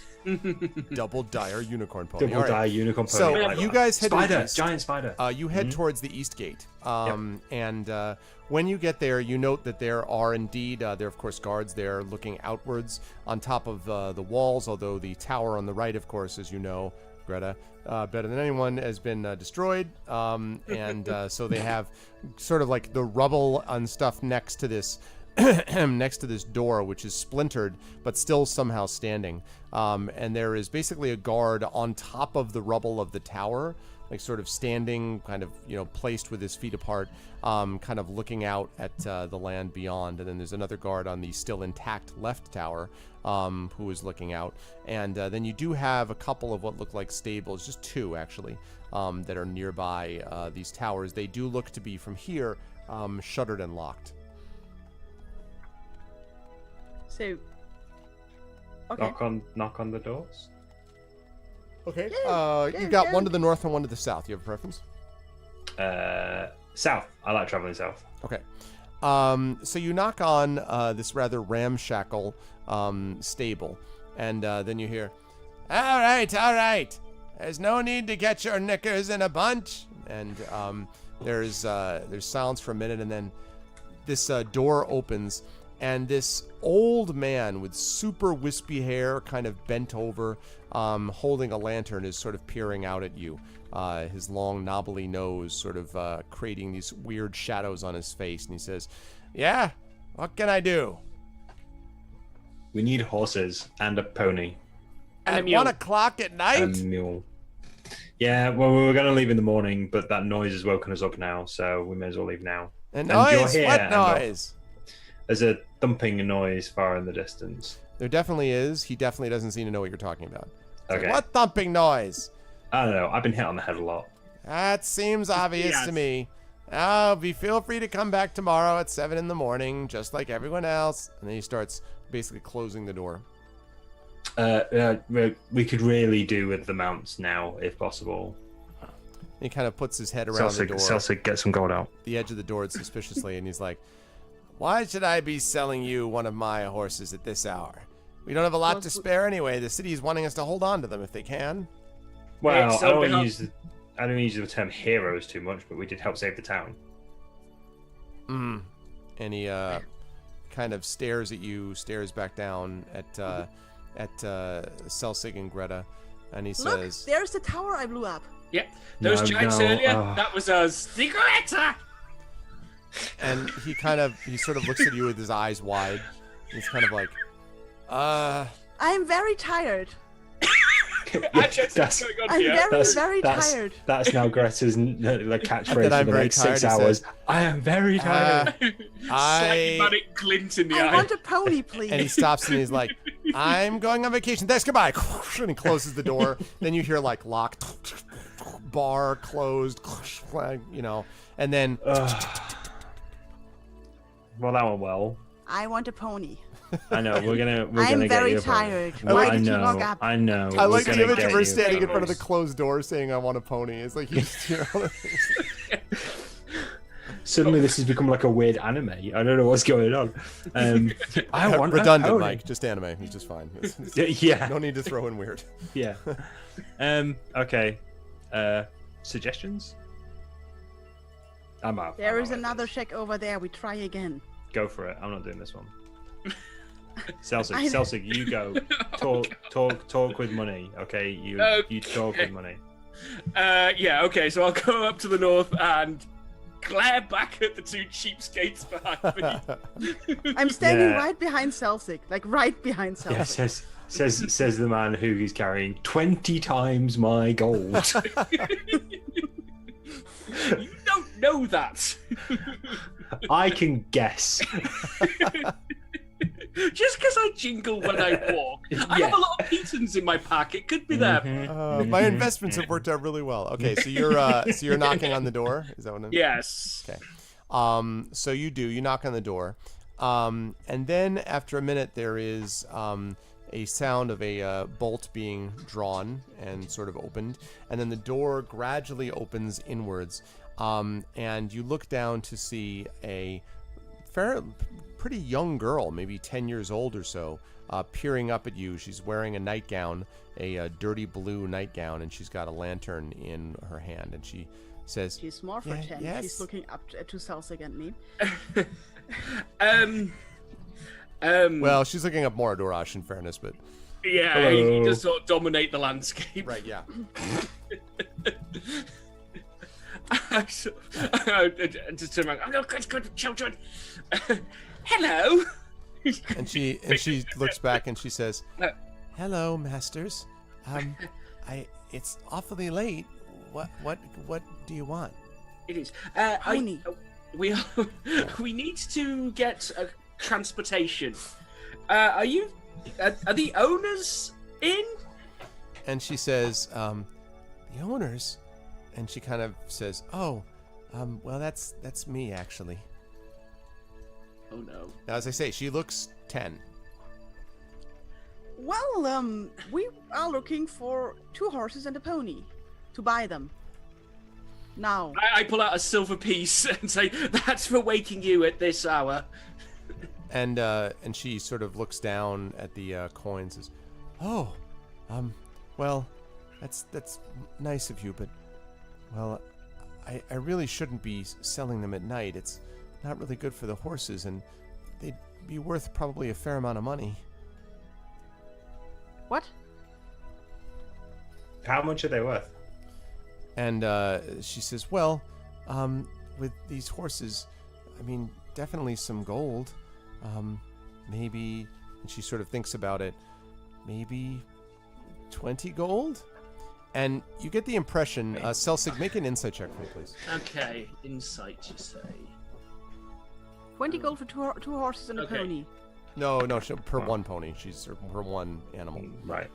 Double dire unicorn pony. Double All right. die unicorn pony. So, I like you that. guys head to the spider, east. giant spider. You head towards the east gate, and when you get there, you note that there are indeed there are of course guards there looking outwards on top of the walls. Although the tower on the right, of course, as you know, Greta, better than anyone, has been destroyed, and so they have sort of like the rubble and stuff next to this. Next to this door, which is splintered but still somehow standing, and there is basically a guard on top of the rubble of the tower, like sort of standing, kind of placed with his feet apart, kind of looking out at the land beyond. And then there's another guard on the still intact left tower, who is looking out. And then you do have a couple of what look like stables, just two actually, that are nearby these towers. They do look to be from here shuttered and locked. So. Okay. Knock on the doors. Okay. Yeah, You got yeah. one to the north and one to the south. You have a preference? South. I like traveling south. Okay. So you knock on this rather ramshackle stable, and then you hear, all right. There's no need to get your knickers in a bunch. And there's silence for a minute, and then this door opens, and this old man with super wispy hair, kind of bent over, holding a lantern, is sort of peering out at you. His long, knobbly nose sort of creating these weird shadows on his face. And he says, yeah, what can I do? We need horses and a pony. And a At mule. 1 o'clock at A night? mule. Yeah, well, we were going to leave in the morning, but that noise has woken us up now, so we may as well leave now. A And you're noise? here, What Andor. noise? There's a thumping noise far in the distance. There definitely is. He definitely doesn't seem to know what you're talking about. It's like, Okay. what thumping noise? I don't know. I've been hit on the head a lot. That seems obvious Yes. to me. Feel free to come back tomorrow at 7 in the morning, just like everyone else. And then he starts basically closing the door. We could really do with the mounts now, if possible. He kind of puts his head around the door, Celsig, get some gold out. the edge of the door suspiciously, and he's like, why should I be selling you one of my horses at this hour? We don't have a lot to spare anyway. The city is wanting us to hold on to them if they can. Well, It's I don't so want to use the term heroes too much, but we did help save the town. And he kind of stares at you, stares back down at Celsig and Greta, and he Look, says, there's the tower I blew up. Yep. Those No, giants no, earlier, oh. that was us. Secret! and he sort of looks at you with his eyes wide. He's kind of like, I am very tired. Actually, That's- what's going on I'm here? very tired. That's now Greta's catchphrase That I'm for the very next tired, 6 he hours. says. I am very tired. Slightly manic glint in the I eye. want a pony, please. and he stops and he's like, I'm going on vacation. Thanks, goodbye. And he closes the door. Then you hear like lock bar closed, you know, and then Well, that went well. I want a pony. I know we're gonna I'm get very you a pony. tired. Well, Why I did you know. log up? I know. I we're like the gonna image get of her you a standing in front of the pony. closed door saying, "I want a pony." It's like you just hear all the things. Suddenly, this has become like a weird anime. I don't know what's going on. I want redundant, a pony. Mike. Just anime. It's just fine. Yeah. No need to throw in weird. Yeah. Okay. Suggestions? I'm out. There is another check over there. We try again. Go for it. I'm not doing this one. Celsic, I- Celsic, you go. Talk with money. Okay, you talk with money. Yeah, okay, so I'll go up to the north and glare back at the two cheapskates behind me. I'm standing Yeah. right behind Celsic, like right behind Yeah, Celsic. says the man who is carrying 20 times my gold. You don't know that. I can guess. Just because I jingle when I walk. I have a lot of pitons in my pack. It could be that. My investments have worked out really well. Okay, so you're knocking on the door. Is that what I'm? Yes. Okay. So you knock on the door, and then after a minute there is a sound of a bolt being drawn and sort of opened, and then the door gradually opens inwards, and you look down to see a pretty young girl, maybe 10 years old or so, peering up at you. She's wearing a nightgown, a dirty blue nightgown, and she's got a lantern in her hand, and she says, She's more for Yeah, 10. yes. She's looking up to Celsic and me. well, she's looking up more at Urash, in fairness, but Yeah, Hello. you just sort of dominate the landscape. right, yeah. I just turn around. Oh, good, children. Hello. And she looks back and she says, "Hello, masters. It's awfully late. What do you want?" It is. Pony. We need to get transportation. Are the owners in? And she says, "The owners," and she kind of says, "Oh, well, that's me actually." Oh no. Now, as I say, she looks 10. Well, we are looking for 2 horses and a pony to buy them. Now. I pull out a silver piece and say, "That's for waking you at this hour." And she sort of looks down at the coins and says, "Oh, well, that's nice of you, but well, I really shouldn't be selling them at night. It's not really good for the horses, and they'd be worth probably a fair amount of money." What? How much are they worth? And she says, "Well, with these horses, I mean, definitely some gold. Maybe," and she sort of thinks about it, maybe 20 gold? And you get the impression, Celsic, make an insight check for me, please. Okay, insight, you say. 20 gold for two horses and a Okay. pony. No, per one pony. She's per one animal. Right.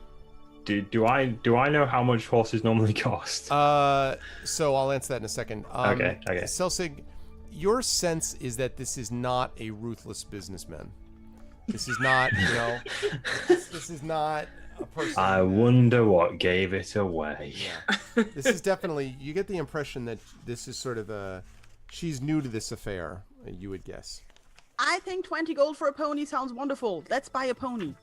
Do I know how much horses normally cost? So I'll answer that in a second. Okay. Celsic, your sense is that this is not a ruthless businessman. This is not, this is not a person. I wonder what gave it away. Yeah. This is definitely, you get the impression that this is sort of she's new to this affair, you would guess. I think 20 gold for a pony sounds wonderful. Let's buy a pony.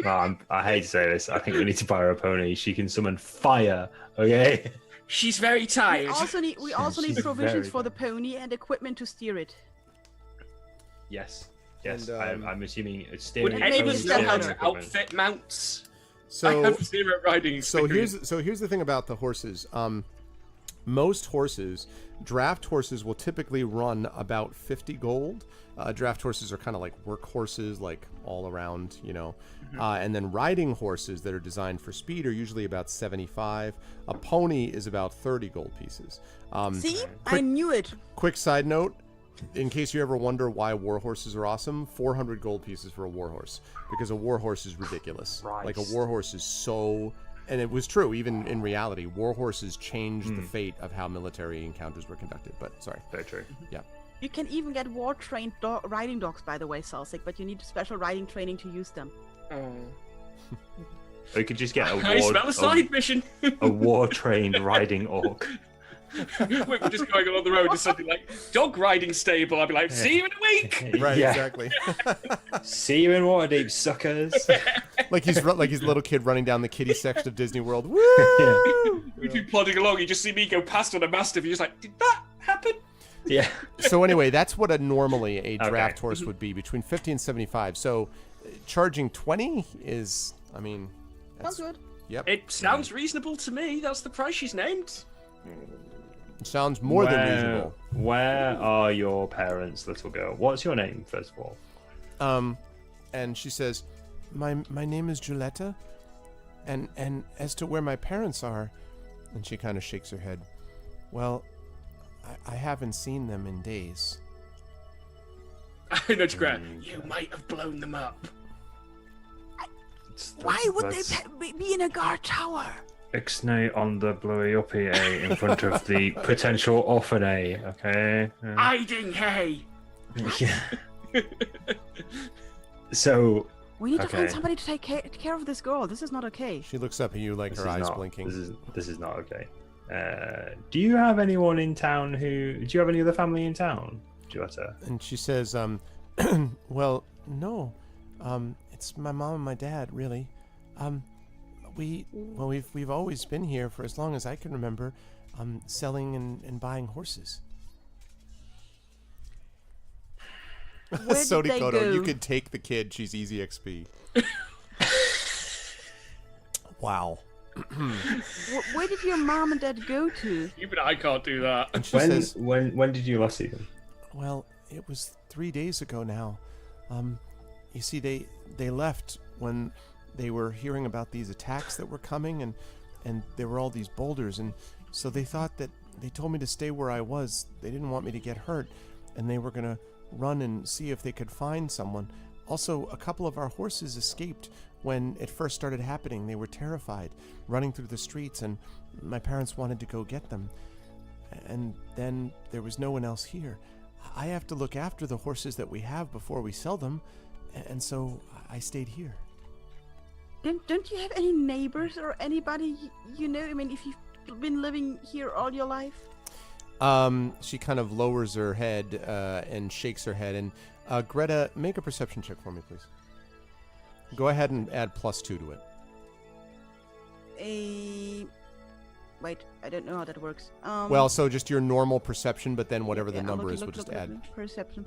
Well, I hate to say this. I think we need to buy her a pony. She can summon fire. Okay. She's very We tired. also need She's provisions very for the pony and equipment to steer it. Yes. And, I'm assuming it's Would steering. And any of maybe us know how to equipment. outfit mounts? I So have zero riding So experience. here's the thing about the horses. Most horses, draft horses, will typically run about 50 gold. Draft horses are kind of like work horses, like all around, and then riding horses that are designed for speed are usually about 75. A pony is about 30 gold pieces. See? I knew it. Quick side note, in case you ever wonder why war horses are awesome, 400 gold pieces for a war horse, because a war horse is ridiculous. Christ. Like, a war horse is so And it was true, even in reality. War horses changed the fate of how military encounters were conducted. But sorry. Very true. Yeah. You can even get war-trained riding dogs, by the way, Salsic, but you need special riding training to use them. Or you could just get I smell a side mission. a war-trained riding orc. We're just going along the road and something like dog riding stable. I'd be like, see you in a week. Right, Yeah. exactly. See you in Waterdeep, suckers. like he's a little kid running down the kiddie section of Disney World. Woo! We'd be plodding along. You just see me go past on a mastiff. You're just like, did that happen? Yeah. So anyway, that's what normally a draft horse would be, between 50 and 75. So charging 20 is, I mean, Sounds good. Yep. It sounds reasonable to me. That's the price she's named. Sounds more than reasonable. Where are your parents, little girl? What's your name, first of all? And she says, my name is Giulietta, and as to where my parents are, and she kind of shakes her head. Well, I haven't seen them in days. I know, Grant. You might have blown them up. Why would they be in a guard tower? Ixnay on the blowy uppy A in front of the potential orphan A, okay? Hiding hay. Yeah. So, We need to find somebody to take care of this girl. This is not okay. She looks up at you like her eyes blinking. This is not okay. Do you have anyone in town do you have any other family in town, Giulietta? And she says, well, no. It's my mom and my dad, really. We've always been here for as long as I can remember, selling and buying horses. Where did they go? You could take the kid. She's easy XP. Wow. Where did your mom and dad go to? Even I can't do that. And she says, when did you last see them? well, it was 3 days ago now. You see, they left when they were hearing about these attacks that were coming, and there were all these boulders, and so they thought that they told me to stay where I was. They didn't want me to get hurt, and they were gonna run and see if they could find someone. Also, a couple of our horses escaped when it first started happening. They were terrified, running through the streets, and my parents wanted to go get them. And then there was no one else here. I have to look after the horses that we have before we sell them, and so I stayed here. Don't you have any neighbors or anybody you know? I mean, if you've been living here all your life? She kind of lowers her head and shakes her head. And Greta, make a perception check for me, please. Go ahead and add +2 to it. Wait, I don't know how that works. Well, so just your normal perception, but then whatever the I'm number looking, is, we'll just add. Perception.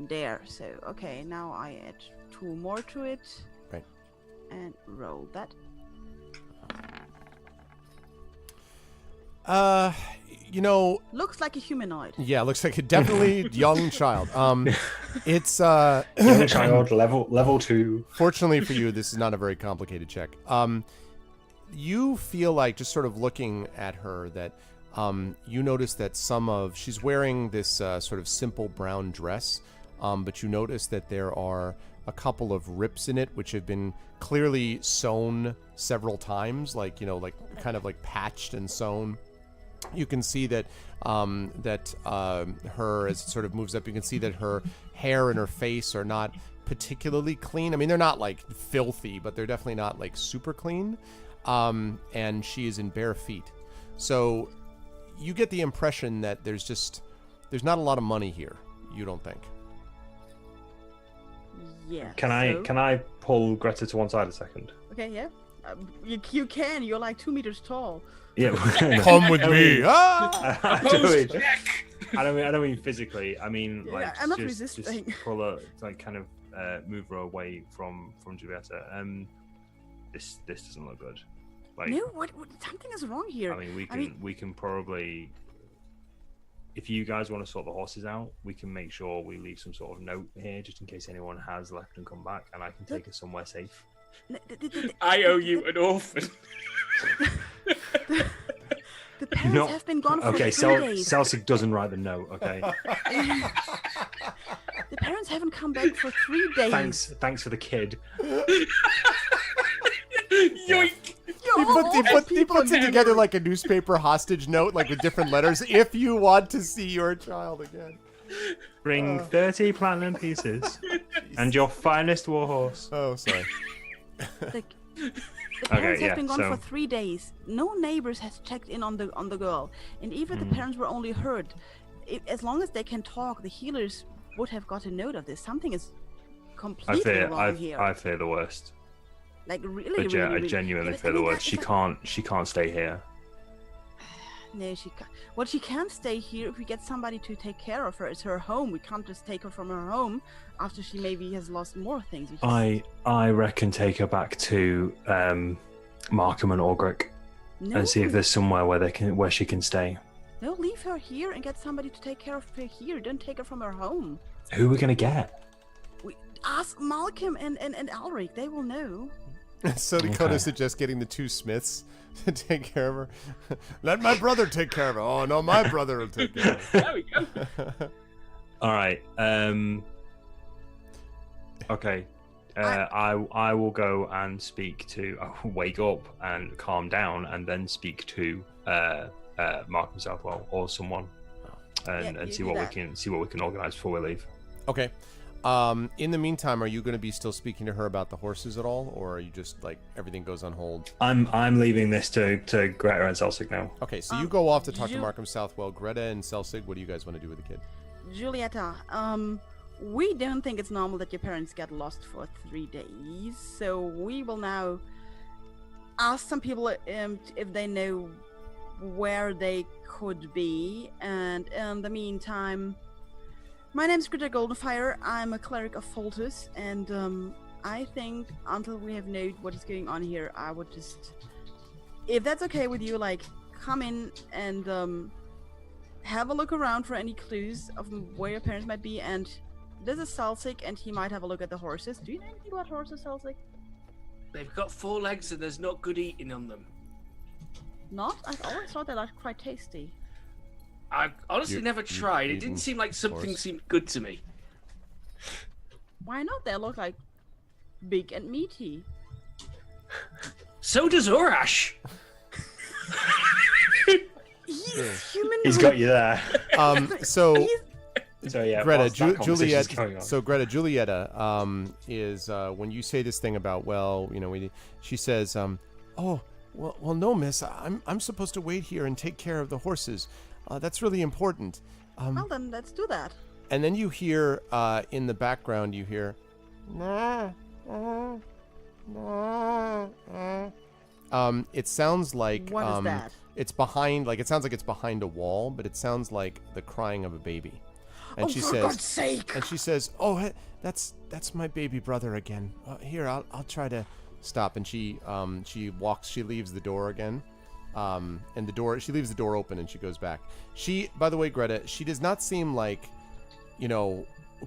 There. So, okay, now I add 2 more to it. Right. And roll that. Looks like a humanoid. Yeah, looks like a definitely young child. It's Young child, level 2. Fortunately for you, this is not a very complicated check. You feel like, just sort of looking at her, that you notice that she's wearing this sort of simple brown dress, but you notice that there are a couple of rips in it which have been clearly sewn several times, like kind of like patched and sewn. You can see that her, as it sort of moves up, you can see that her hair and her face are not particularly clean. I mean, they're not like filthy, but they're definitely not like super clean. And she is in bare feet. So you get the impression that there's not a lot of money here. You don't think? Yeah. Can I pull Greta to one side a second? Okay, yeah. You can. You're like 2 meters tall. Yeah. Come with me. I don't mean physically. I mean, Yeah, like, I'm not just resisting. pull her, like, kind of move her away from Giulietta. This doesn't look good. Like, No, what? Something is wrong here. I mean, we can probably, if you guys want to sort the horses out, we can make sure we leave some sort of note here, just in case anyone has left and come back, and I can take her somewhere safe. I owe you an orphan. The parents have been gone for 3 days. Celsic doesn't write the note, okay? The parents haven't come back for 3 days. Thanks for the kid. Yoink! He puts it together like a newspaper hostage note, like with different letters. If you want to see your child again, Bring 30 platinum pieces and your finest warhorse. oh sorry. The parents yeah, have been gone so- for 3 days. No neighbors has checked in on the girl, and even the parents were only hurt. As long as they can talk, the healers would have got a note of this. Something is completely wrong here. I fear the worst. Like really, I really. genuinely Yeah, but fear I the mean, worst. She can't stay here. No, she can't. Well, she can stay here if we get somebody to take care of her. It's her home. We can't just take her from her home after she maybe has lost more things. I reckon take her back to Markham and Aldrich and see if there's somewhere where she can stay. No, leave her here and get somebody to take care of her here. Don't take her from her home. Who are we gonna get? We ask Malcolm and Alric. They will know. So Dakota Okay. suggests getting the 2 Smiths to take care of her. Let my brother take care of her. Oh no, my brother will take care of her. There we go. All right. Okay. I will go and speak to wake up and calm down, and then speak to Markham Southwell or someone, and you see do what that. we can organize before we leave. Okay. In the meantime, are you going to be still speaking to her about the horses at all, or are you just like everything goes on hold? I'm leaving this to Greta and Celsig now. Okay, so you go off to talk to you- Markham Southwell. Greta and Celsig, what do you guys want to do with the kid? Julieta, we don't think it's normal that your parents get lost for 3 days, so we will now ask some people if they know where they could be, and in the meantime, my name's Greta Goldenfire. I'm a cleric of Foltus, and I think until we have known what is going on here, I would just, if that's okay with you, like, come in and have a look around for any clues of where your parents might be. And this is Celsig, and he might have a look at the horses. Do you know anything about horses, Celsig? They've got 4 legs and there's not good eating on them. Not? I always thought they looked quite tasty. I've honestly never tried. It eaten didn't seem like something horse. seemed good to me. Why not? They look like big and meaty. So does Urash. He's human. He's got you there. So He's- So yeah, Greta, whilst that conversation's going on. Julieta, is when you say this thing about, well, you know, she says, oh, well, no, miss, I'm supposed to wait here and take care of the horses. That's really important. well, then let's do that. And then you hear in the background, you hear, it sounds like What is that? it's behind, like it sounds like it's behind a wall, but it sounds like the crying of a baby. And she for says, God's sake! and she says, "Oh, that's my baby brother again. Here, I'll try to stop." And she leaves the door again, and she leaves the door open, and she goes back. By the way, Greta, she does not seem like, you know,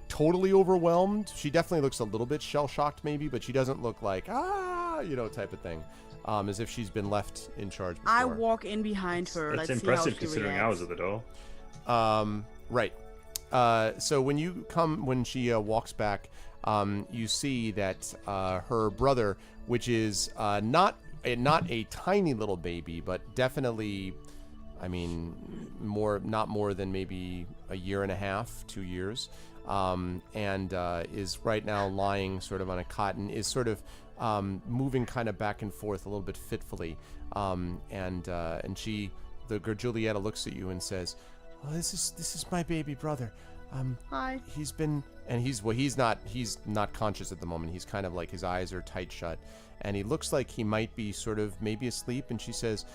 totally overwhelmed. She definitely looks a little bit shell shocked, maybe, but she doesn't look like type of thing, as if she's been left in charge before. I walk in behind her. It's Let's impressive see how she considering I was reacts. at the door. Right. So when she walks back, you see that her brother, which is not a tiny little baby, but definitely, I mean, not more than maybe a year and a half, 2 years, and is right now lying sort of on a cot and is sort of moving kind of back and forth a little bit fitfully, and Julieta looks at you and says, "Oh, this is my baby brother. Hi. He's not conscious at the moment. He's kind of like, his eyes are tight shut, and he looks like he might be sort of maybe asleep." And she says,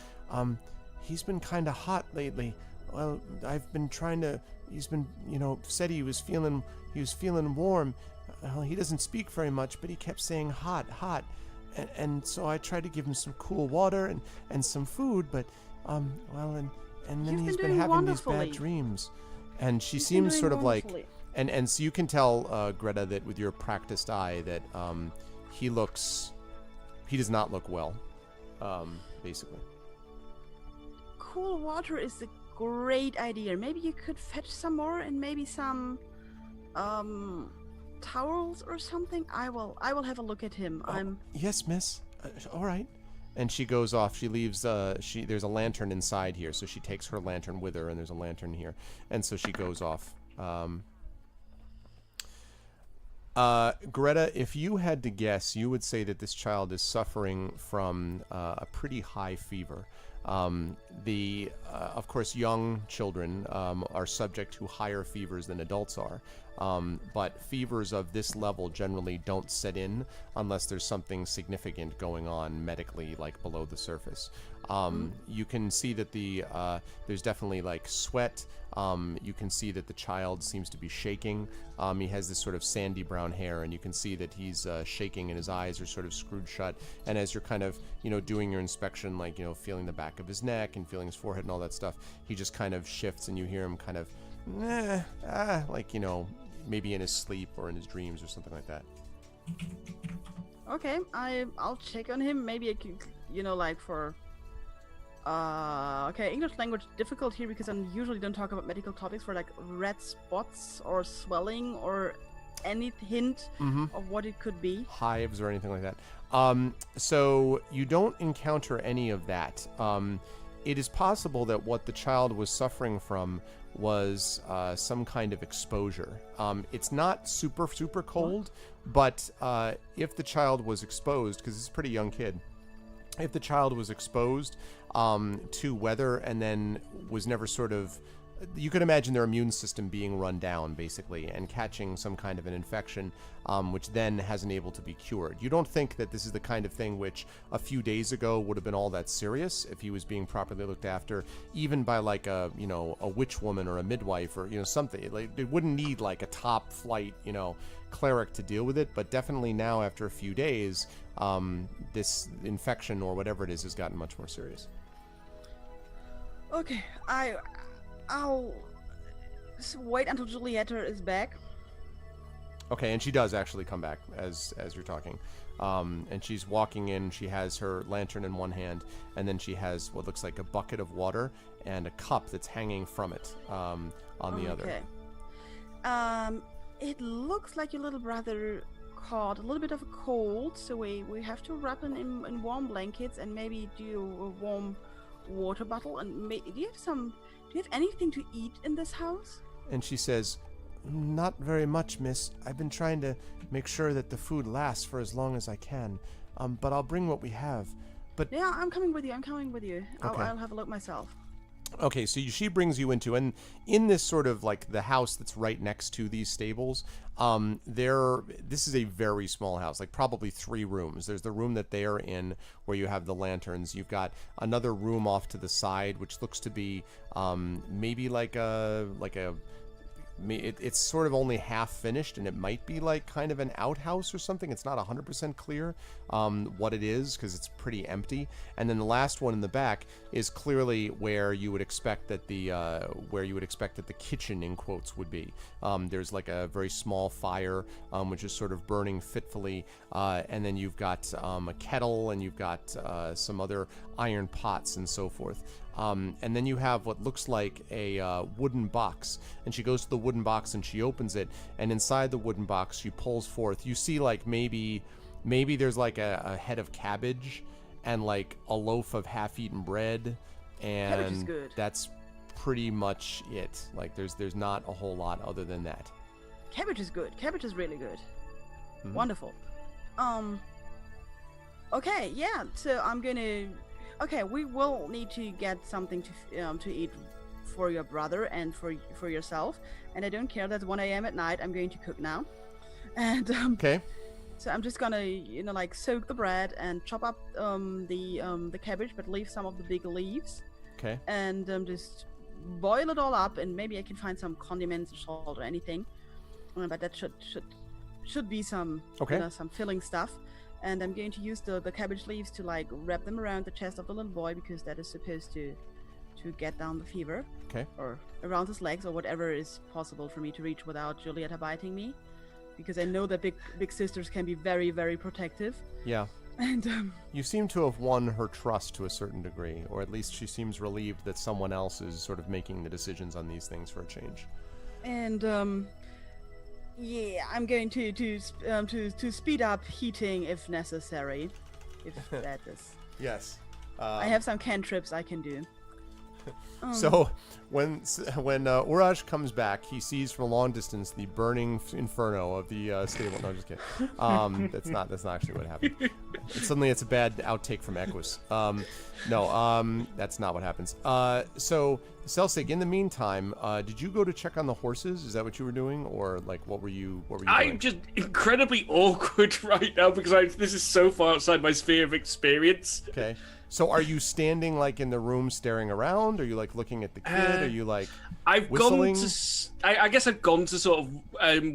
"He's been kind of hot lately. Well, I've been trying to. He's been, said he was feeling warm. Well, he doesn't speak very much, but he kept saying hot, hot, and so I tried to give him some cool water and some food, but and then You've he's been been doing having these wonderfully. bad dreams." And she You've been seems doing sort of like, wonderfully. and so you can tell, Greta, that with your practiced eye that he does not look well, basically. Cool water is a great idea. Maybe you could fetch some more and maybe some towels or something? I will have a look at him. Oh, yes, miss. All right. And she goes off. She leaves. There's a lantern inside here, so she takes her lantern with her, and there's a lantern here, and so she goes off. Greta, if you had to guess, you would say that this child is suffering from a pretty high fever. Of course, young children are subject to higher fevers than adults are, but fevers of this level generally don't set in unless there's something significant going on medically, like below the surface. You can see that there's definitely like sweat. You can see that the child seems to be shaking. He has this sort of sandy brown hair, and you can see that he's shaking, and his eyes are sort of screwed shut. And as you're kind of, doing your inspection, like, feeling the back of his neck and feeling his forehead and all that stuff, he just kind of shifts, and you hear him kind of, like, maybe in his sleep or in his dreams or something like that. Okay, I'll check on him. Maybe I could, like for. Okay, English language difficult here because I usually don't talk about medical topics for like red spots or swelling or any hint of what it could be. Hives or anything like that. So you don't encounter any of that. It is possible that what the child was suffering from was some kind of exposure. It's not super cold, but if the child was exposed, because it's a pretty young kid, if the child was exposed to weather and then was never sort of, you could imagine their immune system being run down basically and catching some kind of an infection, which then hasn't able to be cured. You don't think that this is the kind of thing which a few days ago would have been all that serious if he was being properly looked after, even by like a witch woman or a midwife or something. Like, it wouldn't need like a top flight cleric to deal with it, but definitely now after a few days, this infection or whatever it is has gotten much more serious. Okay, I'll wait until Julieta is back. Okay, and she does actually come back as you're talking. And she's walking in. She has her lantern in one hand, and then she has what looks like a bucket of water and a cup that's hanging from it on the other. Okay. It looks like your little brother caught a little bit of a cold, so we have to wrap him in warm blankets and maybe do a warm water bottle. And do you have anything to eat in this house? And she says, "Not very much, miss. I've been trying to make sure that the food lasts for as long as I can. But I'll bring what we have. But yeah, I'm coming with you. Okay. I'll have a look myself." Okay, so she brings you into, and in this sort of like the house that's right next to these stables, this is a very small house, like probably 3 rooms. There's the room that they're in where you have the lanterns. You've got another room off to the side, which looks to be maybe it's sort of only half finished, and it might be like kind of an outhouse or something. It's not 100% clear what it is because it's pretty empty. And then the last one in the back is clearly where you would expect that the kitchen in quotes would be. There's like a very small fire which is sort of burning fitfully, and then you've got a kettle, and you've got some other iron pots and so forth. And then you have what looks like a wooden box, and she goes to the wooden box and she opens it, and inside the wooden box she pulls forth, you see like maybe there's like a head of cabbage and like a loaf of half-eaten bread, and that's pretty much it. Like there's not a whole lot other than that. Cabbage is good. Cabbage is really good. Mm-hmm. Wonderful. Okay, yeah, so I'm gonna... Okay, we will need to get something to eat for your brother and for yourself. And I don't care, that's 1 a.m. at night. I'm going to cook now. And okay. So I'm just gonna like soak the bread and chop up the cabbage, but leave some of the big leaves. Okay. And just boil it all up, and maybe I can find some condiments, salt or anything. But that should be some some filling stuff. And I'm going to use the cabbage leaves to like wrap them around the chest of the little boy, because that is supposed to get down the fever. Okay. Or around his legs, or whatever is possible for me to reach without Julieta biting me, because I know that big sisters can be very, very protective. Yeah. And you seem to have won her trust to a certain degree, or at least she seems relieved that someone else is sort of making the decisions on these things for a change. And Yeah, I'm going to speed up heating if necessary. If that is. Yes. I have some cantrips I can do. So when Urash comes back, he sees from a long distance the burning inferno of the stable. No, just kidding. That's not actually what happened. Suddenly, it's a bad outtake from Equus. No, that's not what happens. So Celsig, in the meantime, did you go to check on the horses? Is that what you were doing, or like what were you I'm doing? just incredibly awkward right now because this is so far outside my sphere of experience. Okay. So are you standing like in the room staring around? Are you like looking at the kid? Are you like I've whistling? gone to. I guess I've gone to sort of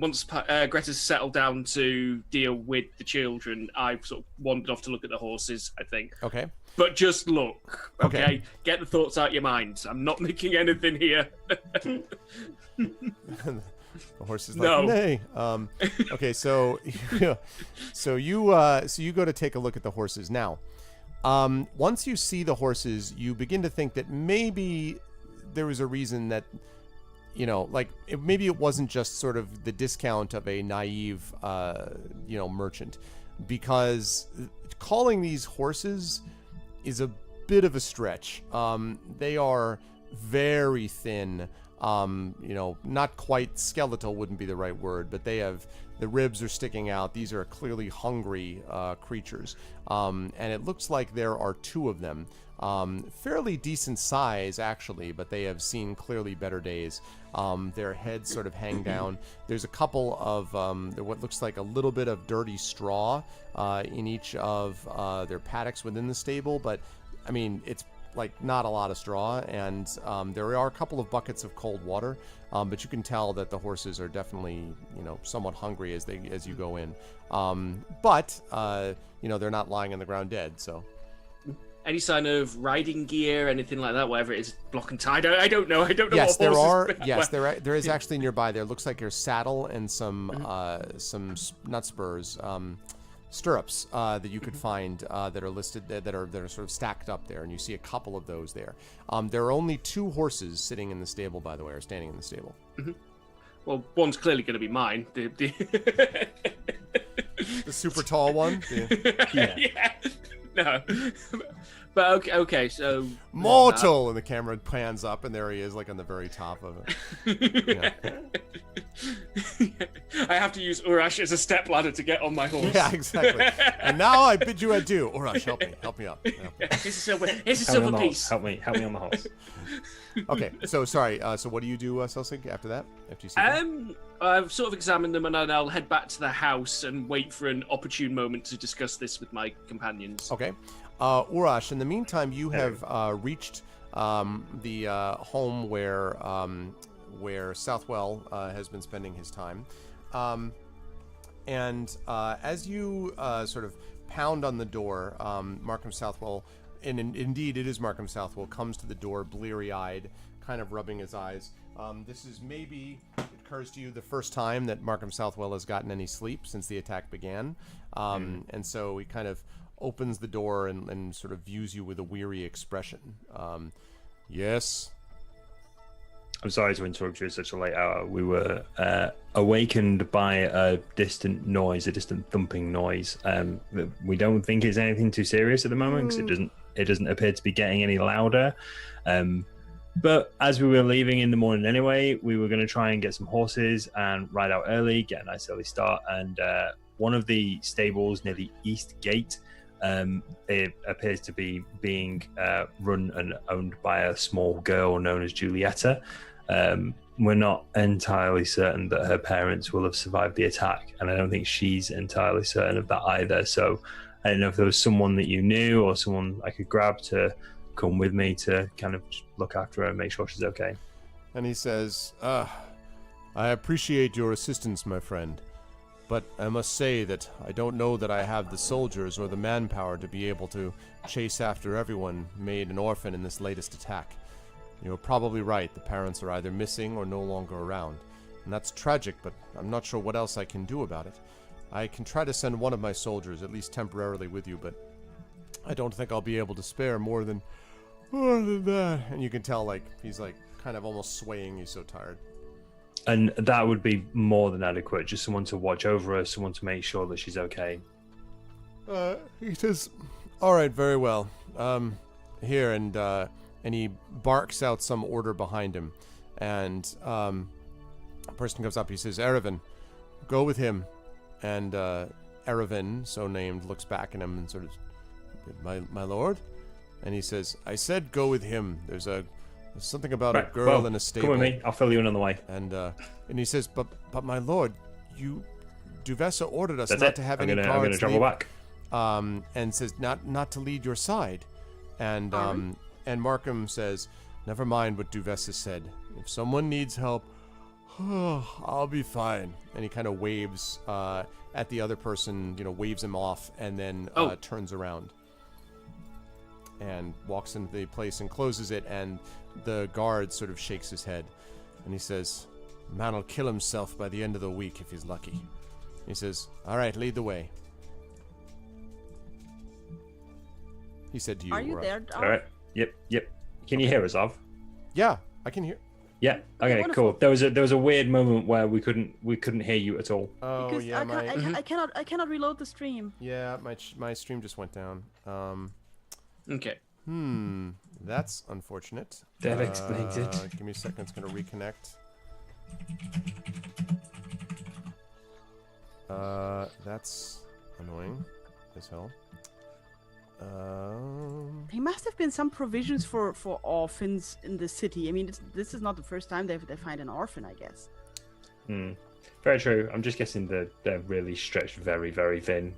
once Greta's settled down to deal with the children. I've sort of wandered off to look at the horses. I think. Okay. But just look. Okay. Okay. Get the thoughts out your mind. I'm not making anything here. The horse is like, No. nay. Okay, so so you go to take a look at the horses now. Once you see the horses, you begin to think that maybe there was a reason that, like maybe it wasn't just sort of the discount of a naive, merchant, because calling these horses is a bit of a stretch. They are very thin. Not quite skeletal wouldn't be the right word, but the ribs are sticking out. These are clearly hungry creatures. And it looks like there are two of them. Fairly decent size, actually, but they have seen clearly better days. Their heads sort of hang down. There's a couple of what looks like a little bit of dirty straw in each of their paddocks within the stable, but I mean, it's like not a lot of straw, and there are a couple of buckets of cold water, but you can tell that the horses are definitely somewhat hungry as you go in, but they're not lying on the ground dead. So Any sign of riding gear, anything like that, whatever it is, block and tie? I don't know. I don't know. yes, what horses... there is actually nearby. There looks like there's saddle and some not spurs, stirrups that you could find that are listed that are sort of stacked up there, and you see a couple of those there. There are only two horses sitting in the stable, by the way, or standing in the stable. Mm-hmm. Well, one's clearly going to be mine. The super tall one. Yeah. No. But okay, so mortal, and the camera pans up, and there he is, like on the very top of it. I have to use Urash as a stepladder to get on my horse. Yeah, exactly. And now I bid you adieu. Urash, help me up. Here's a silver piece. Help me on the horse. Okay, so sorry. So what do you do, Celsig, after that? After you see them? I've sort of examined them, and then I'll head back to the house and wait for an opportune moment to discuss this with my companions. Okay. Urash, in the meantime, you have reached the home where Southwell has been spending his time. And as you sort of pound on the door, Markham Southwell, and indeed it is Markham Southwell, comes to the door bleary-eyed, kind of rubbing his eyes. This is maybe, it occurs to you, the first time that Markham Southwell has gotten any sleep since the attack began. And so he kind of opens the door and sort of views you with a weary expression. Yes? I'm sorry to interrupt you at such a late hour. We were awakened by a distant noise, a distant thumping noise. We don't think it's anything too serious at the moment because it doesn't appear to be getting any louder. But as we were leaving in the morning anyway, we were going to try and get some horses and ride out early, get a nice early start. And one of the stables near the east gate, it appears to be being run and owned by a small girl known as Julieta. We're not entirely certain that her parents will have survived the attack, and I don't think she's entirely certain of that either. So I don't know if there was someone that you knew or someone I could grab to come with me to kind of look after her and make sure she's okay. And he says, I appreciate your assistance, my friend, but I must say that I don't know that I have the soldiers or the manpower to be able to chase after everyone made an orphan in this latest attack. You're probably right. The parents are either missing or no longer around. And that's tragic, but I'm not sure what else I can do about it. I can try to send one of my soldiers, at least temporarily, with you, but I don't think I'll be able to spare more than that. And you can tell, like, he's like kind of almost swaying. He's so tired. And that would be more than adequate. Just someone to watch over her, someone to make sure that she's okay. He says, "All right, very well. Here," and he barks out some order behind him, and a person comes up. He says, "Erevan, go with him." And Erevan, so named, looks back at him and sort of, "My lord," and he says, "I said go with him. There's something about a girl in a stable." Come with me. I'll fill you in on the way. And he says, "But my lord, Duvessa ordered us That's not it. to have I'm any gonna guards travel leave." back. And says not to lead your side, and Markham says, "Never mind what Duvessa said. If someone needs help, I'll be fine." And he kind of waves at the other person, waves him off, and then turns around and walks into the place and closes it. And the guard sort of shakes his head, and he says, "Man will kill himself by the end of the week if he's lucky." He says, "All right, lead the way." He said to you, Are you Ura. there? All right. Yep. Can you hear us, Ov? Yeah, I can hear. Yeah. Okay. Wonderful. Cool. There was a weird moment where we couldn't hear you at all. Oh Because yeah, I cannot reload the stream. my stream just went down. Okay. That's unfortunate. That explains it. Give me a second. It's gonna reconnect. That's annoying as hell. There must have been some provisions for orphans in the city. I mean, this is not the first time they find an orphan, I guess. Very true. I'm just guessing they're really stretched very, very thin.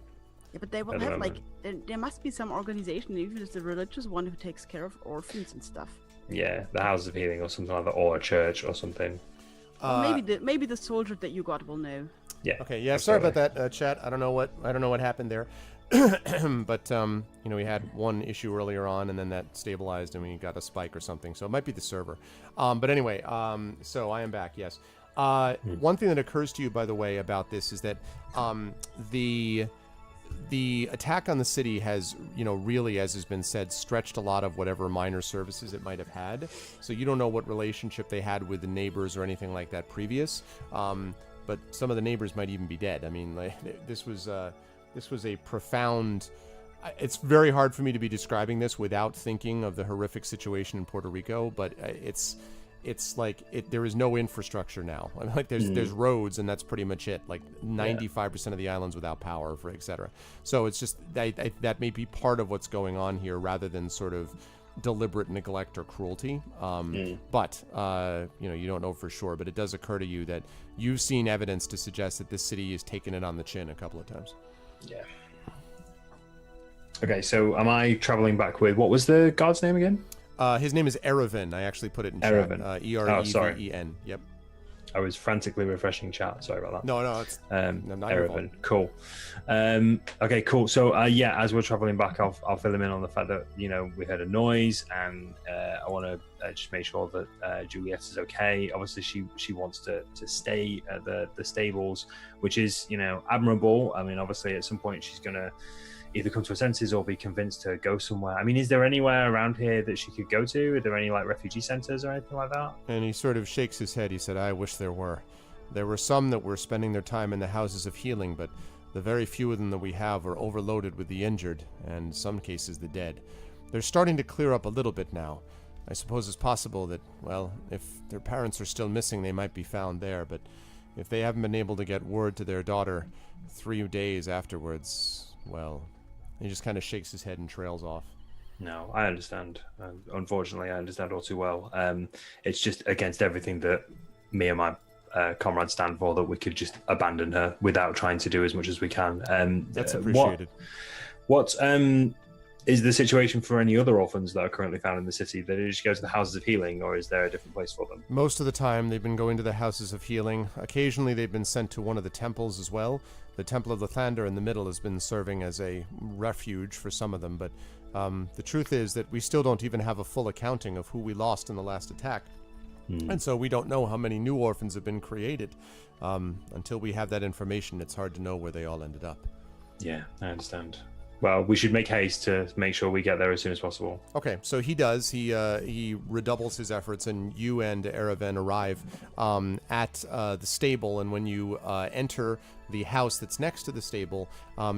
Yeah, but they will At the have moment. there must be some organization, even if it's a religious one, who takes care of orphans and stuff. Yeah, the House of Healing or something like that, or a church or something. Or maybe the soldier that you got will know. Yeah. Okay. Yeah. Sorry about that, chat. I don't know what happened there. But we had one issue earlier on, and then that stabilized, and we got a spike or something. So it might be the server. But anyway, so I am back. Yes. One thing that occurs to you, by the way, about this is that the attack on the city has, really, as has been said, stretched a lot of whatever minor services it might have had. So you don't know what relationship they had with the neighbors or anything like that previous. But some of the neighbors might even be dead. I mean, this was a profound. It's very hard for me to be describing this without thinking of the horrific situation in Puerto Rico, but it's like there is no infrastructure now. I mean, like there's roads, and that's pretty much it. Like 95% of the island's without power, for etc. So it's just that may be part of what's going on here, rather than sort of deliberate neglect or cruelty. But you don't know for sure. But it does occur to you that you've seen evidence to suggest that this city has taken it on the chin a couple of times. Yeah. Okay, so am I traveling back with, what was the guard's name again? His name is Erevan. I actually put it in Erevan. chat. Ereven. Yep. I was frantically refreshing chat. Sorry about that. No, it's not your fault. Erevan. Cool. Okay, cool. So as we're traveling back, I'll fill him in on the fact that we heard a noise, and I want to just make sure that Juliet is okay. Obviously, she wants to stay at the stables, which is admirable. I mean, obviously, at some point she's gonna either come to her senses or be convinced to go somewhere. I mean, is there anywhere around here that she could go to? Are there any refugee centers or anything like that? And he sort of shakes his head. He said, "I wish there were. There were some that were spending their time in the houses of healing, but the very few of them that we have are overloaded with the injured, and in some cases the dead. They're starting to clear up a little bit now. I suppose it's possible that, well, if their parents are still missing, they might be found there, but if they haven't been able to get word to their daughter 3 days afterwards, well..." He just kind of shakes his head and trails off. No, I understand. Unfortunately, I understand all too well. It's just against everything that me and my comrades stand for, that we could just abandon her without trying to do as much as we can. That's appreciated. What is the situation for any other orphans that are currently found in the city? Do they just go to the Houses of Healing, or is there a different place for them? Most of the time, they've been going to the Houses of Healing. Occasionally, they've been sent to one of the temples as well. The Temple of Lathander in the middle has been serving as a refuge for some of them, but the truth is that we still don't even have a full accounting of who we lost in the last attack. And so we don't know how many new orphans have been created. Until we have that information, it's hard to know where they all ended up. Yeah, I understand. Well, we should make haste to make sure we get there as soon as possible. Okay, so he does. He redoubles his efforts, and you and Araven arrive at the stable. And when you enter the house that's next to the stable,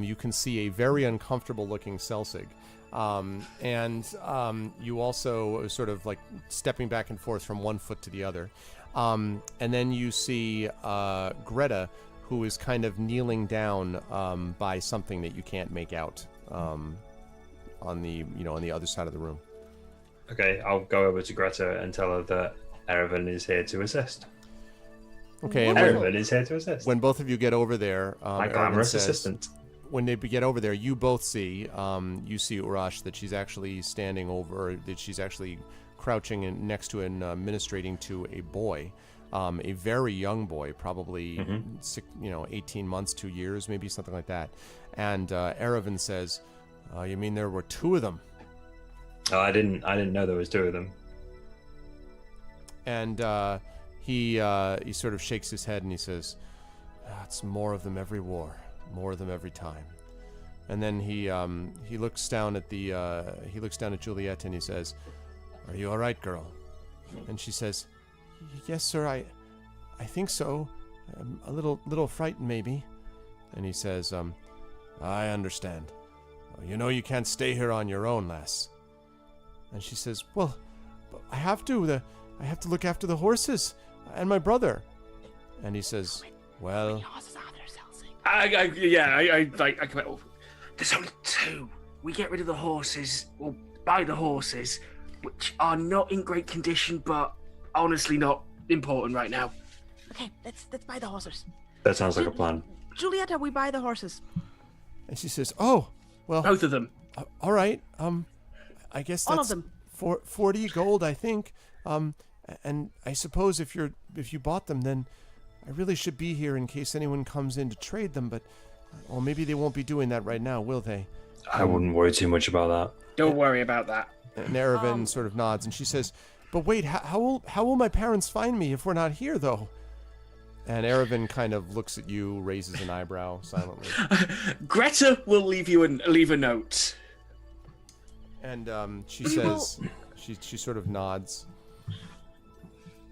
you can see a very uncomfortable-looking Selsig. And you also sort of like stepping back and forth from one foot to the other. And then you see Greta, who is kind of kneeling down by something that you can't make out on the other side of the room. Okay, I'll go over to Greta and tell her that Araven is here to assist. Okay, and Araven is here to assist. when both of you get over there, My Araven glamorous says, assistant. when they get over there, you both see, you see Urash, that she's actually standing over, that she's actually crouching and next to and ministrating to a boy, a very young boy, probably 18 months, 2 years, maybe something like that. And Araven says, "You mean there were two of them?" Oh, I didn't know there was two of them. And he sort of shakes his head and he says, "It's more of them every war, more of them every time." And then he looks down at Juliet and he says, "Are you all right, girl?" And she says, "Yes, sir. I think so. I'm a little frightened, maybe." And he says, "I understand. You know you can't stay here on your own, lass." And she says, "Well, but I have to. I have to look after the horses and my brother." And he says, "Well." There's only two. We get rid of the horses, or buy the horses, which are not in great condition, but honestly not important right now. Okay, let's buy the horses. That sounds like a plan. Julieta, we buy the horses. And she says, "Oh, well, Both of them. all right. I guess All that's of them. 40 gold, I think. And I suppose if you bought them, then I really should be here in case anyone comes in to trade them. But maybe they won't be doing that right now, will they?" I wouldn't worry too much about that. Don't worry about that. And Araven sort of nods, and she says, "But wait, how will my parents find me if we're not here, though?" And Araven kind of looks at you, raises an eyebrow silently. Greta will leave a note. And she says, she sort of nods.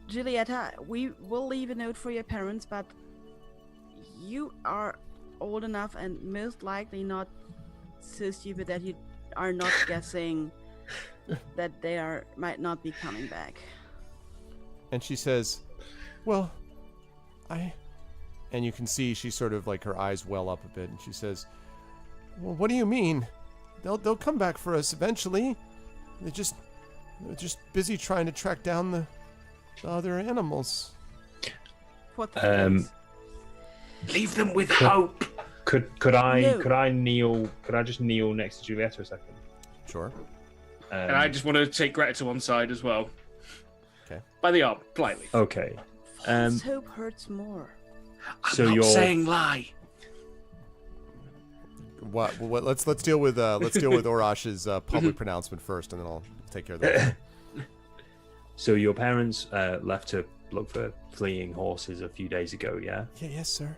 Julieta, we will leave a note for your parents, but you are old enough and most likely not so stupid that you are not guessing that they might not be coming back. And she says, "Well, and you can see she sort of like her eyes well up a bit, and she says, "Well, what do you mean? They'll come back for us eventually. They're just busy trying to track down the other animals." What the heck? Leave them with hope. Could I No. just kneel next to Juliet for a second? Sure. And I just want to take Greta to one side as well. Okay. By the arm, politely. Okay. False hope hurts more. So I'm not you're saying lie. What? Let's deal with Orash's public pronouncement first, and then I'll take care of that. So your parents left to look for fleeing horses a few days ago, yeah? Yeah. Yes, sir.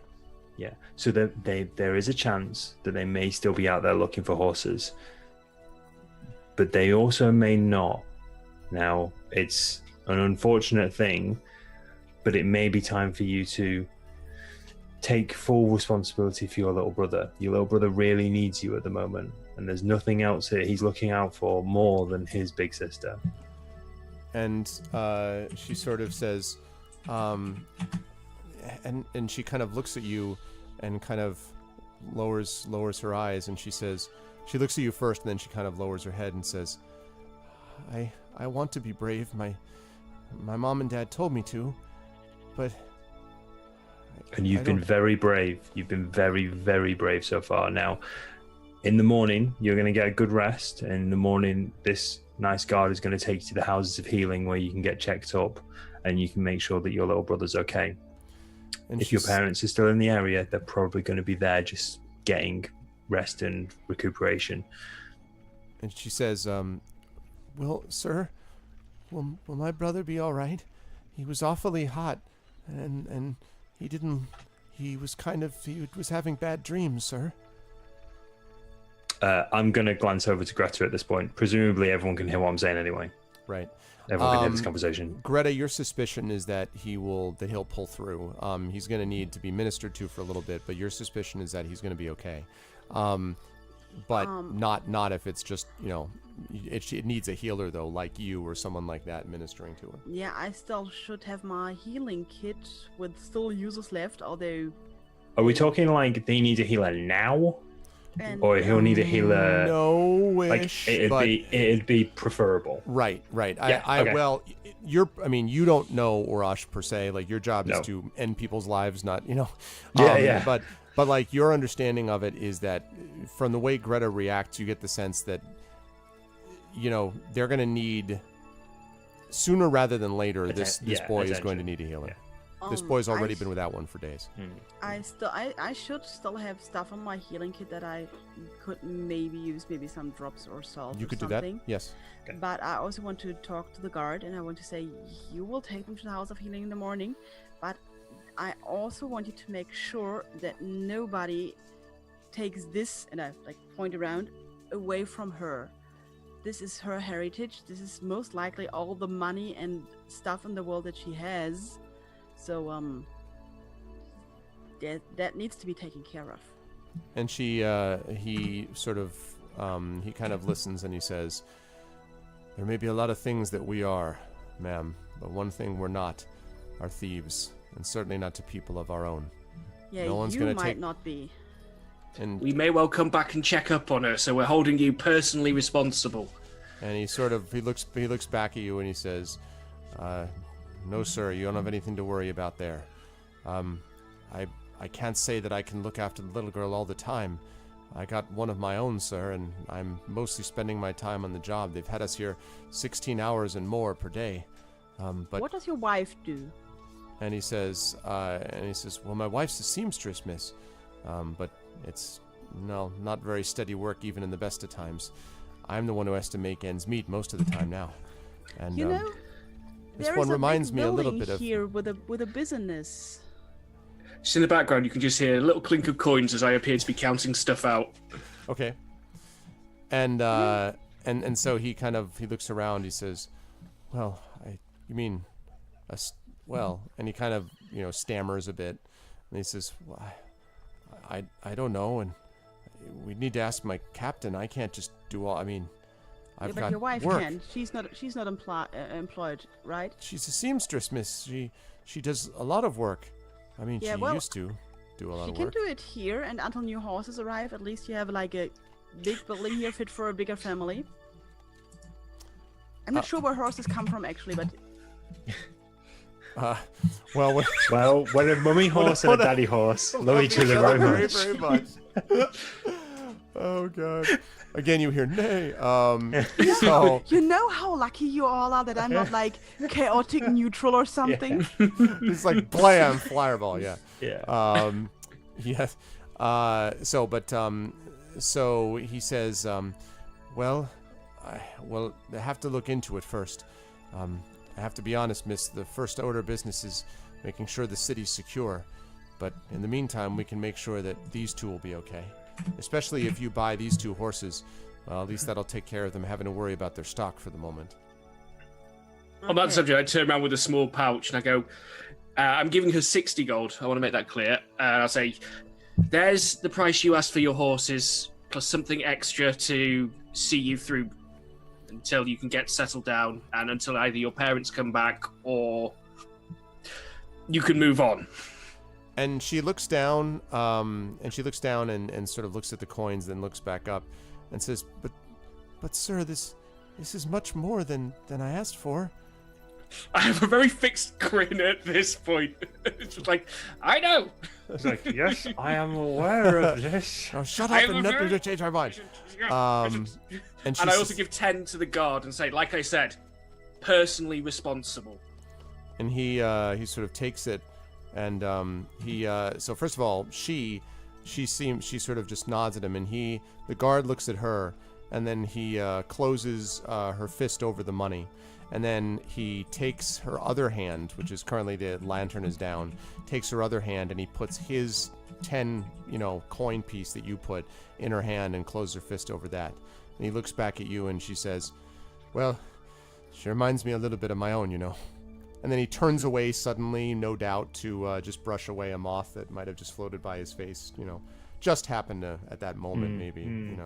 Yeah. So there is a chance that they may still be out there looking for horses, but they also may not. Now, it's an unfortunate thing, but it may be time for you to take full responsibility for your little brother. Your little brother really needs you at the moment, and there's nothing else that he's looking out for more than his big sister. And she sort of says, and she kind of looks at you and kind of lowers her eyes, and she says, she looks at you first, and then she kind of lowers her head and says, I want to be brave. My mom and dad told me to, but... And you've been very brave. You've been very, very brave so far. Now, in the morning, you're going to get a good rest. And in the morning, this nice guard is going to take you to the houses of healing where you can get checked up and you can make sure that your little brother's okay. And if your parents are still in the area, they're probably going to be there just getting rest and recuperation. And she says, well, sir, will my brother be all right? He was awfully hot, and he was having bad dreams, sir. I'm going to glance over to Greta at this point. Presumably, everyone can hear what I'm saying anyway. Right. Everyone can hear this conversation. Greta, your suspicion is that he'll pull through. He's going to need to be ministered to for a little bit, but your suspicion is that he's going to be okay. But not if it's just, it needs a healer though, like you or someone like that ministering to him. Yeah, I still should have my healing kit with still users left, although. Are we talking like they need a healer now? And, Or he'll need a healer. No-ish, it'd be preferable. Right. Yeah, okay. Well, you don't know Urash per se. Like your job is No. to end people's lives, not Yeah. But like your understanding of it is that from the way Greta reacts, you get the sense that they're going to need sooner rather than later. This boy is going to need a healer. Yeah. This boy's already been without one for days. I should still have stuff on my healing kit that I could maybe use, maybe some drops or salt. You or could something. do that. Yes. Okay. But I also want to talk to the guard, and I want to say you will take them to the House of Healing in the morning. But I also want you to make sure that nobody takes this, and I point around, away from her. This is her heritage. This is most likely all the money and stuff in the world that she has. So that needs to be taken care of. And he kind of listens and he says, "There may be a lot of things that we are, ma'am, but one thing we're not are thieves, and certainly not to people of our own. Yeah, No one's you gonna might not be. And We may well come back and check up on her, so we're holding you personally responsible. And he looks back at you and he says, "No, sir, you don't have anything to worry about there. I can't say that I can look after the little girl all the time. I got one of my own, sir, and I'm mostly spending my time on the job. They've had us here 16 hours and more per day. But What does your wife do? And he says, well, my wife's a seamstress, miss, but it's not very steady work even in the best of times. I'm the one who has to make ends meet most of the time now. And this there one is a reminds big me a little building bit of here with a business. Just in the background, you can just hear a little clink of coins as I appear to be counting stuff out. Okay. And so he looks around. He says, "Well, you mean, well," and he kind of stammers a bit, and he says, "Well, I don't know, and we need to ask my captain. I can't just do all. I mean, I've But got your wife work. can. She's not employed, right? She's a seamstress, miss. She does a lot of work. I mean, Yeah, she well, used to do a lot She of can work. do it here, and until new horses arrive, at least you have a big building here fit for a bigger family. I'm not sure where horses come from actually, but Well, When a mummy horse and a daddy horse love each other very very, much. very much. Oh god! Again, you hear nay. So you know how lucky you all are that I'm not chaotic neutral or something. it's like blam, fireball. Yeah. Yeah. Yes. So he says, well, I have to look into it first. I have to be honest, miss, the first order of business is making sure the city's secure. But in the meantime, we can make sure that these two will be okay. Especially if you buy these two horses. Well, at least that'll take care of them having to worry about their stock for the moment. On that subject, I turn around with a small pouch and I go, I'm giving her 60 gold. I want to make that clear. And I'll say, there's the price you asked for your horses, plus something extra to see you through until you can get settled down and until either your parents come back or you can move on. And she looks down, and sort of looks at the coins, then looks back up and says, But sir, this is much more than I asked for. I have a very fixed grin at this point. It's just like, I know. It's like, yes, I am aware of this. Oh, shut up and let me change my mind. And I also give 10 to the guard and say, like I said, personally responsible. And he sort of takes it, and so first of all, she sort of just nods at him, and the guard looks at her, and then he closes her fist over the money, and then he takes her other hand, which is currently the lantern is down, takes her other hand, and he puts his 10, coin piece that you put in her hand and closes her fist over that. And he looks back at you and she says, well, she reminds me a little bit of my own, And then he turns away suddenly, no doubt, to just brush away a moth that might have just floated by his face, just happened to, at that moment, maybe,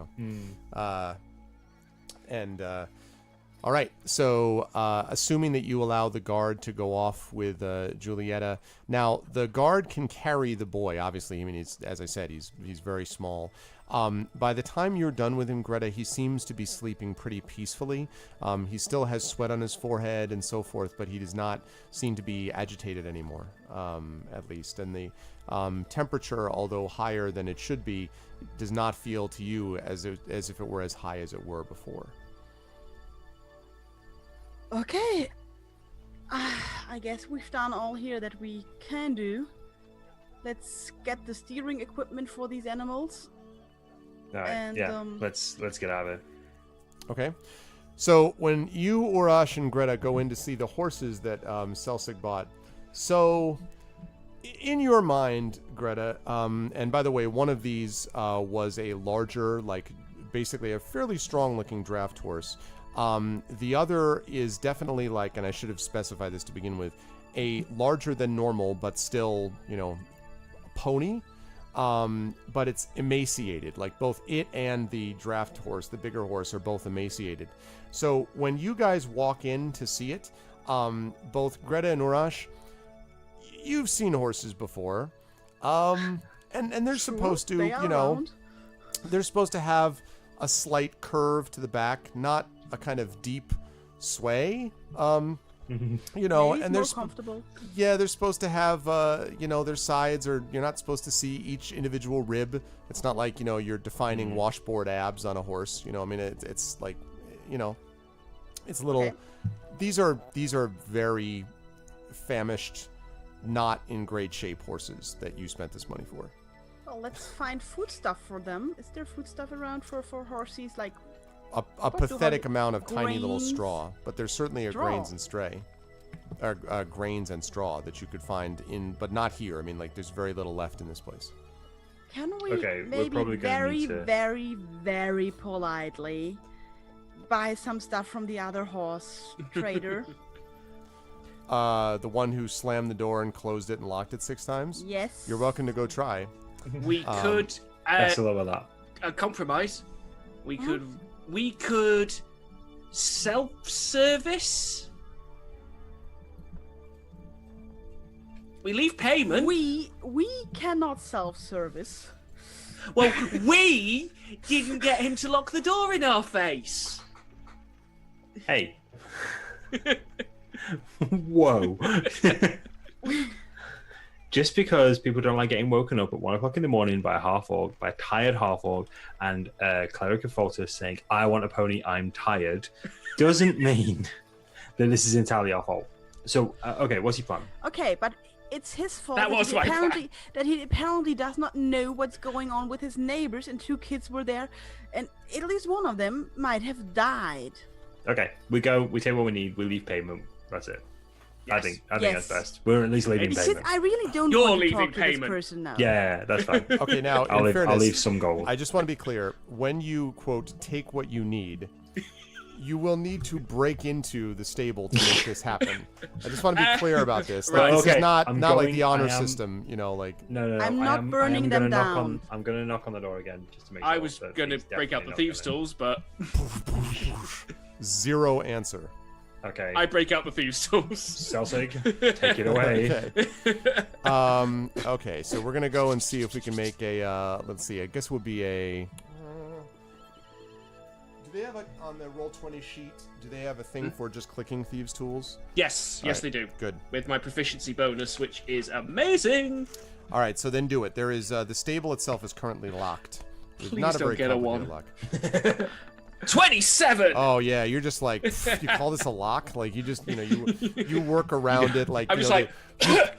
all right, so assuming that you allow the guard to go off with Julieta, now the guard can carry the boy. Obviously, I mean, as I said, he's very small. By the time you're done with him, Greta, he seems to be sleeping pretty peacefully. He still has sweat on his forehead and so forth, but he does not seem to be agitated anymore, at least. And the temperature, although higher than it should be, does not feel to you as if it were as high as it were before. Okay. I guess we've done all here that we can do. Let's get the steering equipment for these animals. All right, And, let's get out of it. Okay. So when you, Urash, and Greta go in to see the horses that Celsig bought, so in your mind, Greta, and by the way, one of these was a larger, basically a fairly strong-looking draft horse. The other is definitely and I should have specified this to begin with, a larger than normal, but still, pony. But it's emaciated. Both it and the draft horse, the bigger horse, are both emaciated. So when you guys walk in to see it, both Greta and Urash, you've seen horses before. And they're supposed to, they're supposed to have a slight curve to the back, not a kind of deep sway. And they're comfortable. Yeah, they're supposed to have, their sides, or you're not supposed to see each individual rib. It's not like, you're defining washboard abs on a horse. It's like, it's a little. Okay. These are very famished, not in great shape horses that you spent this money for. Well, let's find food stuff for them. Is there food stuff around for horses? A pathetic amount of tiny little grains? straw, but there's certainly Straw. grains and straw that you could find in, but not here. There's very little left in this place. Can we Okay, we're maybe probably gonna very, need to- very, very politely buy some stuff from the other horse trader? The one who slammed the door and closed it and locked it 6 times? Yes. You're welcome to go try. We could Best of luck with that. a compromise. We could self-service. We leave payment. We cannot self-service. Well, we didn't get him to lock the door in our face. Hey. Whoa. Just because people don't like getting woken up at 1 o'clock in the morning by a half-orc, by a tired half-orc, and Cleric of Faltus saying, I want a pony, I'm tired, doesn't mean that this is entirely our fault. So, okay, what's your plan? Okay, but it's his fault That was my plan. that he apparently does not know what's going on with his neighbors, and 2 kids were there, and at least one of them might have died. Okay, we take what we need, we leave payment, that's it. Yes. I think Yes. that's best. We're at least leaving It's- payment. I really don't You're want to leaving talk to this payment. person now. Yeah, that's fine. Okay, now, I'll in leave, fairness, I'll leave some gold. I just want to be clear. When you, quote, take what you need, you will need to break into the stable to make this happen. I just want to be clear about this. Right. This Okay, is not I'm like going- the honor I am- system, No. I'm not burning them down. I'm going to knock on the door again just to make sure. I was that going to he's break out the definitely thieves' not tools, but Zero answer. gonna- Okay. I break out the thieves' tools. Celsig, take it away. Okay, so we're going to go and see if we can make a, let's see, I guess would be a... do they have, on the Roll20 sheet, do they have a thing for just clicking thieves' tools? Yes, All yes, right, they do. Good. With my proficiency bonus, which is amazing. All right, so then do it. There is, the stable itself is currently locked. It's Please not a don't very get a complicated one. lock. 27. Oh yeah, you're just like you call this a lock? Like you just you work around it like I'm just like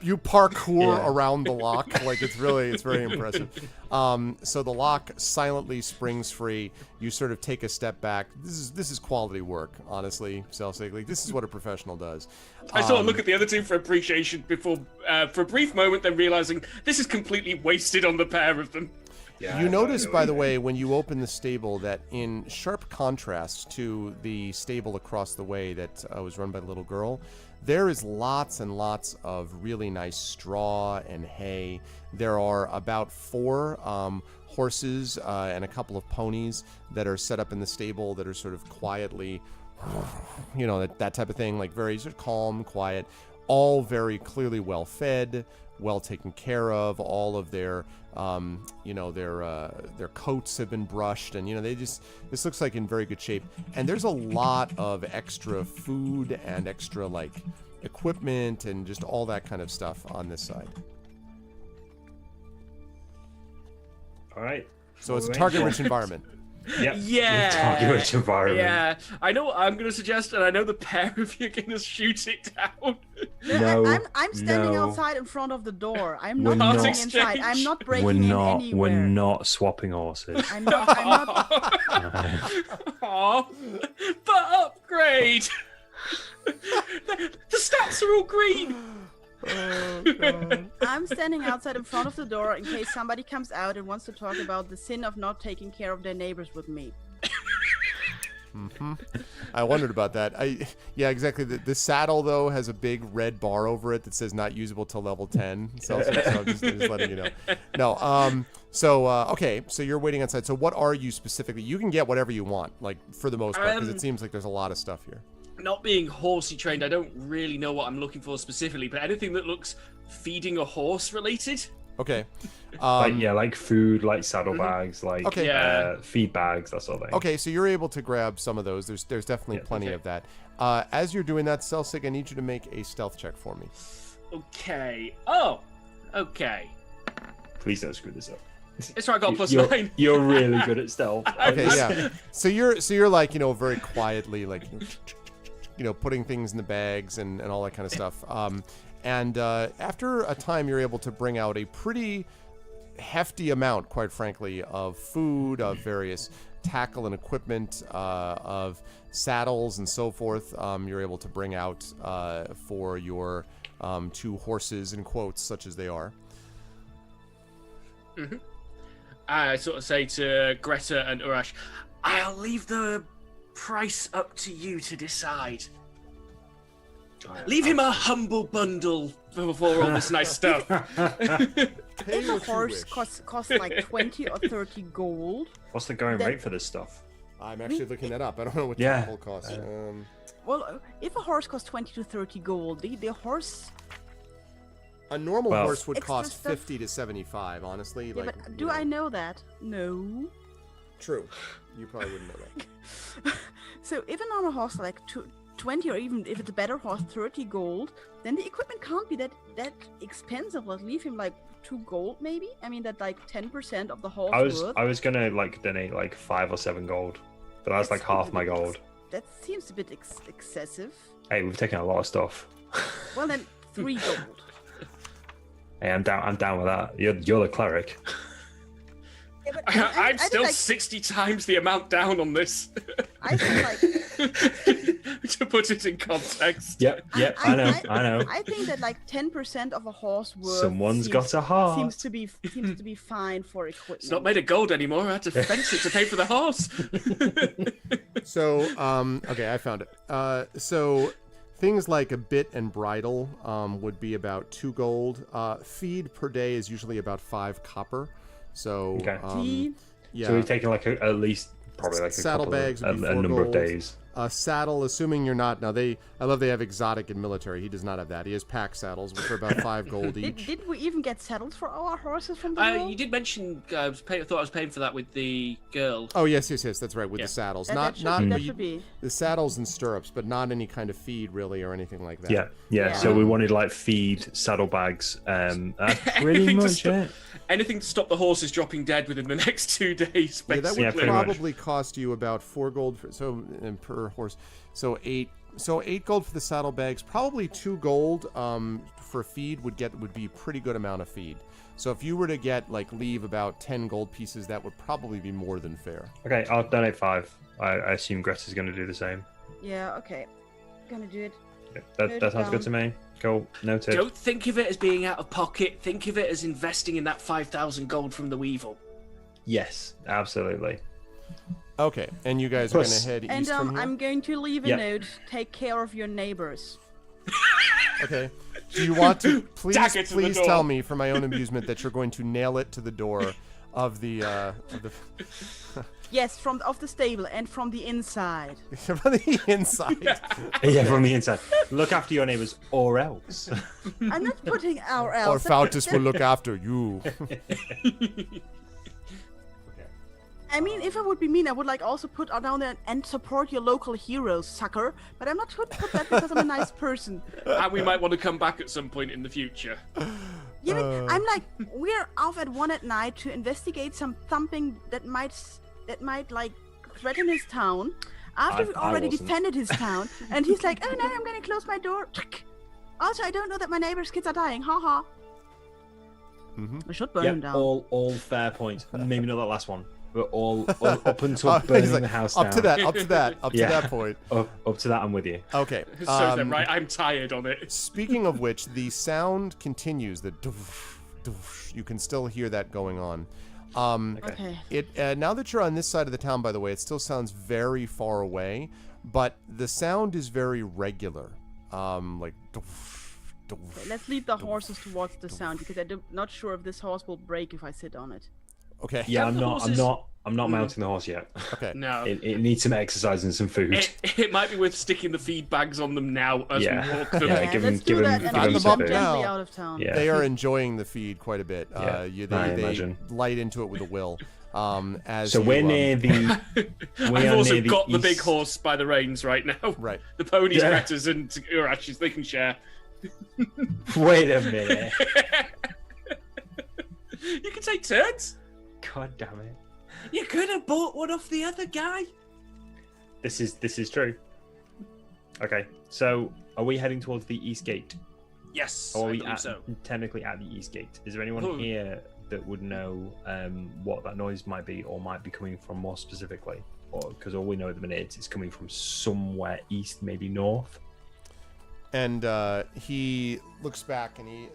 you parkour around the lock. Like it's very impressive. So the lock silently springs free. You sort of take a step back. This is quality work, honestly, Celsic. Like this is what a professional does. I sort of look at the other two for appreciation before, for a brief moment, then realizing this is completely wasted on the pair of them. Yeah, You notice, by the way, when you open the stable that in sharp contrast to the stable across the way that was run by the little girl, there is lots and lots of really nice straw and hay. There are about 4 horses and a couple of ponies that are set up in the stable that are sort of quietly, that type of thing, like very sort of calm, quiet, all very clearly well fed, well taken care of. All of their their coats have been brushed, and this looks like in very good shape. And there's a lot of extra food and extra like equipment and just all that kind of stuff on this side. All right. So it's a target-rich environment. Yep. Yeah. Target-rich environment. Yeah. I know what I'm going to suggest, and I know the pair of you are going to shoot it down. No, I'm standing no. outside in front of the door. I'm We're not not. going inside. I'm not breaking We're in not. anywhere. We're not swapping horses. I'm not. Aw. But upgrade. The stats are all green. I'm standing outside in front of the door in case somebody comes out and wants to talk about the sin of not taking care of their neighbors with me. I wondered about that. Yeah, exactly. The saddle though has a big red bar over it that says not usable till level 10. So I'm just letting you know. No. Okay. So you're waiting outside. So what are you specifically? You can get whatever you want, like for the most part, because it seems like there's a lot of stuff here. Not being horsey trained, I don't really know what I'm looking for specifically, but anything that looks feeding a horse related. Okay. Like food, like saddlebags, like Okay. feed bags, that sort of thing. Okay, so you're able to grab some of those. There's definitely plenty of that. As you're doing that, Celsig, I need you to make a stealth check for me. Okay. Oh. Okay. Please don't screw this up. It's right. I got a +9. You're really good at stealth. Okay, yeah. So you're like very quietly like putting things in the bags and all that kind of stuff. And after a time, you're able to bring out a pretty hefty amount, quite frankly, of food, of various tackle and equipment, of saddles and so forth. You're able to bring out for your 2 horses, in quotes, such as they are. Mm-hmm. I sort of say to Greta and Urash, I'll leave the price up to you to decide. Leave him a humble bundle before all this nice stuff. If a horse costs like 20 or 30 gold. What's the going rate for this stuff? I'm actually looking that up. I don't know what the whole costs. Well, if a horse costs 20 to 30 gold, the horse... A normal horse would extra cost stuff- 50 to 75, honestly. Yeah, like, but do I know that? No. True. You probably wouldn't know that. So if a normal horse like 20, or even if it's a better horse, 30 gold, then the equipment can't be that expensive. Let's leave him like 2 gold, maybe. I mean, that like 10% of the horse worth. I was gonna like donate like 5 or 7 gold, but that's like half my gold. That seems a bit excessive. Hey, we've taken a lot of stuff. Well then, 3 gold. Hey, I'm down with that. You're the cleric. Yeah, but I'm I still think, like, 60 times the amount down on this. I feel like To put it in context. Yep, I know. I think that like 10% of a horse worth. Someone's got a heart. Seems to be fine for equipment. It's not made of gold anymore. I had to fence it to pay for the horse. So, okay, I found it. So, things like a bit and bridle would be about 2 gold. Feed per day is usually about 5 copper. So, yeah. So we're taking like at least probably like saddlebags would be 4 a number gold. of days. A saddle, assuming you're not. Now I love they have exotic and military. He does not have that. He has pack saddles, which are about 5 gold each. Did we even get saddles for our horses from the world? You did mention. I thought I was paying for that with the girl. Oh yes, that's right. With the saddles, That should be. the saddles and stirrups, but not any kind of feed really or anything like that. Yeah. So we wanted like feed, saddlebags. That's pretty much it. anything to stop the horses dropping dead within the next 2 days. Yeah, that Basically. would pretty much. probably cost you about 4 gold per horse. So 8 gold for the saddlebags. Probably 2 gold for feed would be pretty good amount of feed. So if you were to leave about 10 gold pieces, that would probably be more than fair. Okay, I'll donate 5. I assume Greta's going to do the same. Yeah, okay. Gonna do it. Yeah, that sounds good to me. Cool, noted. Don't think of it as being out of pocket. Think of it as investing in that 5,000 gold from the Weevil. Yes, absolutely. Okay, and you guys are going Plus- to head And east from here? I'm going to leave a Yeah. note. Take care of your neighbors. Okay. Do you want to Dagger to the please door. tell me for my own amusement that you're going to nail it to the door of the Yes, from off the stable and from the inside. from the inside? Yeah, from the inside. Look after your neighbours, or else. I'm not putting our Or else. Fautus will look after you. I mean, if I would be mean, I would also put down there and support your local heroes, sucker. But I'm not going to put that because I'm a nice person. And we might want to come back at some point in the future. Yeah, but I'm we're off at 1 at night to investigate something that might threaten his town. After we I already wasn't. defended his town, and he's like, "Oh no, I'm gonna close my door." Also, I don't know that my neighbor's kids are dying. Haha. I should burn him Yep, down. all fair points. Maybe not that last one. But all up until He's burning like, the house up down. to that Yeah. point. Up to that, I'm with you. Okay. So then, right, I'm tired on it. Speaking of which, the sound continues. The doof, doof, you can still hear that going on. Okay. It now that you're on this side of the town, by the way, it still sounds very far away, but the sound is very regular. Like doof, doof. Let's lead the horses towards the sound because I'm not sure if this horse will break if I sit on it. Okay. Yeah, Have the horses- I'm not mounting the horse yet. Okay. No. It needs some exercise and some food. It might be worth sticking the feed bags on them now as Yeah. we walk them. Yeah, give let's him- do give that him- and give him lead some them food. gently Now. out of town. Yeah. They are enjoying the feed quite a bit. Yeah, They I imagine. light into it with a will. As So you, we're near the. I've also near got the big east- horse by the reins right now. Right. The ponies, Yeah. Gretas, and Urashes, they can share. Wait a minute. You can take turns. God damn it. You could have bought one off the other guy. This is true. Okay, so are we heading towards the east gate? Yes, Or are I we believe so. technically at the east gate? Is there anyone Oh. here that would know what that noise might be, or might be coming from more specifically? Or because all we know at the minute it's coming from somewhere east, maybe north. And he looks back and he,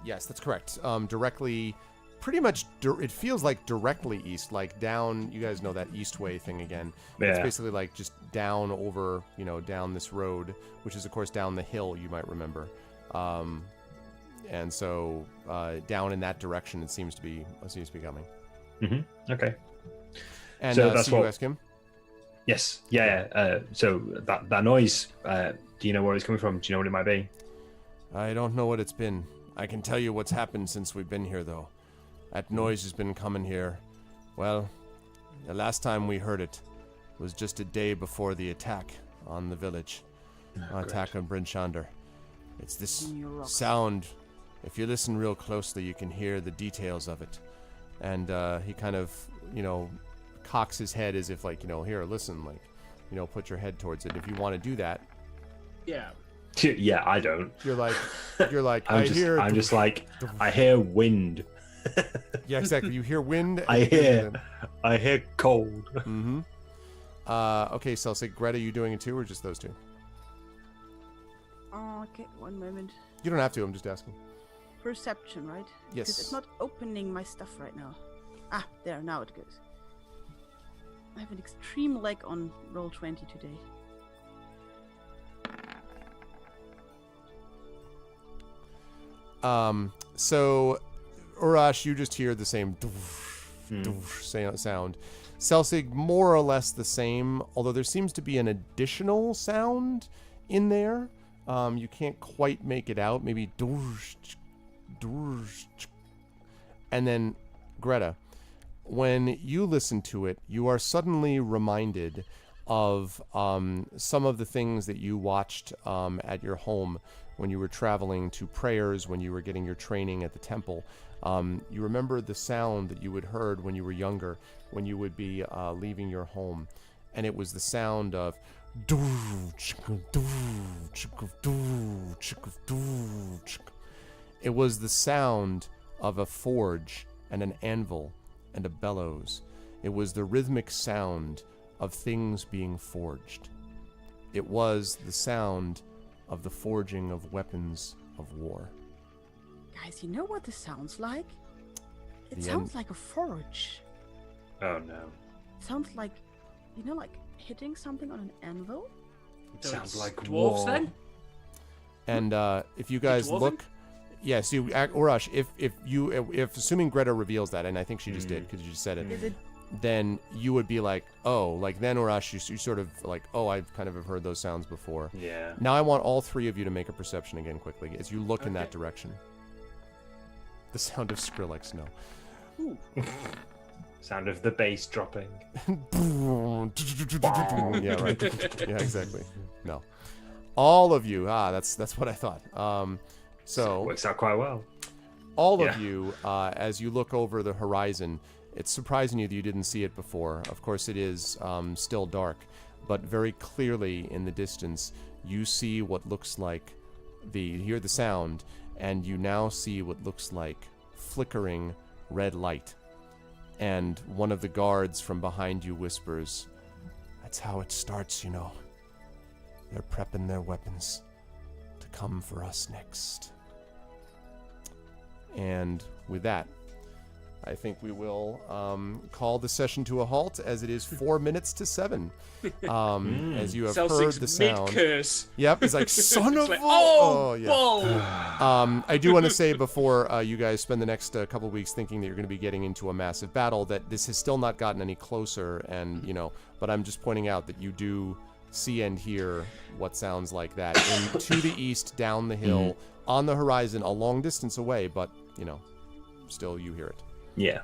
yes, that's correct. Directly, pretty much, it feels like directly east, like down, you guys know that east way thing again. It's Yeah. basically like just down over, down this road, which is, of course, down the hill, you might remember. And so down in that direction, it seems to be coming. Mm-hmm. Okay. And So that's so you what- ask him? Yes. Yeah. So that noise. Do you know where it's coming from? Do you know what it might be? I don't know what it's been. I can tell you what's happened since we've been here, though. That noise has been coming here. Well, the last time we heard it was just a day before the attack on the village. Attack on Bryn Shander. It's this sound. If you listen real closely, you can hear the details of it. And he kind of, cocks his head as if, here, listen, put your head towards it. If you want to do that, Yeah. Yeah, I don't. you're like, I'm just like, I hear wind. Yeah, exactly. You hear wind. I hear cold. Mm-hmm. Okay, so I'll say, Greta, you doing it too, or just those two? Okay, one moment. You don't have to. I'm just asking. Perception, right? Yes. Because it's not opening my stuff right now. Ah, there, now it goes. I have an extreme lag on roll 20 today. So, Urash, you just hear the same doof, doof sound. Celsig, more or less the same, although there seems to be an additional sound in there. You can't quite make it out. Maybe doosh, doosh. And then, Greta, when you listen to it, you are suddenly reminded of some of the things that you watched at your home when you were traveling to prayers, when you were getting your training at the temple. You remember the sound that you had heard when you were younger, when you would be leaving your home, and it was the sound of it was the sound of a forge and an anvil and a bellows. It was the rhythmic sound of things being forged. It was the sound of the forging of weapons of war. Guys, you know what this sounds like? It The sounds like a forge. Oh no. It sounds like, you know, like hitting something on an anvil. It sounds like dwarves war. then. And if you guys dwarven? look, yes, you Urash, if assuming Greta reveals that, and I think she just did because you just said it, Is it? then you would be like, oh, like then Urash, you sort of like, oh, I kind of have heard those sounds before. Yeah. Now I want all three of you to make a perception again quickly as you look in that direction. The sound of Skrillex, no. Sound of the bass dropping. Yeah, right. Yeah, exactly. No. All of you. That's what I thought. So Works out quite well. all Yeah. of you, as you look over the horizon, it's surprising you that you didn't see it before. Of course, it is still dark, but very clearly in the distance, you see what looks like you hear the sound, and you now see what looks like flickering red light. And one of the guards from behind you whispers, "That's how it starts, you know. They're prepping their weapons to come for us next." And with that, I think we will call the session to a halt, as it is 4 minutes to 7. As you have heard Celtic's the sound. mid-curse. Yep, it's like, son of It's like, a... oh, yeah. whoa. I do want to say before you guys spend the next couple of weeks thinking that you're going to be getting into a massive battle, that this has still not gotten any closer, and, you know, but I'm just pointing out that you do see and hear what sounds like that to the east, down the hill, on the horizon, a long distance away, but, you know, still you hear it. Yeah.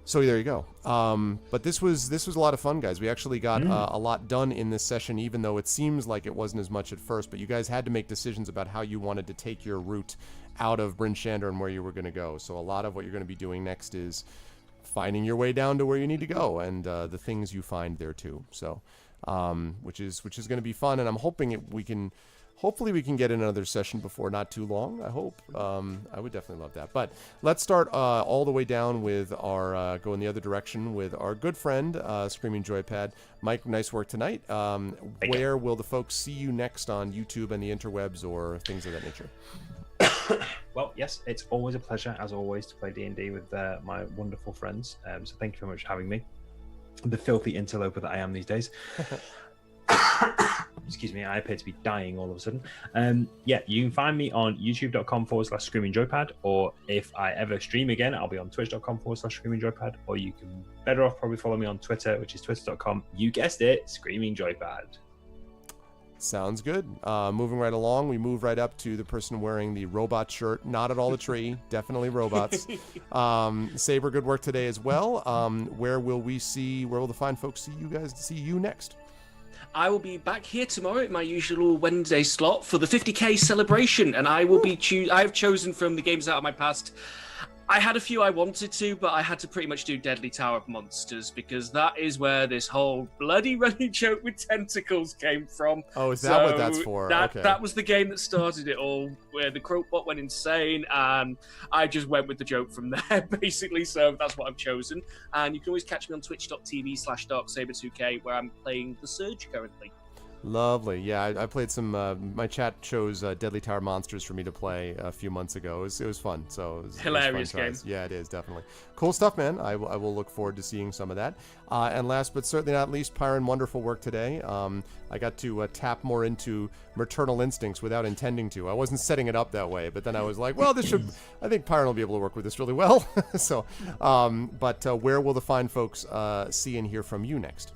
So there you go. But this was a lot of fun, guys. We actually got a lot done in this session, even though it seems like it wasn't as much at first. But you guys had to make decisions about how you wanted to take your route out of Bryn Shander and where you were going to go. So a lot of what you're going to be doing next is finding your way down to where you need to go, and the things you find there too. So, which is going to be fun, and I'm hoping Hopefully we can get another session before not too long, I hope. I would definitely love that. But let's start all the way down with our, go in the other direction with our good friend, Screaming Joypad. Mike, nice work tonight. Where will the folks see you next on YouTube and the interwebs or things of that nature? Well, yes, it's always a pleasure, as always, to play D&D with my wonderful friends. So thank you very much for having me. The filthy interloper that I am these days. Excuse me, I appear to be dying all of a sudden. Yeah, you can find me on youtube.com/screamingjoypad, or if I ever stream again, I'll be on twitch.com/screamingjoypad, or you can better off probably follow me on Twitter, which is twitter.com, you guessed it, screamingjoypad. Sounds good. Moving right along, we move right up to the person wearing the robot shirt. Not at all a tree, definitely robots. Saber, good work today as well. Where will the fine folks see you next? I will be back here tomorrow at my usual Wednesday slot for the 50k celebration, and I will be I have chosen from the games out of my past. I had a few I wanted to, but I had to pretty much do Deadly Tower of Monsters, because that is where this whole bloody running joke with tentacles came from. Oh, is that what that's for? Okay. That was the game that started it all, where the Croakbot went insane, and I just went with the joke from there, basically, so that's what I've chosen. And you can always catch me on twitch.tv/DarkSaber2K, where I'm playing The Surge currently. Lovely. Yeah, I played some. My chat chose Deadly Tower Monsters for me to play a few months ago. It was fun. So it was Hilarious fun game. Yeah, it is definitely cool stuff, man. I will look forward to seeing some of that. And last but certainly not least, Pyron, wonderful work today. I got to tap more into maternal instincts without intending to. I wasn't setting it up that way, but then I was like, well, I think Pyron will be able to work with this really well. So, but where will the fine folks see and hear from you next?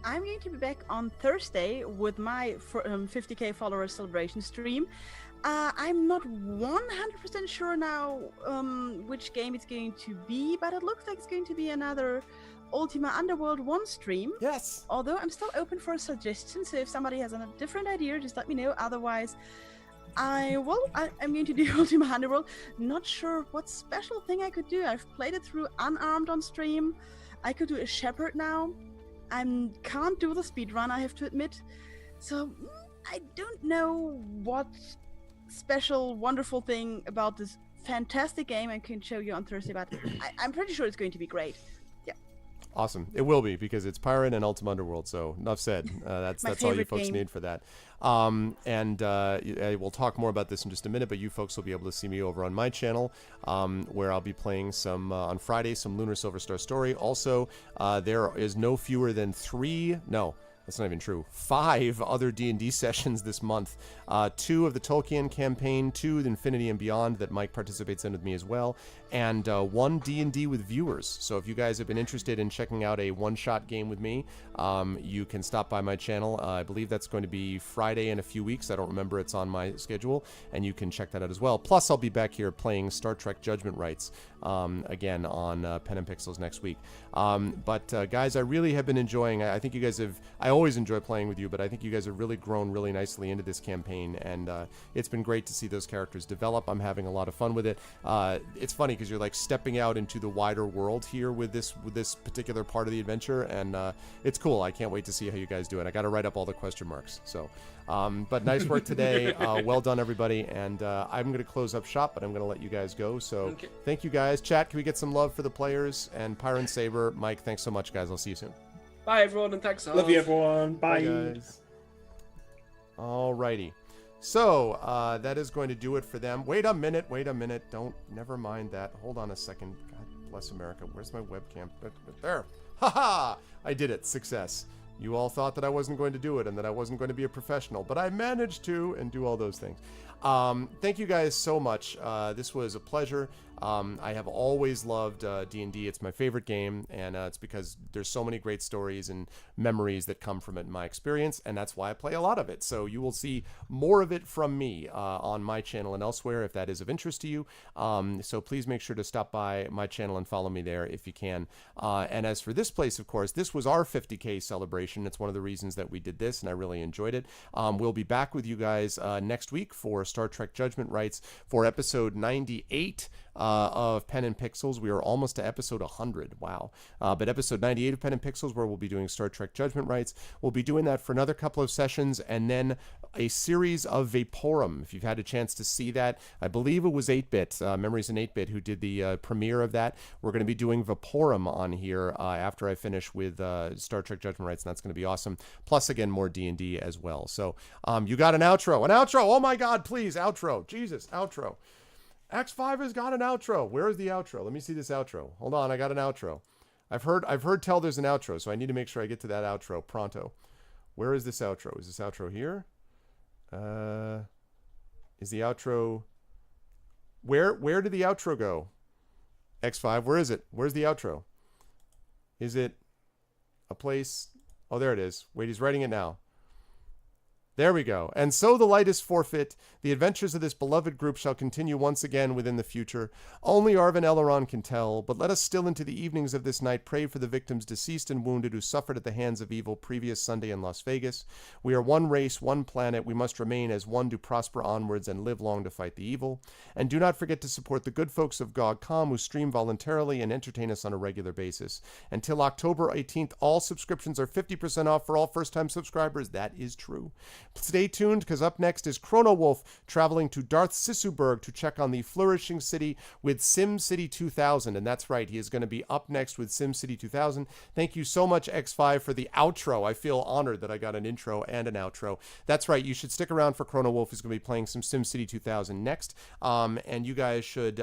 I'm going to be back on Thursday with my 50k follower celebration stream. I'm not 100% sure now which game it's going to be, but it looks like it's going to be another Ultima Underworld 1 stream. Yes. Although I'm still open for suggestions, so if somebody has a different idea, just let me know. Otherwise, I'm going to do Ultima Underworld. Not sure what special thing I could do. I've played it through unarmed on stream. I could do a shepherd now. I can't do the speed run, I have to admit. So I don't know what special, wonderful thing about this fantastic game I can show you on Thursday, but I'm pretty sure it's going to be great. Awesome. It will be, because it's Pirate and Ultima Underworld, so enough said. That's all you favorite folks game. need for that. We'll talk more about this in just a minute, but you folks will be able to see me over on my channel, where I'll be playing some, on Friday, some Lunar Silver Star Story. Also, there is no fewer than that's not even true. 5 other D&D sessions this month. 2 of the Tolkien campaign, 2 the Infinity and Beyond that Mike participates in with me as well, and 1 D&D with viewers. So if you guys have been interested in checking out a one-shot game with me, you can stop by my channel. I believe that's going to be Friday in a few weeks. I don't remember. It's on my schedule, and you can check that out as well. Plus, I'll be back here playing Star Trek Judgment Rights again on Pen and Pixels next week. Guys, I really have been enjoying. I think you guys have. I always enjoy playing with you, but I think you guys have really grown really nicely into this campaign, and it's been great to see those characters develop. I'm having a lot of fun with it. It's funny because you're like stepping out into the wider world here with this particular part of the adventure, and it's cool. I can't wait to see how you guys do it. I got to write up all the question marks. So, but nice work today. Well done, everybody. And I'm going to close up shop, but I'm going to let you guys go. So Thank you, guys. Chat, can we get some love for the players? And Pyron Saber, Mike, thanks so much, guys. I'll see you soon. Bye, everyone, and thanks. Love you, everyone. Bye. Guys. Alrighty. So, that is going to do it for them. Wait a minute. Never mind that. Hold on a second. God bless America. Where's my webcam? There. Haha! I did it. Success. You all thought that I wasn't going to do it and that I wasn't going to be a professional, but I managed to and do all those things. Thank you guys so much. This was a pleasure. I have always loved D&D. It's my favorite game, and it's because there's so many great stories and memories that come from it in my experience, and that's why I play a lot of it. So you will see more of it from me on my channel and elsewhere if that is of interest to you. So please make sure to stop by my channel and follow me there if you can. And as for this place, of course, this was our 50K celebration. It's one of the reasons that we did this, and I really enjoyed it. We'll be back with you guys next week for Star Trek Judgment Rights for episode 98 of Pen and Pixels. We are almost to episode 100. Wow. But episode 98 of Pen and Pixels, where we'll be doing Star Trek Judgment Rights. We'll be doing that for another couple of sessions, and then a series of Vaporum. If you've had a chance to see that, I believe it was 8-Bit, Memories in 8-Bit, who did the premiere of that. We're going to be doing Vaporum on here after I finish with Star Trek Judgment Rights, and that's going to be awesome. Plus, again, more D&D as well. So you got an outro. An outro! Oh my God, please, outro. Jesus, outro. X5 has got an outro. Where is the outro? Let me see this outro. Hold on, I got an outro. I've heard tell there's an outro, so I need to make sure I get to that outro pronto. Where is this outro? Is this outro here? Is the outro... Where did the outro go? X5, where is it? Where's the outro? Is it a place? Oh, there it is. Wait, he's writing it now. There we go. And so the light is forfeit. The adventures of this beloved group shall continue once again within the future. Only Arvin Elrond can tell, but let us still into the evenings of this night pray for the victims deceased and wounded who suffered at the hands of evil previous Sunday in Las Vegas. We are one race, one planet. We must remain as one to prosper onwards and live long to fight the evil. And do not forget to support the good folks of GOG.com who stream voluntarily and entertain us on a regular basis. Until October 18th, all subscriptions are 50% off for all first-time subscribers. That is true. Stay tuned, because up next is Chrono Wolf traveling to Darth Sissuberg to check on the flourishing city with SimCity 2000. And that's right, he is going to be up next with SimCity 2000. Thank you so much, X5, for the outro. I feel honored that I got an intro and an outro. That's right, you should stick around for Chrono Wolf. He's going to be playing some SimCity 2000 next. And you guys should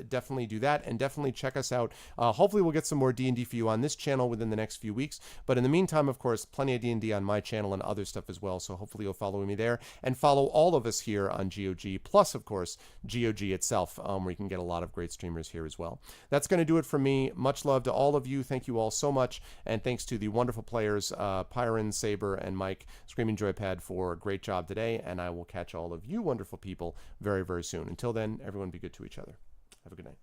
definitely do that, and definitely check us out. Hopefully we'll get some more D&D for you on this channel within the next few weeks. But in the meantime, of course, plenty of D&D on my channel and other stuff as well. So hopefully you'll follow me there, and follow all of us here on GOG, plus of course GOG itself, where you can get a lot of great streamers here as well. That's going to do it for me. Much love to all of you. Thank you all so much, and thanks to the wonderful players Pyron, Saber, and Mike Screaming Joypad for a great job today, and I will catch all of you wonderful people very, very soon. Until then, everyone be good to each other. Have a good night.